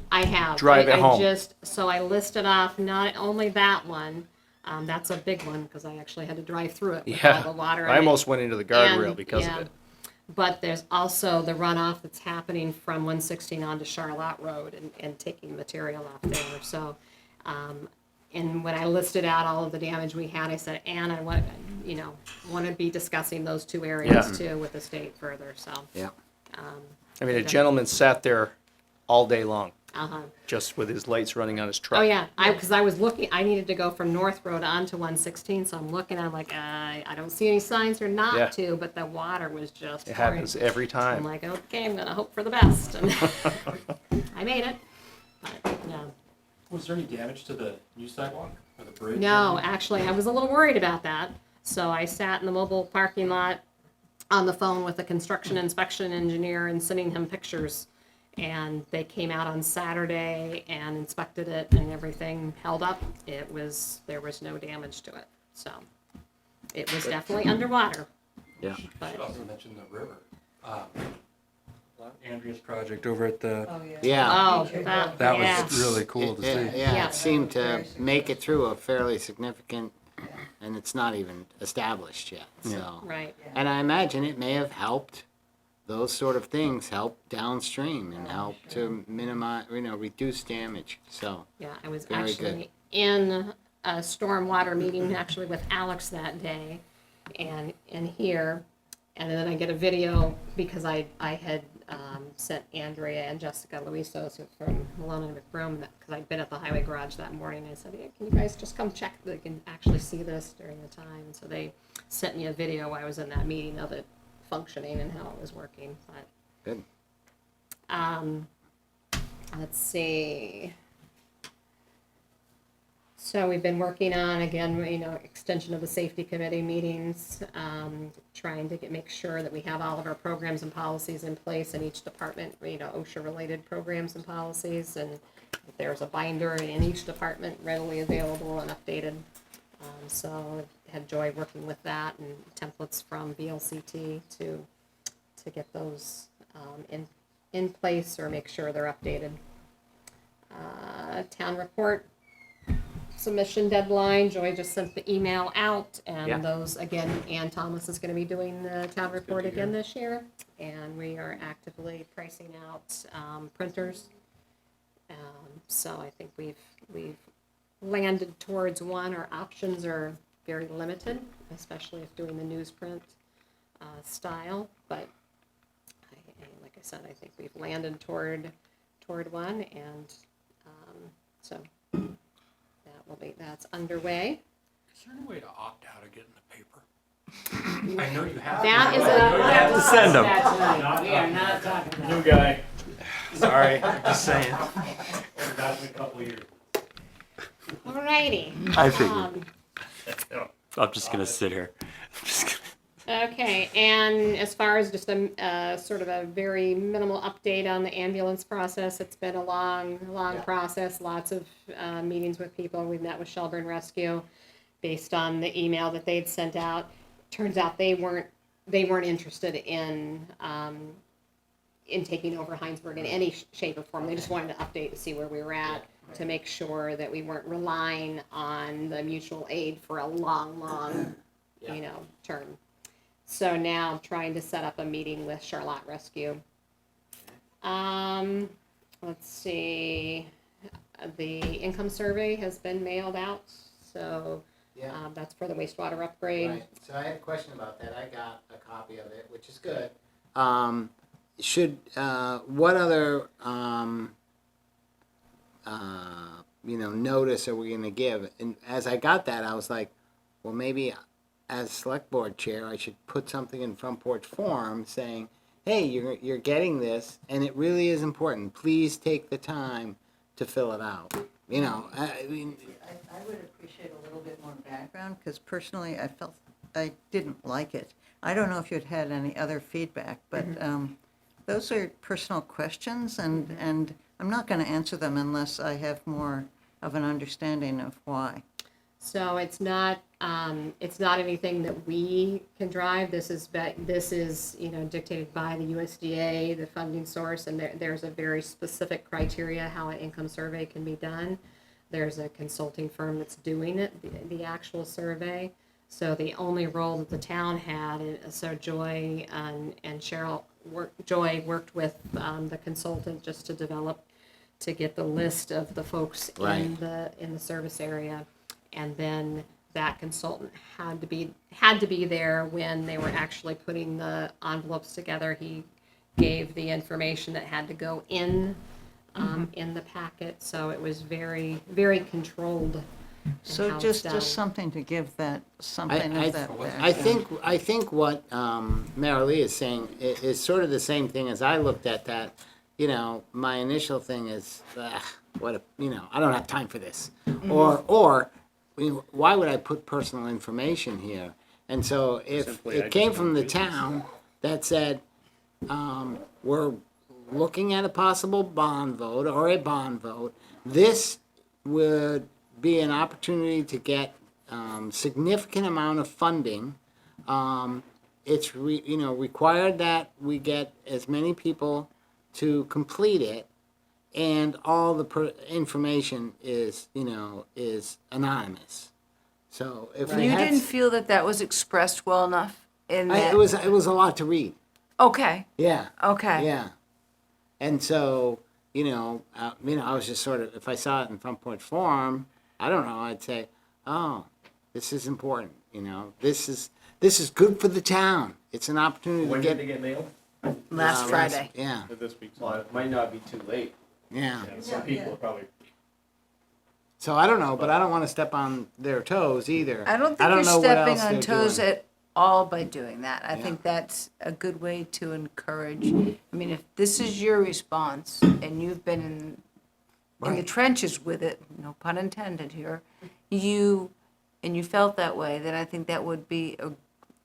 I have. drive it I home. So I listed off not only that one, that's a big one, because I actually had to drive through it with all yeah, the water in I it. almost went into the guardrail And, because yeah, of it. But there's also the runoff that's happening from 116 onto Charlotte Road and taking material off there. So, and when I listed out all of the damage we had, I said, and I want to be discussing those two areas too with the state further. So, Yeah. I mean, a gentleman sat there all day long, uh-huh. just with his lights running on his truck. Oh yeah, because I was looking. I needed to go from North Road onto 116, so I'm looking. I'm like, I don't see any signs or not Yeah. to, but the water was just It pouring. happens every I'm time. like, okay, I'm gonna hope for the best. And I made it, but yeah. Was there any damage to the new sidewalk or the bridge? No, actually, I was a little worried about that. So I sat in the mobile parking lot on the phone with the construction inspection engineer and sending him pictures. And they came out on Saturday and inspected it, and everything held up. There was no damage to it, so it was definitely underwater. Yeah. But Should also mention the river. Andrea's project over at the, Yeah. oh, that yeah. was really cool to Yeah, see. yeah, Yeah. it seemed to make it through a fairly significant, and it's not even established yet, so. Right. And I imagine it may have helped, those sort of things help downstream and help to minimize, reduce damage, so. Yeah, I was Very actually in a stormwater meeting actually with Alex that day and here. And then I get a video because I had sent Andrea and Jessica Luisos from Malone and McBroom, because I'd been at the highway garage that morning. I said, yeah, can you guys just come check, they can actually see this during the time. And so they sent me a video while I was in that meeting of it functioning and how it was working. But Good. let's see. So we've been working on, again, extension of the safety committee meetings, trying to make sure that we have all of our programs and policies in place in each department, OSHA-related programs and policies, and if there's a binder in each department readily available and updated. So I had joy working with that and templates from VLCT to get those in place or make sure they're updated. Town report submission deadline, Joy just sent the email out, and Yeah. those, again, Ann Thomas is gonna be doing the town report again this year, and we are actively pricing out, printers. So I think we've landed towards one. Our options are very limited, especially if doing the newsprint, style, but like I said, I think we've landed toward one, and, so that's underway. Is there any way to opt out of getting the paper? I know you have. That is have to send them. We are not talking about. New guy. Sorry, just saying. That's in a couple of years. alrighty. I figured. I'm just gonna sit here. Okay, and as far as just a sort of a very minimal update on the ambulance process, it's been a long process, lots of meetings with people. We've met with Shelburne Rescue based on the email that they'd sent out. Turns out they weren't interested in taking over Hinesburg in any shape or form. They just wanted to update to see where we were at, to make sure that we weren't relying on the mutual aid for a long, term. So now I'm trying to set up a meeting with Charlotte Rescue. Let's see, the income survey has been mailed out, so Yeah. that's for the wastewater upgrade. Right, so I had a question about that, I got a copy of it, which is good. What other, notice are we gonna give? And as I got that, I was like, well, maybe as select board chair, I should put something in Front Porch Forum saying, hey, you're getting this, and it really is important, please take the time to fill it out, I mean, I would appreciate a little bit more background, because personally, I felt I didn't like it. I don't know if you'd had any other feedback, but those are personal questions, and I'm not going to answer them unless I have more of an understanding of why. So it's not anything that we can drive. This is dictated by the USDA, the funding source, and there's a very specific criteria how an income survey can be done. There's a consulting firm that's doing it, the actual survey. So the only role that the town had, so Joy and Cheryl Joy worked with the consultant just to get the list of the folks Right. in the service area. And then that consultant had to be there when they were actually putting the envelopes together. He gave the information that had to go in the packet, so it was very, very controlled. in So how it's just done. something to give that, something I of that I background. think what Marilee is saying is sort of the same thing as I looked at that. My initial thing is, I don't have time for this, or why would I put personal information here? And so if Simply, I it came just from don't the do this. town that said, we're looking at a possible bond vote or a bond vote, this would be an opportunity to get significant amount of funding. It's required that we get as many people to complete it, and all the information is anonymous. So if we You had, didn't feel that that was expressed well enough in that? it was a lot to read. Okay, Yeah. okay. Yeah. And so, I was just sort of, if I saw it in Front Porch Forum, I don't know, I'd say, oh, this is important, this is good for the town. It's an opportunity When to did get. they get mailed? Last Friday. Yeah, This week's. Well, it might not be too late. yeah. And some people are probably. So I don't know, but I don't want to step on their toes either. I don't think you're know what stepping else on they're toes doing. at all by doing that. I Yeah. think that's a good way to encourage. I mean, if this is your response and you've been in the Right. trenches with it, no pun intended here, you felt that way, then I think that would be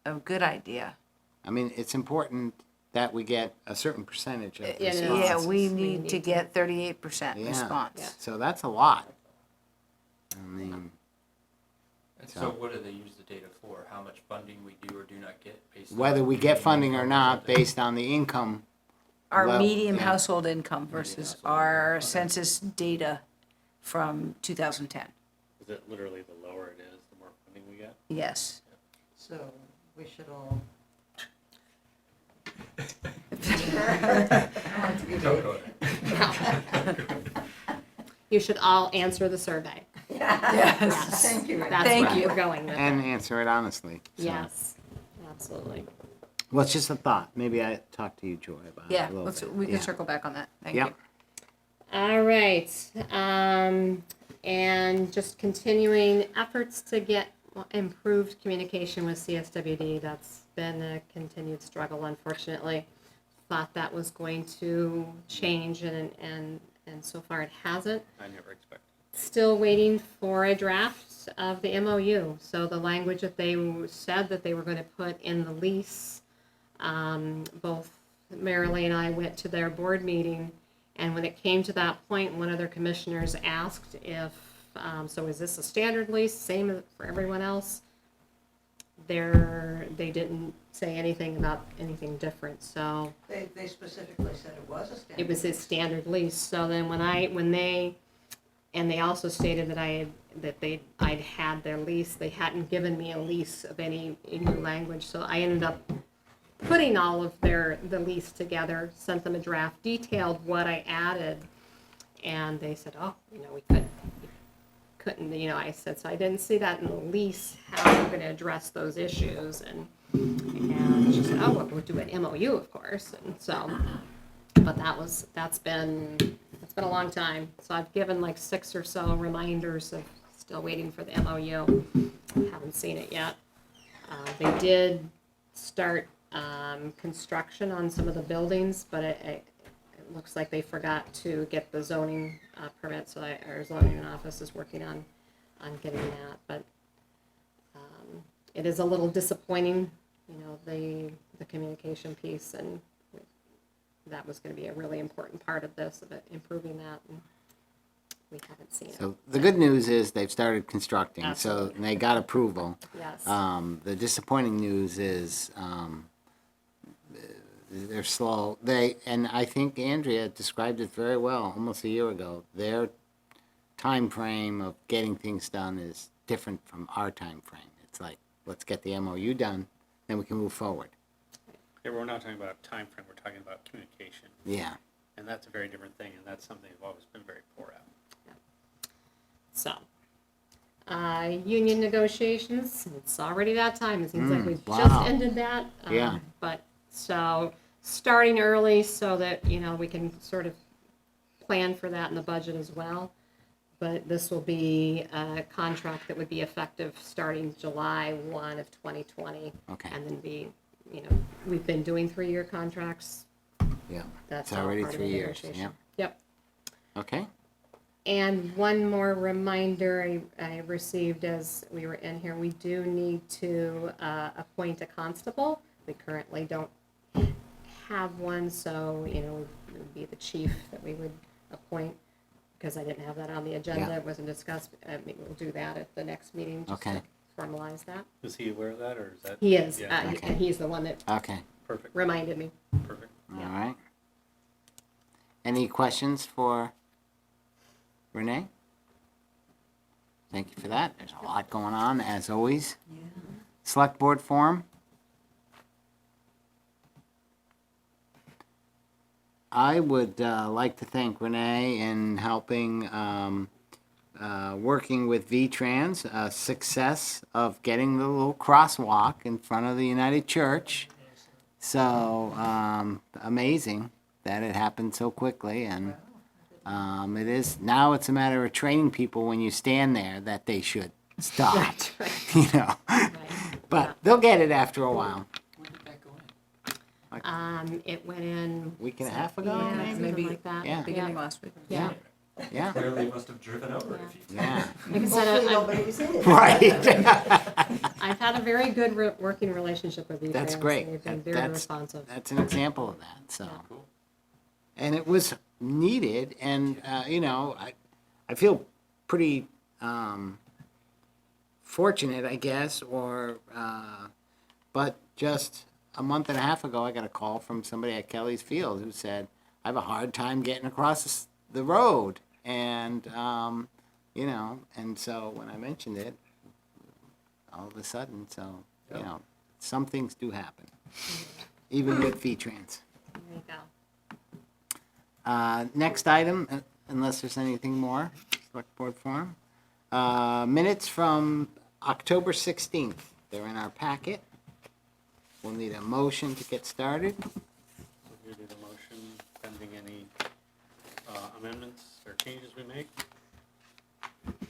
a good idea. I mean, it's important that we get a certain percentage of Yeah, responses. Yeah, we We need need to to. get 38% Yeah. response. So that's a lot. I mean, So what do they use the data for? How much funding we do or do not get based on? whether we get funding or not, based on the income. Our Well, medium yeah. household income versus our census data from 2010. Is it literally the lower it is, the more funding we get? Yes. So we should all. Don't go there. You should all answer the survey. Yes. Thank you. That's Thank where you. we're going with And it. answer it honestly. So. Yes, absolutely. Well, it's just a thought. Maybe I talked to you, Joy, about it Yeah, a little bit. we can Yeah. circle back on that. Thank Yep. you. All right, and just continuing efforts to get improved communication with CSWD. That's been a continued struggle, unfortunately. Thought that was going to change, and so far it hasn't. I never expected. Still waiting for a draft of the MOU. So the language that they said that they were going to put in the lease, both Marilee and I went to their board meeting, and when it came to that point, one of their commissioners asked if, so is this a standard lease, same as for everyone else? They didn't say anything about anything different, so They specifically said it was a standard. it was a standard lease. So then and they also stated that I'd had their lease. They hadn't given me a lease of any new language, so I ended up putting all of the lease together, sent them a draft, detailed what I added, and they said, oh, we couldn't, I said, so I didn't see that in the lease, how we're gonna address those issues, and she said, oh, well, we'll do an MOU, of course, and so, but that's been a long time, so I've given like 6 or so reminders of still waiting for the MOU, haven't seen it yet. They did start construction on some of the buildings, but it looks like they forgot to get the zoning permit, so our zoning office is working on getting that, but it is a little disappointing, the communication piece, and that was going to be a really important part of this, of it, improving that, and we haven't seen it. So the good news is they've started constructing, so Absolutely. and they got approval. Yes. The disappointing news is they're slow. And I think Andrea described it very well almost a year ago. Their time frame of getting things done is different from our time frame. It's like, let's get the MOU done, then we can move forward. Yeah, we're not talking about time frame, we're talking about communication, Yeah. and that's a very different thing, and that's something I've always been very poor at. So, union negotiations, it's already that time. It seems like we wow. just ended that. Yeah. But, so, starting early so that, we can sort of plan for that in the budget as well. But this will be a contract that would be effective starting July 1 of 2020. Okay. And then we've been doing 3-year contracts. Yeah. That's It's all already part of 3 the years. negotiation. Yeah. Yep. Okay. And one more reminder I received as we were in here, we do need to appoint a constable. We currently don't have one, so, it would be the chief that we would appoint, because I didn't have that on the agenda, Yeah. it wasn't discussed. We'll do that at the next meeting, just Okay. to formalize that. Is he aware of that, or is that? He is, Yeah, Okay. and he's the one that Okay, perfect, reminded me. perfect. all right. Any questions for Renee? Thank you for that. There's a lot going on, as always. Select Board Forum. I would like to thank Renee in helping, working with V-Trans, success of getting the little crosswalk in front of the United Church. So, amazing that it happened so quickly, and it is, now it's a matter of training people when you stand there that they should stop, That's right. you know. Right. But they'll get it after a while. It went in. Week and a half ago, Yeah, maybe? something like that. Yeah. Beginning last week. Yeah. Yeah, Clearly must have driven over a few yeah, Like I said, right. I've had a very good working relationship with V-Trans. That's great. They've been very That's- responsive. That's an example of that, so. And it was needed, and, I feel pretty, fortunate, I guess, but just a month and a half ago, I got a call from somebody at Kelly's Field who said, I have a hard time getting across the road, and, and so when I mentioned it, all of a sudden, so, some things do happen, even with V-Trans. There you go. Next item, unless there's anything more, Select Board Forum. Minutes from October 16th. They're in our packet. We'll need a motion to get started. So we do the motion pending any amendments or changes we make.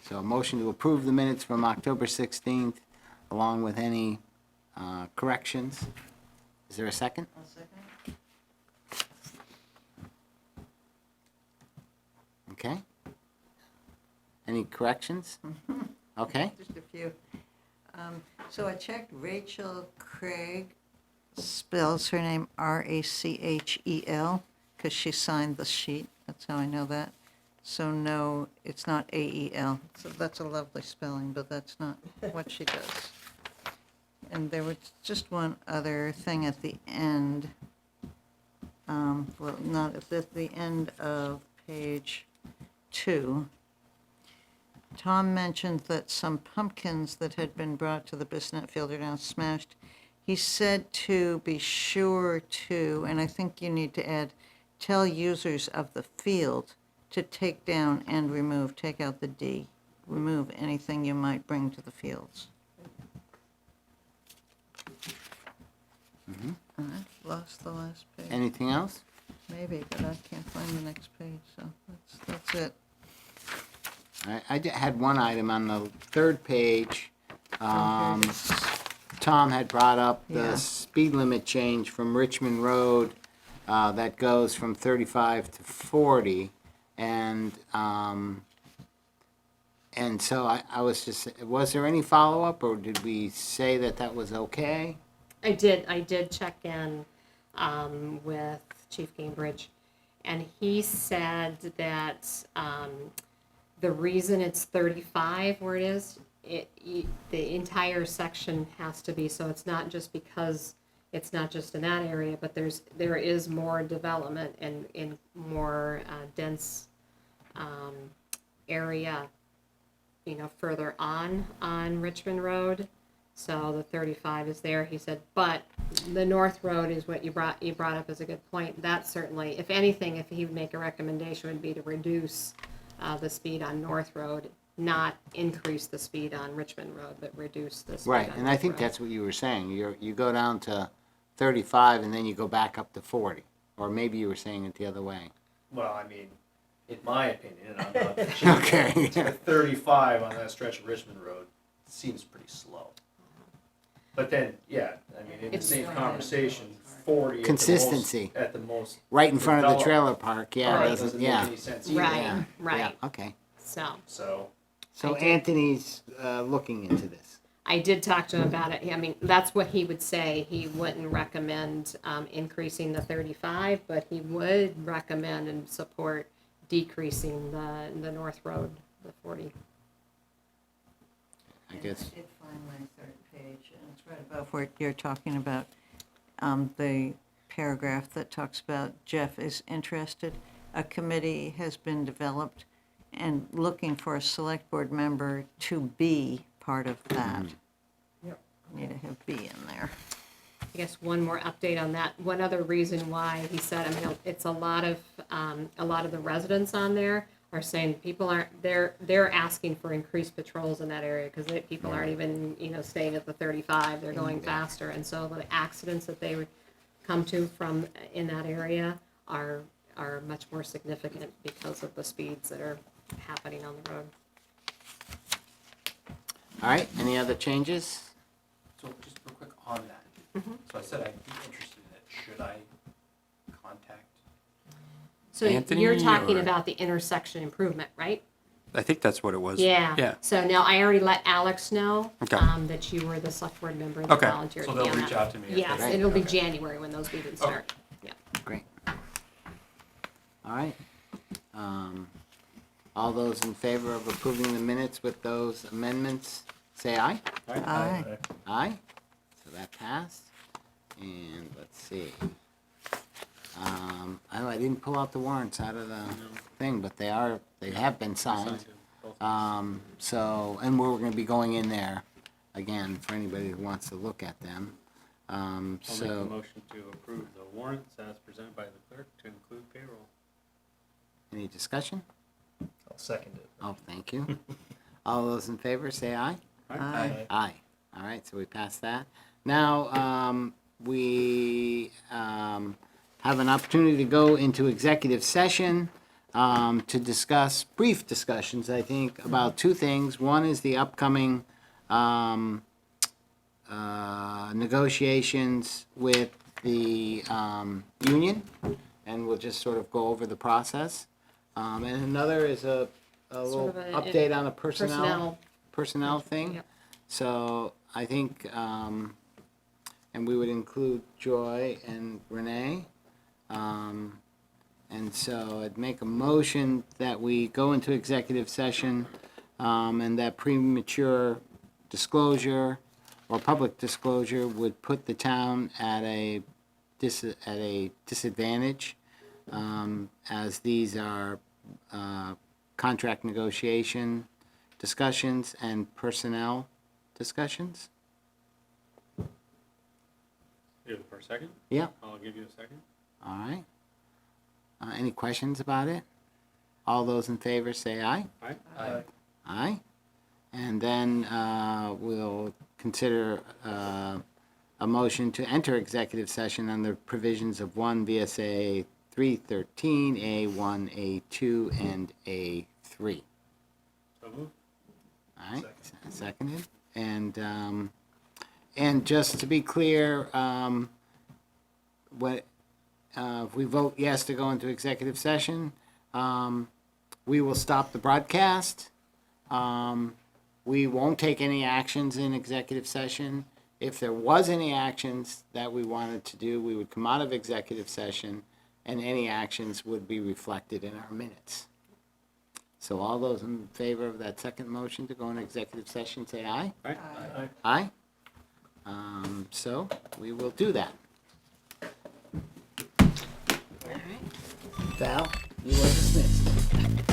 So a motion to approve the minutes from October 16th, along with any corrections. Is there a second? I'll second. Okay. Any corrections? Okay. Just a few. So I checked Rachel Craig, spells her name Rachel, because she signed the sheet. That's how I know that. So no, it's not Ael. So that's a lovely spelling, but that's not what she does. And there was just one other thing at the end. Well, not at the end of page 2. Tom mentioned that some pumpkins that had been brought to the Bissonnette Field are now smashed. He said to be sure to, and I think you need to add, tell users of the field to take down and remove, take out the D, remove anything you might bring to the fields. I lost the last page. Anything else? Maybe, but I can't find the next page, so that's it. I had one item on the third page. Tom had brought up the Yeah. speed limit change from Richmond Road that goes from 35 to 40. And so I was just, was there any follow-up, or did we say that was okay? I did check in with Chief Cambridge, and he said that the reason it's 35 where it is, the entire section has to be, so it's not just because it's not just in that area, but there is more development and in more dense area, further on Richmond Road. So the 35 is there, he said, but the North Road is what you brought up as a good point. That certainly, if anything, if he would make a recommendation, would be to reduce the speed on North Road, not increase the speed on Richmond Road, but reduce the speed Right, on and I North think Road. that's what you were saying. You go down to 35 and then you go back up to 40. Or maybe you were saying it the other way. Well, I mean, in my opinion, and I'm not the chief, Okay. 35 on that stretch of Richmond Road seems pretty slow. But then, yeah, I mean, in the It's- same conversation, 40 Consistency. at the most. Right in front of the developed trailer park, yeah, part doesn't, make yeah. any sense either. Right. Yeah, yeah, okay. So, So, So I did- Anthony's looking into this. I did talk to him about it. I mean, that's what he would say. He wouldn't recommend increasing the 35, but he would recommend and support decreasing the North Road, the 40. I guess. I did find my third page, and it's right above where you're talking about the paragraph that talks about Jeff is interested. A committee has been developed and looking for a select board member to be part of that. Yep. Need to have B in there. I guess one more update on that. One other reason why he said, I mean, it's a lot of the residents on there are saying people aren't, they're asking for increased patrols in that area because people aren't even, staying at the 35, they're going faster. And so the accidents that they would come to from in that area are much more significant because of the speeds that are happening on the road. All right, any other changes? So just real quick on that. So I said I'd be interested in it. Should I contact? So Anthony, you're talking or- about the intersection improvement, right? I think that's what it was. Yeah. Yeah. So now I already let Alex know Okay. that you were the select board member that Okay. volunteered So to be they'll on reach that. out to me if Yes, they- it'll be Okay. January when those meetings start. Yeah. Great. All right. All those in favor of approving the minutes with those amendments, say aye. Aye. Aye. So that passed. And let's see. I didn't pull out the warrants out of the thing, but they have been signed. So, and we're gonna be going in there again for anybody who wants to look at them. I'll make a So, motion to approve the warrants as presented by the clerk to include payroll. any discussion? I'll second it. Oh, thank you. All those in favor, say aye. Aye. Aye. All right, so we passed that. Now, we have an opportunity to go into executive session to discuss, brief discussions, I think, about two things. One is the upcoming negotiations with the union, and we'll just sort of go over the process. And another is a little of a- update on a personnel thing. Yep. So I think, and we would include Joy and Renee. And so I'd make a motion that we go into executive session, and that premature disclosure or public disclosure would put the town at a disadvantage, as these are contract negotiation discussions and personnel discussions. Do it for a second? Yeah, I'll give you a second. all right. Any questions about it? All those in favor say aye. Aye? Aye. Aye. And then we'll consider a motion to enter executive session under provisions of 1 VSA 313, A1, A2, and A3. So moved. All right, seconded. And just to be clear, if we vote yes to go into executive session, we will stop the broadcast. We won't take any actions in executive session. If there was any actions that we wanted to do, we would come out of executive session, and any actions would be reflected in our minutes. So all those in favor of that second motion to go into executive session, say aye. Aye? Aye? So we will do that. Val, you are dismissed.